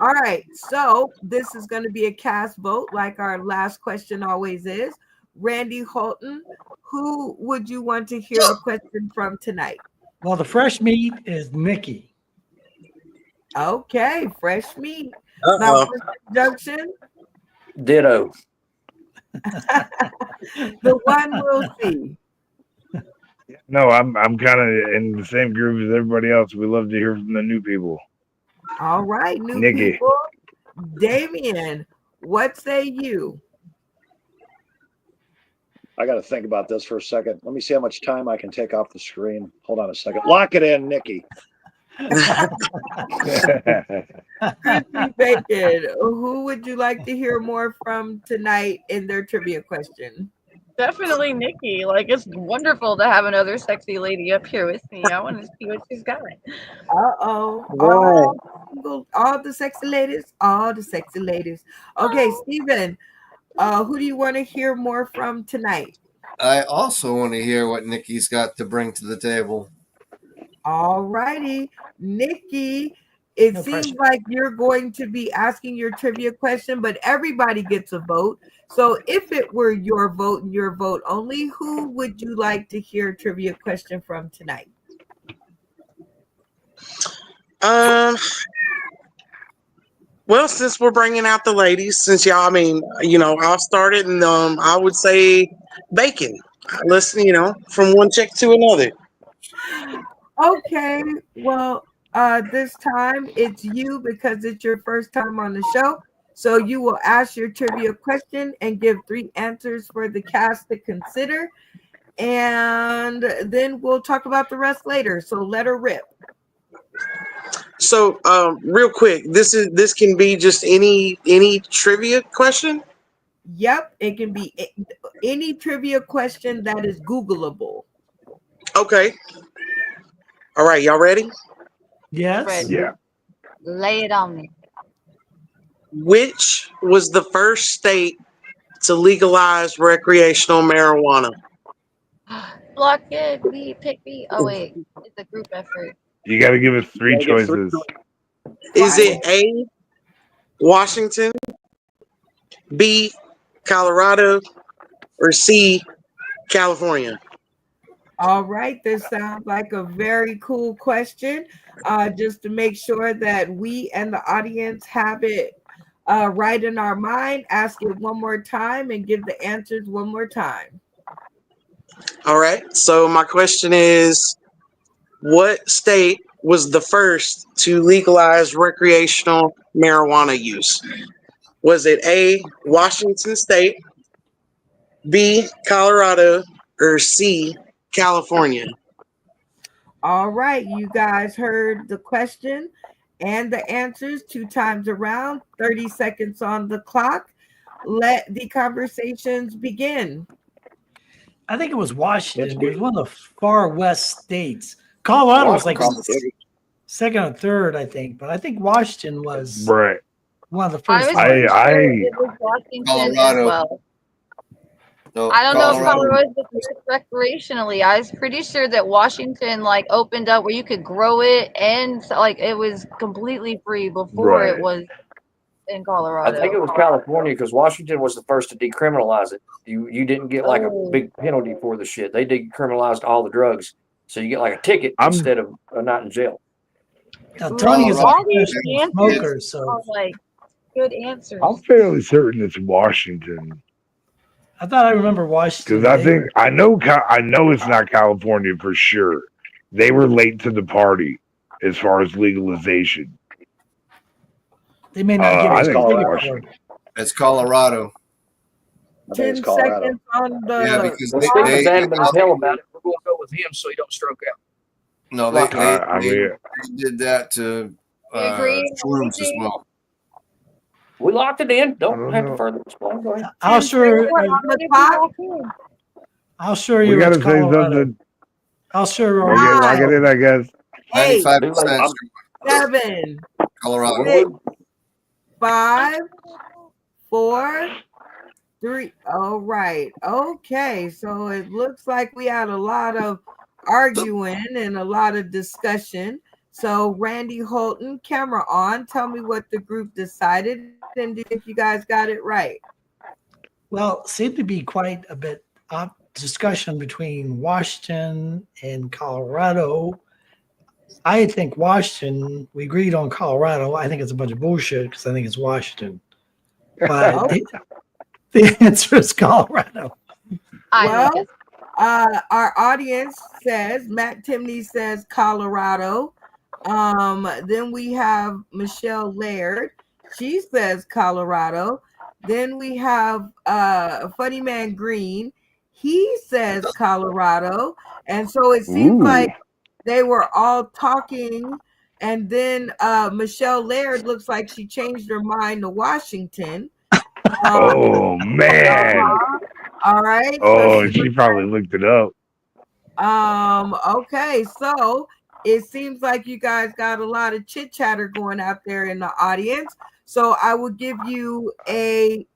All right, so this is going to be a cast vote like our last question always is. Randy Holton, who would you want to hear a question from tonight? Well, the fresh meat is Nikki. Okay, fresh meat. Uh-oh. Junction. Ditto. The one we'll see. No, I'm kind of in the same group as everybody else. We love to hear from the new people. All right, new Nikki. people. Damien, what say you? I got to think about this for a second. Let me see how much time I can take off the screen. Hold on a second. Lock it in, Nikki. Chrissy Bacon, who would you like to hear more from tonight in their trivia question? Definitely Nikki. Like, it's wonderful to have another sexy lady up here with me. I want to see what she's got. Uh-oh. All the sexy ladies. All the sexy ladies. Okay, Steven, who do you want to hear more from tonight? I also want to hear what Nikki's got to bring to the table. All righty. Nikki, it seems like you're going to be asking your trivia question, but everybody gets a vote. So if it were your vote and your vote only, who would you like to hear a trivia question from tonight? Well, since we're bringing out the ladies, since y'all, I'll start it, and I would say Bacon. Listen, from one chick to another. Okay, well, this time it's you because it's your first time on the show. So you will ask your trivia question and give 3 answers for the cast to consider. And then we'll talk about the rest later. So let her rip. So, real quick, this can be just any trivia question? Yep, it can be any trivia question that is Googleable. Okay. All right, y'all ready? Yes. Ready. Yeah. Lay it on me. Which was the first state to legalize recreational marijuana? Block it, B, pick B. Oh, wait. It's a group effort. You got to give us 3 choices. Is it A, Washington, B, Colorado, or C, California? All right, this sounds like a very cool question. Just to make sure that we and the audience have it right in our mind, ask it one more time and give the answers one more time. All right, so my question is, what state was the first to legalize recreational marijuana use? Was it A, Washington State, B, Colorado, or C, California? All right, you guys heard the question and the answers 2 times around, 30 seconds on the clock. Let the conversations begin. I think it was Washington. It was one of the far west states. Colorado was like second or third, I think, but I think Washington was right. One of the first. It was Washington as well. No, I don't know if Colorado was the first recreationally. I was pretty sure that Washington opened up where you could grow it, and it was completely free before it was in Colorado. I think it was California because Washington was the first to decriminalize it. You didn't get a big penalty for the shit. They decriminalized all the drugs, so you get a ticket instead of not in jail. Now, Tony is a all these professional answers smoker, so are good answers. I'm fairly certain it's Washington. I thought I remember Washington. Because I know it's not California for sure. They were late to the party as far as legalization. They may not give I us think Colorado. It's Colorado. 10 seconds on the. Yeah, because they adamant as hell about it. We're going to go with him so he don't stroke out. No, they did that to shrooms as well. We locked it in. Don't have to further explain. Go ahead. I'll show you. We got to it's say Colorado. something. I'll show you. Okay, lock it in, I guess. 95%. 7, Colorado. 6, 5, 4, 3. All right. Okay. So it looks like we had a lot of arguing and a lot of discussion. So Randy Holton, camera on. Tell me what the group decided and if you guys got it right. Well, seemed to be quite a bit of discussion between Washington and Colorado. I think Washington, we agreed on Colorado. I think it's a bunch of bullshit because I think it's Washington. But the answer is Colorado. Well, Our audience says, Matt Timney says Colorado. Then we have Michelle Laird. She says Colorado. Then we have Funny Man Green. He says Colorado. And so it seems like they were all talking. And then Michelle Laird looks like she changed her mind to Washington. Oh man. All right. Oh, So she probably looked it up. Okay, so it seems like you guys got a lot of chit chatter going out there in the audience. So I will give you a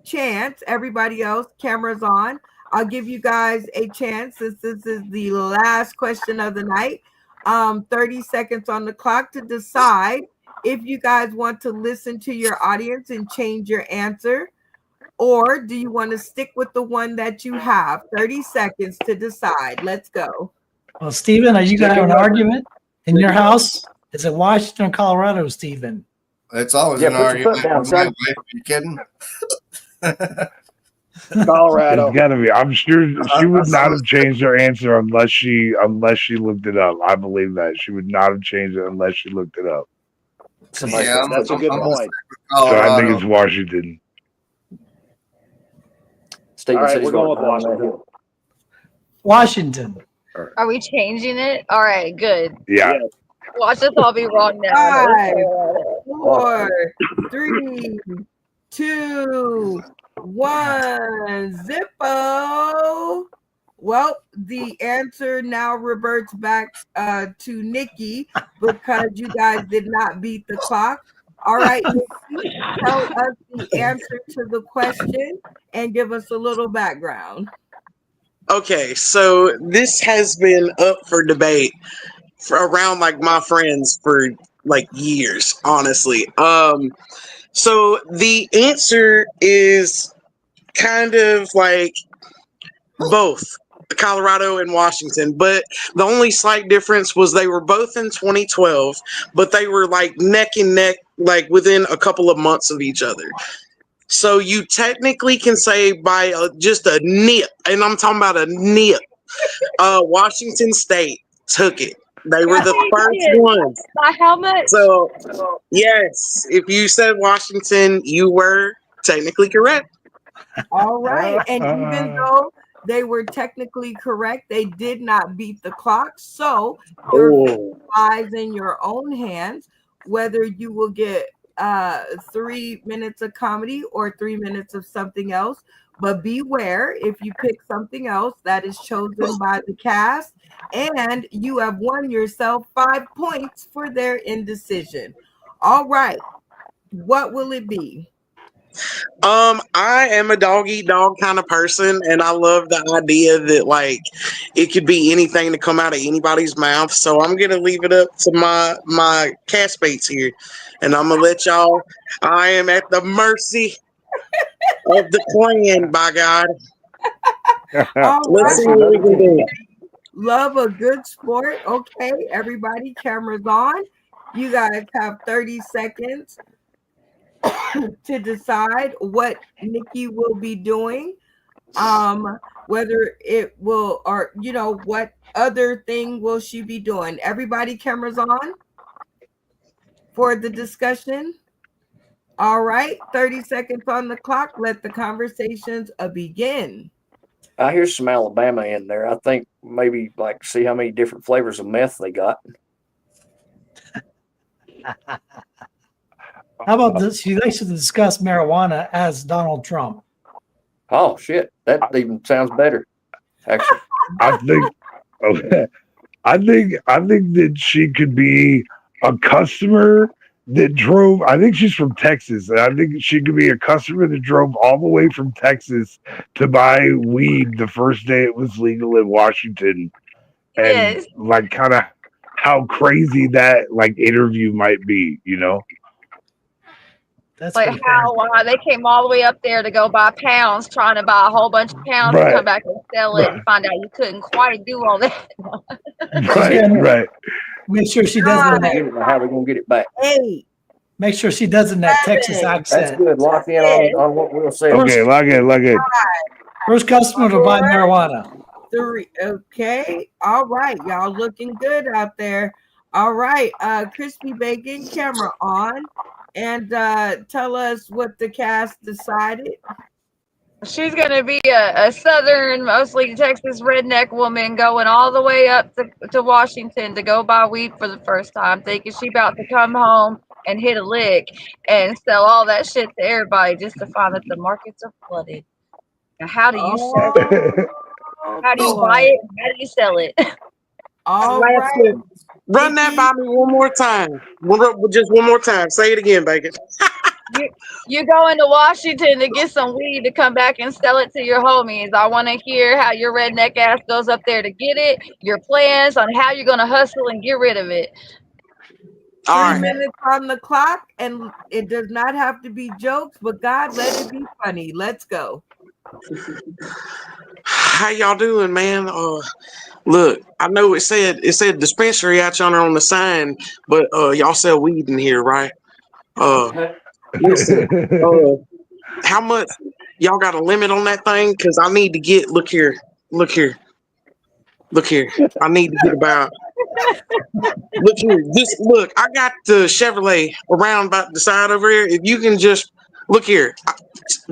chance. Everybody else, cameras on. I'll give you guys a chance since this is the last question of the night. 30 seconds on the clock to decide if you guys want to listen to your audience and change your answer, or do you want to stick with the one that you have? 30 seconds to decide. Let's go. Well, Stephen, are you going to have an argument in your house? Is it Washington or Colorado, Stephen? It's always Yeah, an put your argument. foot down, with my son. wife. Are you kidding? Colorado. It's gotta be. I'm sure she would not have changed her answer unless she looked it up. I believe that she would not have changed it unless she looked it up. Yeah, That's a good point. So I think it's Washington. Steven All right, said he's we're going with going Washington. Washington. Are we changing it? All right, good. Yeah. Watch us all be wrong now. 5, 4, 3, 2, 1. Zippo. Well, the answer now reverts back to Nikki because you guys did not beat the clock. All right, Nikki, tell us the answer to the question and give us a little background. Okay, so this has been up for debate for around like my friends for like years, honestly. So the answer is kind of like both Colorado and Washington, but the only slight difference was they were both in 2012, but they were like neck and neck, like within a couple of months of each other. So you technically can say by just a nip, and I'm talking about a nip, Washington State took it. They were the first ones. By how much? So, yes, if you said Washington, you were technically correct. All right. And even though they were technically correct, they did not beat the clock. So your Oh. lies in your own hands, whether you will get 3 minutes of comedy or 3 minutes of something else. But beware, if you pick something else, that is chosen by the cast, and you have won yourself 5 points for their indecision. All right. What will it be? I am a dog eat dog kind of person, and I love the idea that like it could be anything to come out of anybody's mouth. So I'm gonna leave it up to my castmates here, and I'm gonna let y'all. I am at the mercy of the clan, by God. All Let's see right. what we can do. Love a good sport. Okay, everybody, cameras on. You guys have 30 seconds to decide what Nikki will be doing. Whether it will, or what other thing will she be doing? Everybody, cameras on for the discussion. All right, 30 seconds on the clock. Let the conversations begin. I hear some Alabama in there. I think maybe like see how many different flavors of meth they got. How about this? She likes to discuss marijuana as Donald Trump. Oh shit, that even sounds better. Actually, I think that she could be a customer that drove. I think she's from Texas, and I think she could be a customer that drove all the way from Texas to buy weed the first day it was legal in Washington, and Yes. like kind of how crazy that like interview might be, you know? That's Like how they came all the way up there to go buy pounds, trying to buy a whole bunch of pounds Right. to come back and sell it and find out you couldn't quite do all that. Right. Make sure she does it in that. how we gonna get it back? 8. Make sure she does it in that Texas That's accent. good. Lock in on what we'll say. Okay, look it. First customer to buy marijuana. 3. Okay. All right. Y'all looking good out there. All right. Crispy Bacon, camera on. And tell us what the cast decided. She's gonna be a southern, mostly Texas redneck woman going all the way up to Washington to go buy weed for the first time, thinking she about to come home and hit a lick and sell all that shit to everybody just to find that the markets are flooded. Now, how do you sell it? How do you buy it? How do you sell it? All Last right. one. Run that by me one more time. Just one more time. Say it again, Bacon. You go into Washington to get some weed to come back and sell it to your homies. I want to hear how your redneck ass goes up there to get it, your plans on how you're going to hustle and get rid of it. 3 minutes on the clock, and it does not have to be jokes, but God, let it be funny. Let's go. How y'all doing, man? Look, I know it said dispensary out yonder on the sign, but y'all sell weed in here, right? Listen, how much y'all got a limit on that thing? Cause I need to get look here. I need to get about look here. Look, I got the Chevrolet around about the side over here. If you can just look here,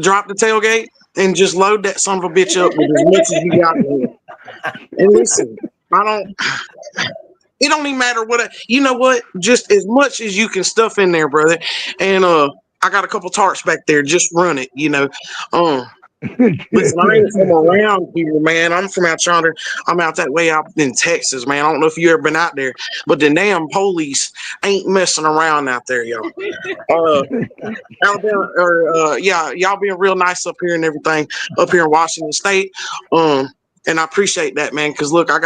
drop the tailgate and just load that son of a bitch up with as much as you got in here. And listen, it don't even matter you know what, just as much as you can stuff in there, brother. And I got a couple tarts back there, just run it, you know. Listen, I ain't from around here, man. I'm from out yonder. I'm out that way out in Texas, man. I don't know if you ever been out there, but the damn police ain't messing around out there, y'all. Alabama, y'all being real nice up here and everything up here in Washington State. And I appreciate that, man. Because look, I'm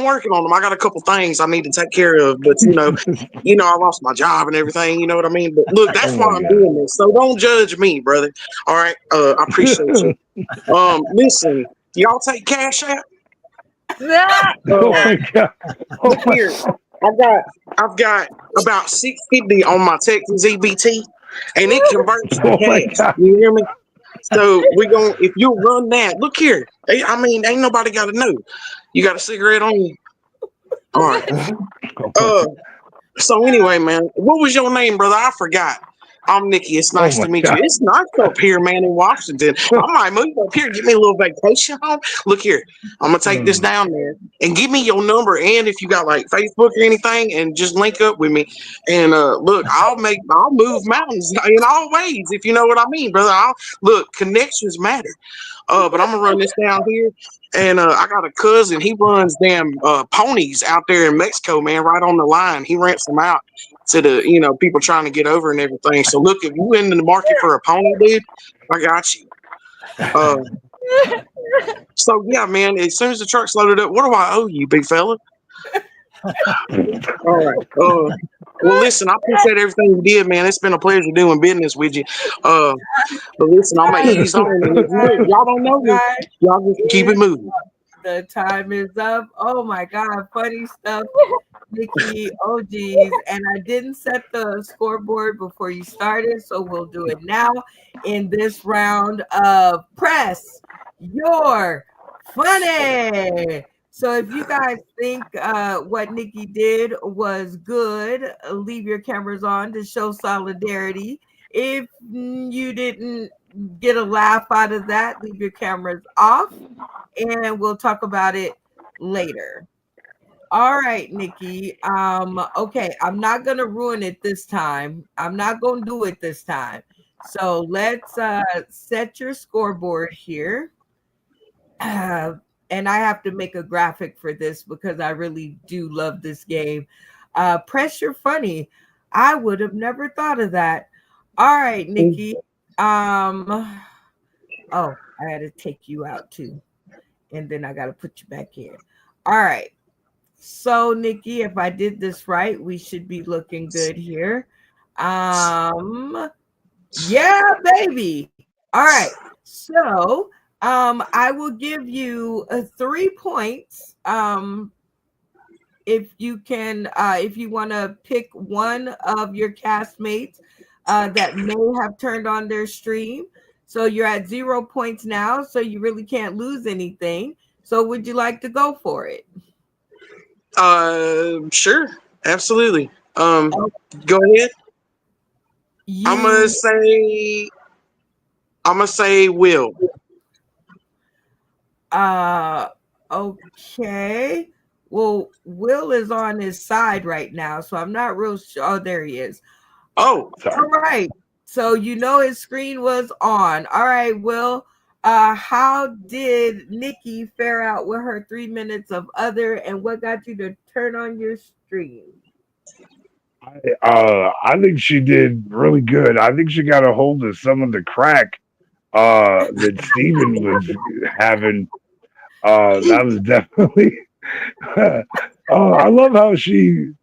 working on them. I got a couple things I need to take care of, but you know, I lost my job and everything. You know what I mean? But look, that's why I'm doing this. So don't judge me, brother. All right, I appreciate you. Listen, y'all take cash out. Oh my God. Look here, I've got about 650 on my Texas EBT, and it converts to cash. You hear me? So if you run that, look here. I mean, ain't nobody got to know. You got a cigarette on you? All right. So anyway, man, what was your name, brother? I forgot. I'm Nikki. It's nice to meet you. It's nice up here, man, in Washington. I might move up here, get me a little vacation home. Look here, I'm gonna take this down there and give me your number, and if you got like Facebook or anything, and just link up with me. And look, I'll move mountains in all ways, if you know what I mean, brother. Connections matter. But I'm gonna run this down here. And I got a cousin. He runs damn ponies out there in Mexico, man, right on the line. He rents them out to the people trying to get over and everything. So look, if you in the market for a pony, dude, I got you. So yeah, man. As soon as the truck's loaded up, what do I owe you, big fella? All right. Well, listen, I appreciate everything you did, man. It's been a pleasure doing business with you. But listen, I'm gonna ease on. And if y'all don't know me, y'all just keep it moving. The time is up. Oh my God, funny stuff, Nikki. Oh geez, and I didn't set the scoreboard before you started, so we'll do it now in this round of Press Your Funny. So if you guys think what Nikki did was good, leave your cameras on to show solidarity. If you didn't get a laugh out of that, leave your cameras off, and we'll talk about it later. All right, Nikki. Okay, I'm not gonna ruin it this time. I'm not gonna do it this time. So let's set your scoreboard here. And I have to make a graphic for this because I really do love this game. Press Your Funny. I would have never thought of that. All right, Nikki. I had to take you out too. And then I got to put you back in. All right. So, Nikki, if I did this right, we should be looking good here. Yeah, baby. All right. So, I will give you 3 points. If you want to pick one of your castmates that may have turned on their stream. So you're at 0 points now. So you really can't lose anything. So would you like to go for it? Sure, absolutely. Go ahead. I'm gonna say Will. Okay. Well, Will is on his side right now, so I'm not real sure. Oh, there he is. Oh, all right. So you know his screen was on. All right, Will. How did Nikki fare out with her 3 minutes of other, and what got you to turn on your stream? I think she did really good. I think she got a hold of some of the crack that Steven was having. That was definitely. I love how she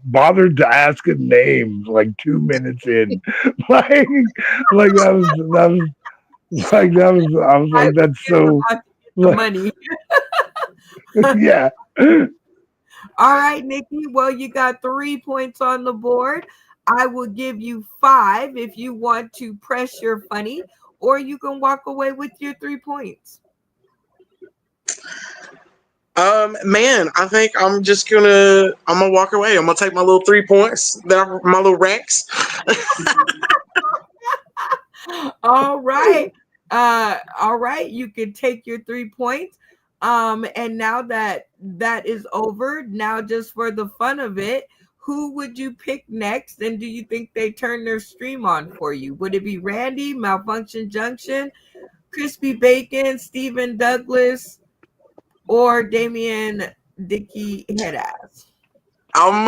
bothered to ask a name like 2 minutes in, like that was I was like that's so money. Yeah. All right, Nikki. Well, you got 3 points on the board. I will give you 5 if you want to press your funny, or you can walk away with your 3 points. Man, I think I'm gonna walk away. I'm gonna take my little 3 points, my little racks. All right. All right. You can take your 3 points. And now that is over, now just for the fun of it, who would you pick next? And do you think they turn their stream on for you? Would it be Randy, Malfunction Junction, Crispy Bacon, Stephen Douglas, or Damian Dickey Headass? I'm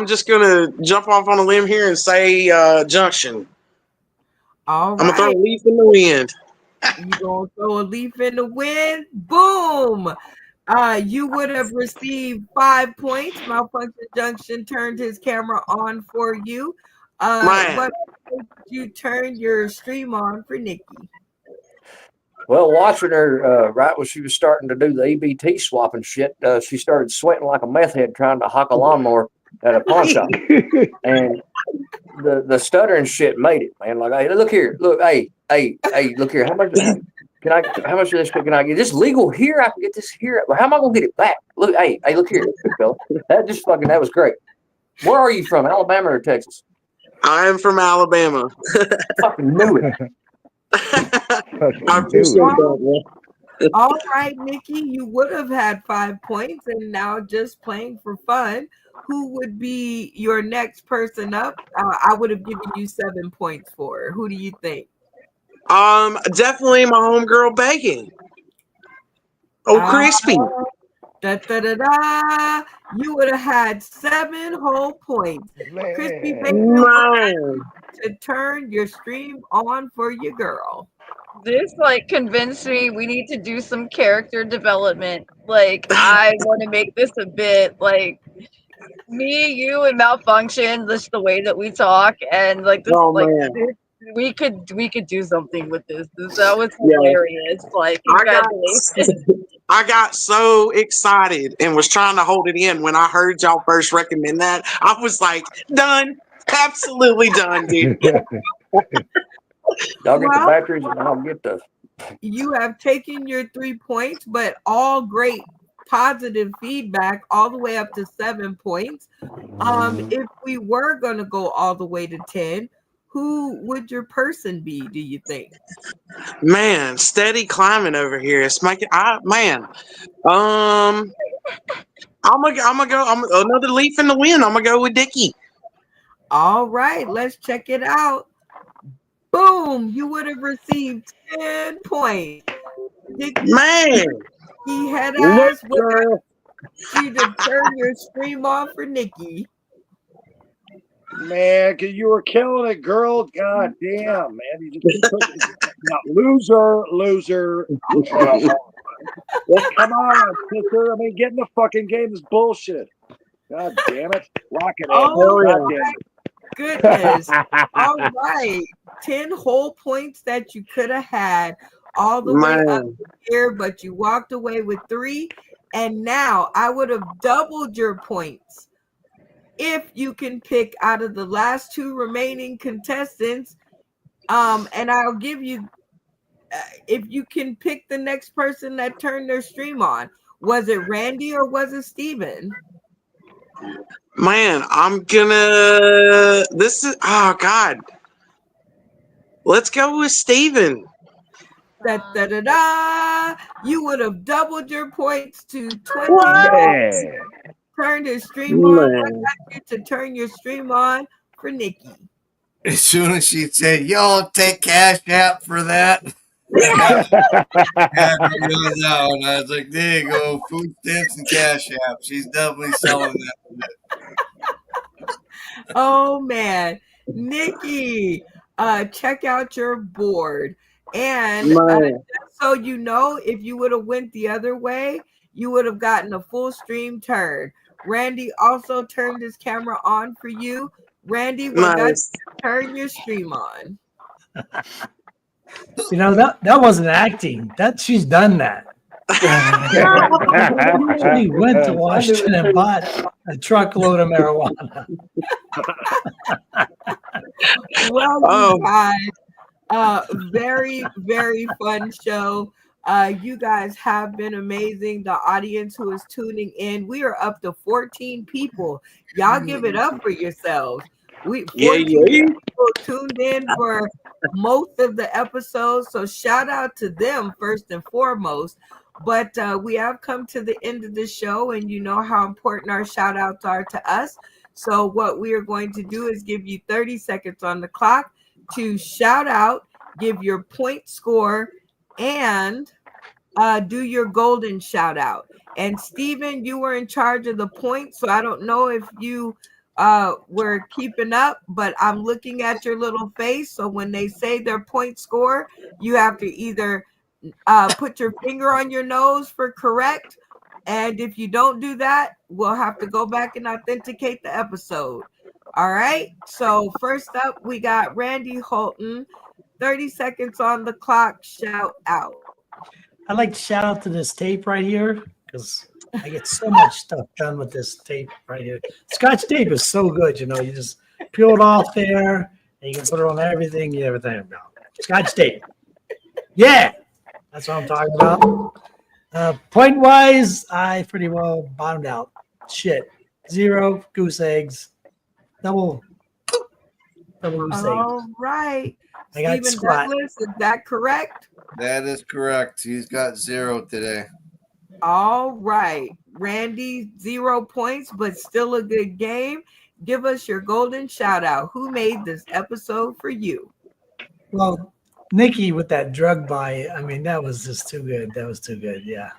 just gonna jump off on a limb here and say Junction. All right. I'm gonna throw a leaf in the wind. You gonna throw a leaf in the wind? Boom! You would have received 5 points. Malfunction Junction turned his camera on for you. What did you turn your stream on for Nikki? Well, watching her right when she was starting to do the EBT swapping shit, she started sweating like a meth head trying to hock a lawnmower at a pawn shop. And the stuttering shit made it, man. Like, hey, look here, look, hey, look here. How much of this shit can I get? This legal here? I can get this here. How am I gonna get it back? Look, hey, look here, fella. That was great. Where are you from? Alabama or Texas? I am from Alabama. Fucking knew it. I appreciate that, man. All right, Nikki, you would have had 5 points, and now just playing for fun, who would be your next person up? I would have given you 7 points for her. Who do you think? Definitely my homegirl Bacon. Oh, Crispy. You would have had 7 whole points. Crispy Bacon to turn your stream on for your girl. This convinced me we need to do some character development. I want to make this a bit me, you, and Malfunction. Just the way that we talk and we could do something with this. That was hilarious. I got so excited and was trying to hold it in when I heard y'all first recommend that. I was like, done. Absolutely done, dude. Y'all get the batteries and I'll get the. You have taken your 3 points, but all great positive feedback all the way up to 7 points. If we were going to go all the way to 10, who would your person be, do you think? Man, steady climbing over here. It's making I'm gonna go another leaf in the wind. I'm gonna go with Dickie. All right, let's check it out. Boom, you would have received 10 points. Man, he had asked you to turn your stream on for Nikki. Man, cause you were killing it, girl. God damn, man. You just loser. Come on, sister. I mean, get in the fucking game is bullshit. God damn it. Lock it in. Oh, God damn it. Goodness. All right. 10 whole points that you could have had all the way up here, but you walked away with 3. And now I would have doubled your points if you can pick out of the last 2 remaining contestants. And I'll give you if you can pick the next person that turned their stream on. Was it Randy or was it Steven? Man, I'm gonna. This is. Oh God. Let's go with Steven. Da. You would have doubled your points to 20. Yeah. Turned his stream on. Man. I got you to turn your stream on for Nikki. As soon as she said, "Y'all take Cash App for that," I was like, "There you go, food stamps and Cash App." She's definitely selling that. Oh man, Nikki, check out your board. And just so you know, if you would have went the other way, you would have gotten a full stream turn. Randy also turned his camera on for you. Randy, we got to turn your stream on. You know, that wasn't acting. That she's done that. She went to Washington and bought a truckload of marijuana. Well, you guys, very, very fun show. You guys have been amazing. The audience who is tuning in, we are up to 14 people. Y'all give it up for yourselves. 14 people tuned in for most of the episodes, so shout out to them first and foremost. But we have come to the end of the show, and you know how important our shout outs are to us. So what we are going to do is give you 30 seconds on the clock to shout out, give your point score, and do your golden shout out. And Steven, you were in charge of the points, so I don't know if you were keeping up, but I'm looking at your little face. So when they say their point score, you have to either put your finger on your nose for correct, and if you don't do that, we'll have to go back and authenticate the episode. All right, so first up we got Randy Holton. 30 seconds on the clock. Shout out. I'd like to shout out to this tape right here because I get so much stuff done with this tape right here. Scotch tape is so good, you know. You just peel it off there, and you can put it on everything you ever think about. Scotch tape. Yeah, that's what I'm talking about. Point wise, I pretty well bottomed out. Shit, 0 goose eggs, double goose eggs. All right, I got Stephen squat. Douglas, is that correct? That is correct. He's got 0 today. All right, Randy, 0 points, but still a good game. Give us your golden shout out. Who made this episode for you? Well, Nikki with that drug buy, I mean, that was just too good. That was too good. Yeah.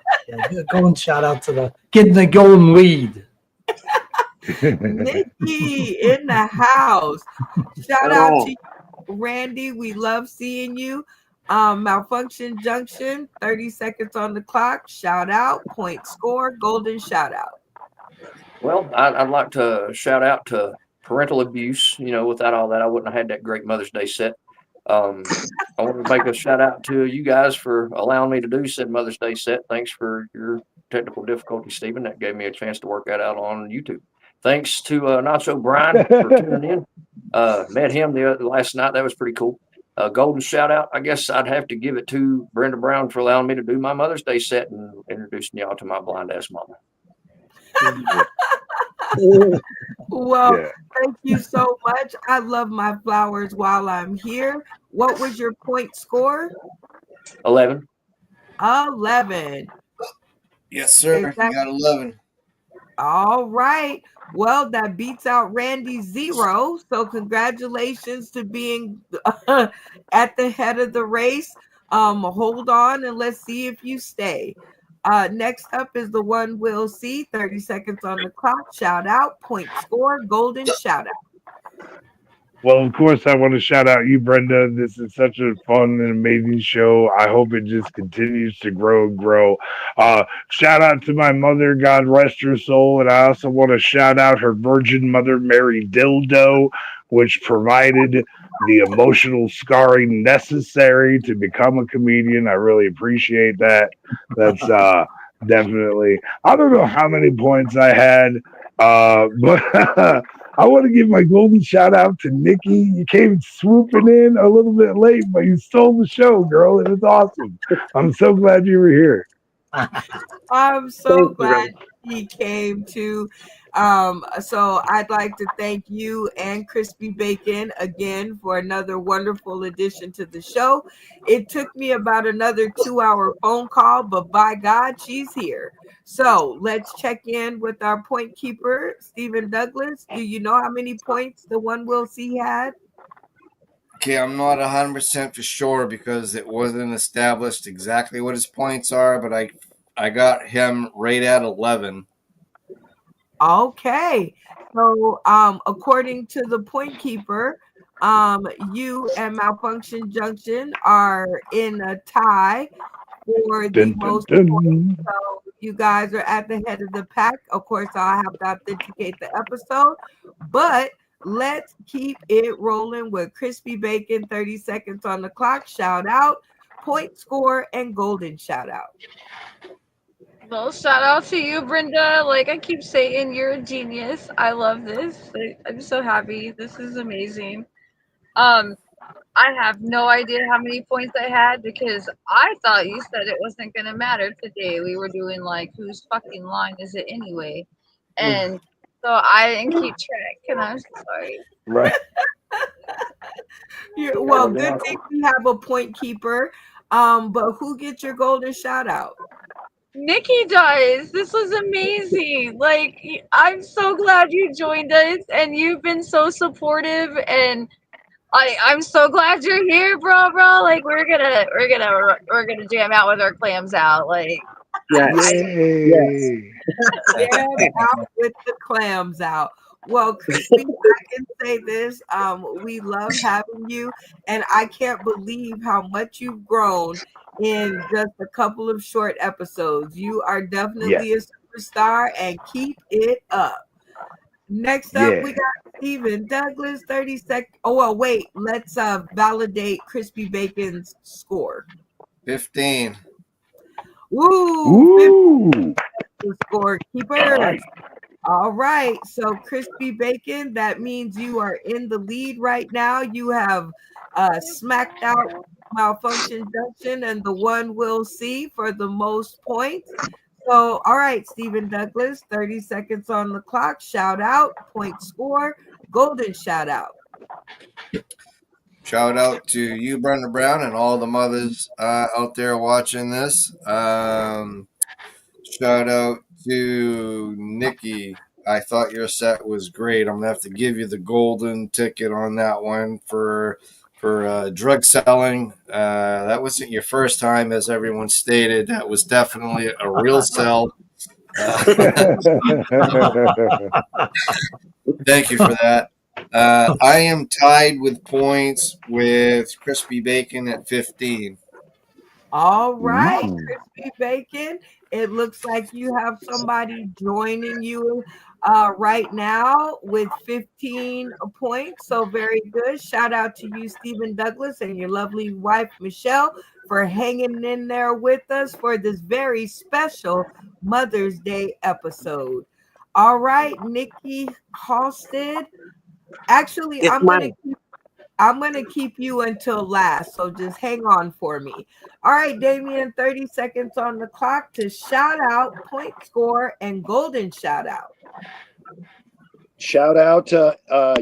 Golden shout out to getting the golden lead. Nikki in the house. Shout out to you, Randy. We love seeing you. Malfunction Junction, 30 seconds on the clock. Shout out, point score, golden shout out. Well, I'd like to shout out to parental abuse. You know, without all that, I wouldn't have had that great Mother's Day set. I want to make a shout out to you guys for allowing me to do said Mother's Day set. Thanks for your technical difficulty, Stephen. That gave me a chance to work that out on YouTube. Thanks to Nacho Brian for tuning in. Met him last night. That was pretty cool. Golden shout out. I guess I'd have to give it to Brenda Brown for allowing me to do my Mother's Day set and introducing y'all to my blind ass mama. Well, thank you so much. I love my flowers while I'm here. What was your point score? 11. 11. Yes, sir. You got 11. All right. Well, that beats out Randy's 0. So congratulations to being at the head of the race. Hold on and let's see if you stay. Next up is the one we'll see. 30 seconds on the clock. Shout out, point score, golden shout out. Well, of course, I want to shout out you, Brenda. This is such a fun and amazing show. I hope it just continues to grow and grow. Shout out to my mother, God rest her soul. And I also want to shout out her Virgin Mother, Mary Dildo, which provided the emotional scarring necessary to become a comedian. I really appreciate that. That's definitely, I don't know how many points I had. But I want to give my golden shout out to Nikki. You came swooping in a little bit late, but you stole the show, girl. It was awesome. I'm so glad you were here. I'm so glad he came to. So I'd like to thank you and Crispy Bacon again for another wonderful addition to the show. It took me about another 2-hour phone call, but by God, she's here. So let's check in with our point keeper, Stephen Douglas. Do you know how many points the one we'll see had? Okay, I'm not 100% for sure because it wasn't established exactly what his points are, but I got him right at 11. Okay. So according to the point keeper, you and Malfunction Junction are in a tie for the most points. So you guys are at the head of the pack. Of course, I'll have to authenticate the episode, but let's keep it rolling with Crispy Bacon. 30 seconds on the clock. Shout out, point score, and golden shout out. Well, shout out to you, Brenda. Like I keep saying, you're a genius. I love this. I'm so happy. This is amazing. I have no idea how many points I had because I thought you said it wasn't gonna matter today. We were doing like whose fucking line is it anyway? And so I didn't keep track, and I'm sorry. Right. Well, good thing we have a point keeper. But who gets your golden shout out? Nikki does. This was amazing. Like I'm so glad you joined us, and you've been so supportive. And I'm so glad you're here, bro. Like we're gonna jam out with our clams out. Like Yes. Jam out with the clams out. Well, Crispy, I can say this. We love having you, and I can't believe how much you've grown in just a couple of short episodes. You are definitely a superstar, and keep it up. Next up, we got Stephen Douglas, 30 seconds. Oh, well, wait. Let's validate Crispy Bacon's score. 15. Woo! 15 the scorekeeper. All right. So, Crispy Bacon, that means you are in the lead right now. You have smacked out Malfunction Junction and the one we'll see for the most points. So, all right, Stephen Douglas, 30 seconds on the clock. Shout out, point score, golden shout out. Shout out to you, Brenda Brown, and all the mothers out there watching this. Shout out to Nikki. I thought your set was great. I'm going to have to give you the golden ticket on that one for drug selling. That wasn't your first time, as everyone stated. That was definitely a real sell. Thank you for that. I am tied with points with Crispy Bacon at 15. All right, Crispy Bacon. It looks like you have somebody joining you right now with 15 points. So very good. Shout out to you, Stephen Douglas, and your lovely wife, Michelle, for hanging in there with us for this very special Mother's Day episode. All right, Nikki Halstead. Actually, I'm gonna keep you until last, so just hang on for me. All right, Damien, 30 seconds on the clock to shout out, point score, and golden shout out. Shout out to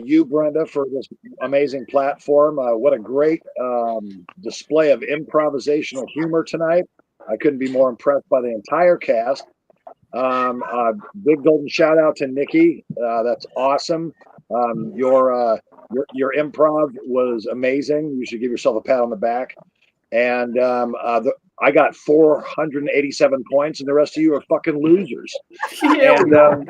you, Brenda, for this amazing platform. What a great display of improvisational humor tonight. I couldn't be more impressed by the entire cast. Big golden shout out to Nikki. That's awesome. Your improv was amazing. You should give yourself a pat on the back. And I got 487 points, and the rest of you are fucking losers. And to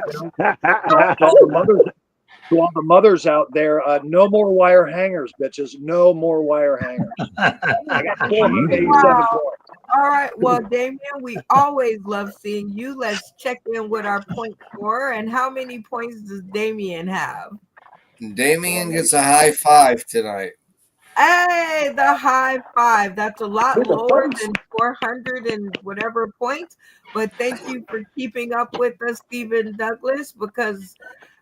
all the mothers out there, no more wire hangers, bitches. No more wire hangers. I got 487 points. All right. Well, Damien, we always love seeing you. Let's check in with our point score. And how many points does Damien have? Damien gets a high 5 tonight. Hey, the high five. That's a lot With the lower face. than 400 and whatever points. But thank you for keeping up with us, Stephen Douglas, because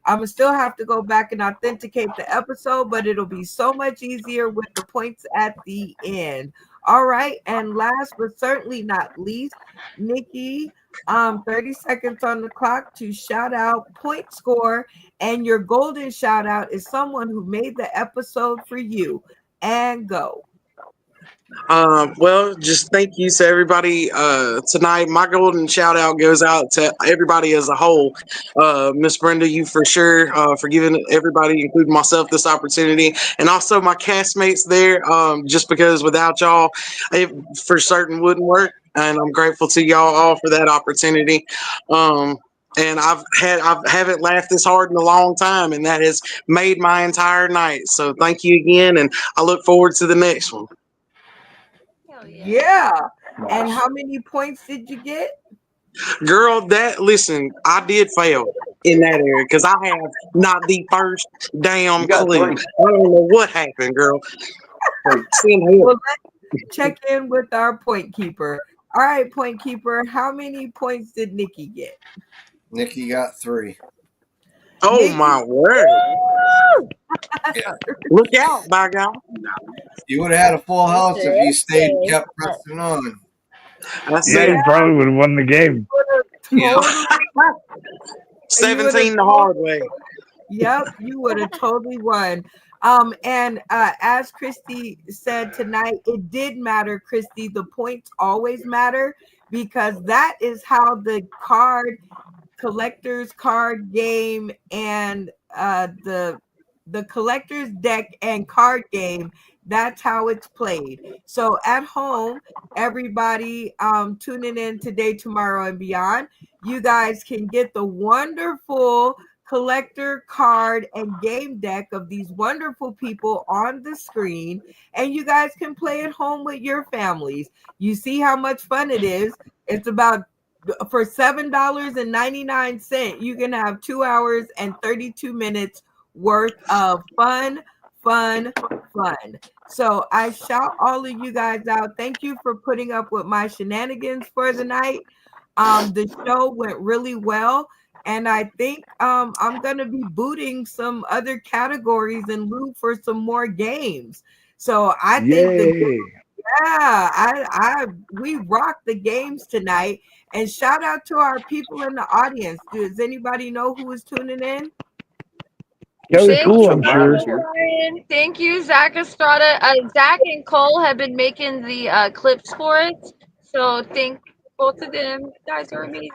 I'm gonna still have to go back and authenticate the episode, but it'll be so much easier with the points at the end. All right, and last but certainly not least, Nikki, 30 seconds on the clock to shout out point score, and your golden shout out is someone who made the episode for you. And go. Well, just thank you to everybody tonight. My golden shout out goes out to everybody as a whole. Miss Brenda, you for sure for giving everybody, including myself, this opportunity, and also my castmates there. Just because without y'all, it for certain wouldn't work, and I'm grateful to y'all all for that opportunity. And I haven't laughed this hard in a long time, and that has made my entire night. So thank you again, and I look forward to the next one. Yeah. And how many points did you get? Girl, listen, I did fail in that area because I have not the first damn clue. I don't know what happened, girl. Well, let's check in with our point keeper. All right, point keeper, how many points did Nikki get? Nikki got 3. Oh, Nikki. My word. Yeah. Look out, by God. You would have had a full house if you stayed and kept pressing on. You probably would have won the game. Yeah. 17 the hard way. Yep, you would have totally won. And as Christy said tonight, it did matter, Christy. The points always matter because that is how the collector's card game and the collector's deck and card game, that's how it's played. So at home, everybody tuning in today, tomorrow, and beyond, you guys can get the wonderful collector card and game deck of these wonderful people on the screen, and you guys can play at home with your families. You see how much fun it is. It's about for $7.99, you can have 2 hours and 32 minutes worth of fun. So I shout all of you guys out. Thank you for putting up with my shenanigans for the night. The show went really well, and I think I'm gonna be booting some other categories and look for some more games. So I think we rocked the games tonight. And shout out to our people in the audience. Does anybody know who is tuning in? Kelly Cool, I'm sure. Brian. Thank you, Zach Estrada. Zach and Cole have been making the clips for it. So thank both of them. You guys are amazing.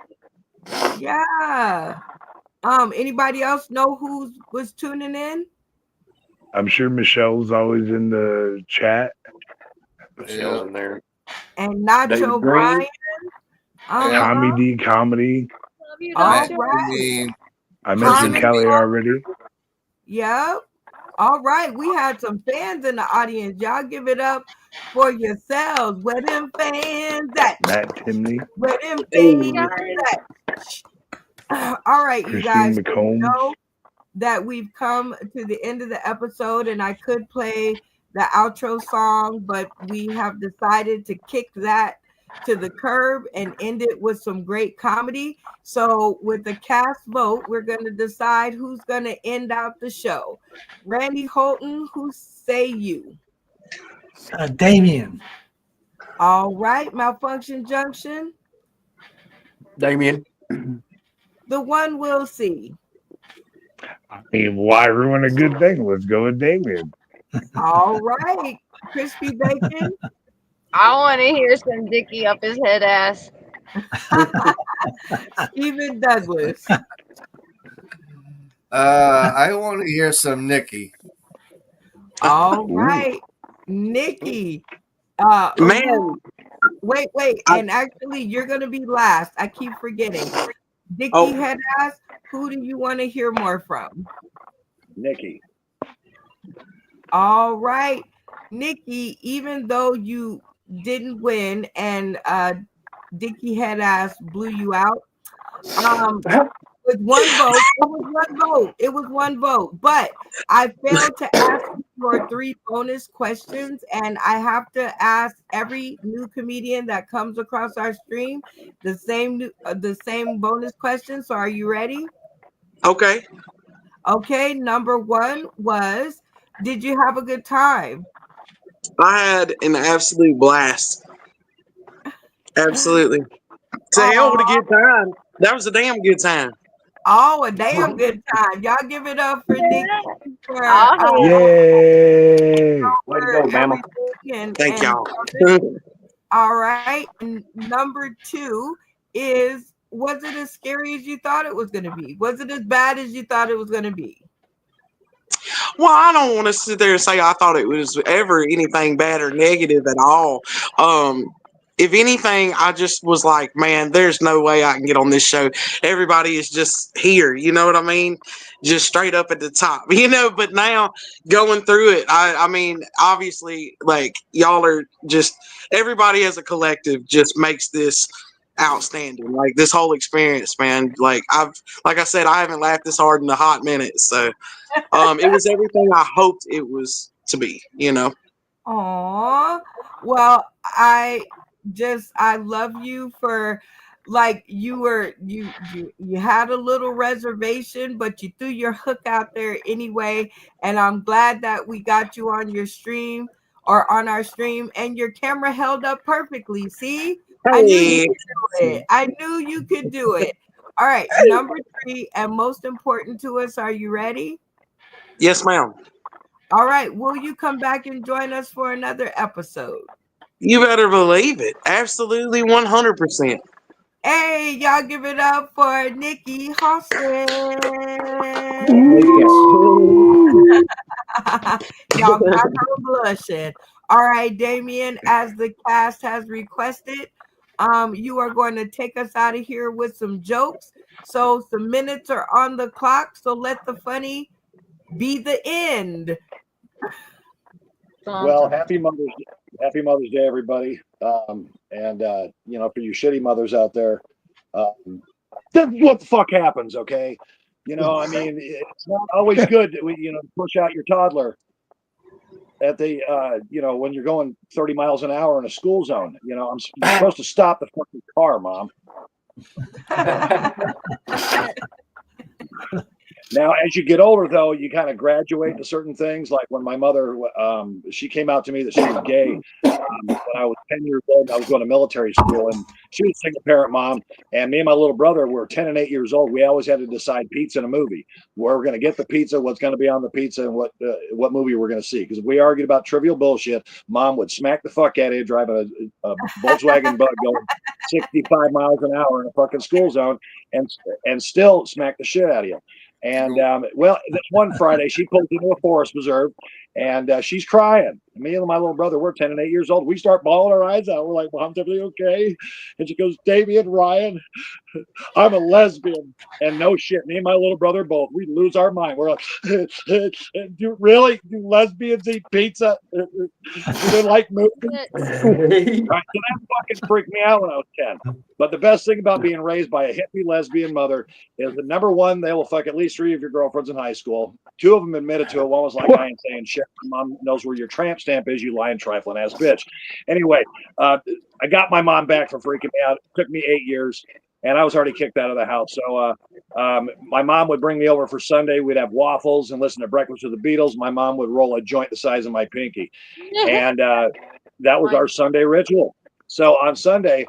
Yeah. Anybody else know who was tuning in? I'm sure Michelle's always in the chat. Michelle's in there. And Nacho Brian. Tommy D Comedy. All right. I mentioned Kelly already. Yep. All right. We had some fans in the audience. Y'all give it up for yourselves. Where them fans at? Matt Timney. Where them fans at? All right, you guys. McCombs. Know that we've come to the end of the episode, and I could play the outro song, but we have decided to kick that to the curb and end it with some great comedy. So with the cast vote, we're going to decide who's going to end out the show. Randy Holton, who say you? Damien. All right, Malfunction Junction. Damien. The one we'll see. I mean, why ruin a good thing? Let's go with Damien. All right, Crispy Bacon. I want to hear some Dickie up his head ass. Stephen Douglas. I want to hear some Nikki. All right, Nikki. Man. Wait. And actually, you're going to be last. I keep forgetting. Dickie Head Ass, who do you want to hear more from? Nikki. All right, Nikki, even though you didn't win and Dickie Head Ass blew you out, with one vote, it was one vote, but I failed to ask you for 3 bonus questions, and I have to ask every new comedian that comes across our stream the same bonus question. So, are you ready? Okay. Okay. Number 1 was, did you have a good time? I had an absolute blast. Absolutely. To hell with a good time. That was a damn good time. Oh, a damn good time. Y'all give it up for Nikki. Yay! Way to go, Mama. Thank y'all. All right. And number 2 is, was it as scary as you thought it was going to be? Was it as bad as you thought it was going to be? Well, I don't want to sit there and say I thought it was ever anything bad or negative at all. If anything, I just was like, man, there's no way I can get on this show. Everybody is just here. You know what I mean? Just straight up at the top, but now going through it, I mean, obviously, like, y'all are just, everybody as a collective just makes this outstanding. Like, this whole experience, man. Like I said, I haven't laughed this hard in a hot minute. So it was everything I hoped it was to be, Aw. Well, I love you for, like, you had a little reservation, but you threw your hook out there anyway. And I'm glad that we got you on your stream, or on our stream, and your camera held up perfectly. See, I knew you could do it. I knew you could do it. All right. Number 3, and most important to us, are you ready? Yes, ma'am. All right. Will you come back and join us for another episode? You better believe it. Absolutely 100%. Hey, y'all give it up for Nikki Hostin. Y'all got her blushing. All right, Damien, as the cast has requested, you are going to take us out of here with some jokes. So some minutes are on the clock. So let the funny be the end. Well, happy Mother's Day, everybody. For you shitty mothers out there, that's what the fuck happens, okay? I mean, it's not always good to push out your toddler at the when you're going 30 miles an hour in a school zone. I'm supposed to stop the fucking car, Mom. Now, as you get older, though, you kind of graduate to certain things. Like when my mother, she came out to me that she was gay. When I was 10 years old, I was going to military school, and she was a single parent mom. And me and my little brother were 10 and 8 years old. We always had to decide pizza in a movie, where we're going to get the pizza, what's going to be on the pizza, and what movie we're going to see. Because if we argued about trivial bullshit, Mom would smack the fuck out of you driving a Volkswagen Bug going 65 miles an hour in a fucking school zone, and still smack the shit out of you. And this one Friday, she pulled into a forest preserve, and she's crying. Me and my little brother, we're 10 and 8 years old. We start bawling our eyes out. We're like, "Mom's everything okay?" And she goes, "Damien, Ryan, I'm a lesbian." And no shit, me and my little brother both, we lose our mind. We're like, "Do lesbians eat pizza? Do they like movies?" Right, so that fucking freaked me out when I was 10. But the best thing about being raised by a hippie lesbian mother is that, number one, they will fuck at least 3 of your girlfriends in high school. 2 of them admitted to it. One was like, "I ain't saying shit. My mom knows where your tramp stamp is, you lying, trifling ass bitch." Anyway, I got my mom back for freaking me out. It took me 8 years, and I was already kicked out of the house. So my mom would bring me over for Sunday. We'd have waffles and listen to Breakfast with the Beatles. My mom would roll a joint the size of my pinky. And that was our Sunday ritual. So on Sunday,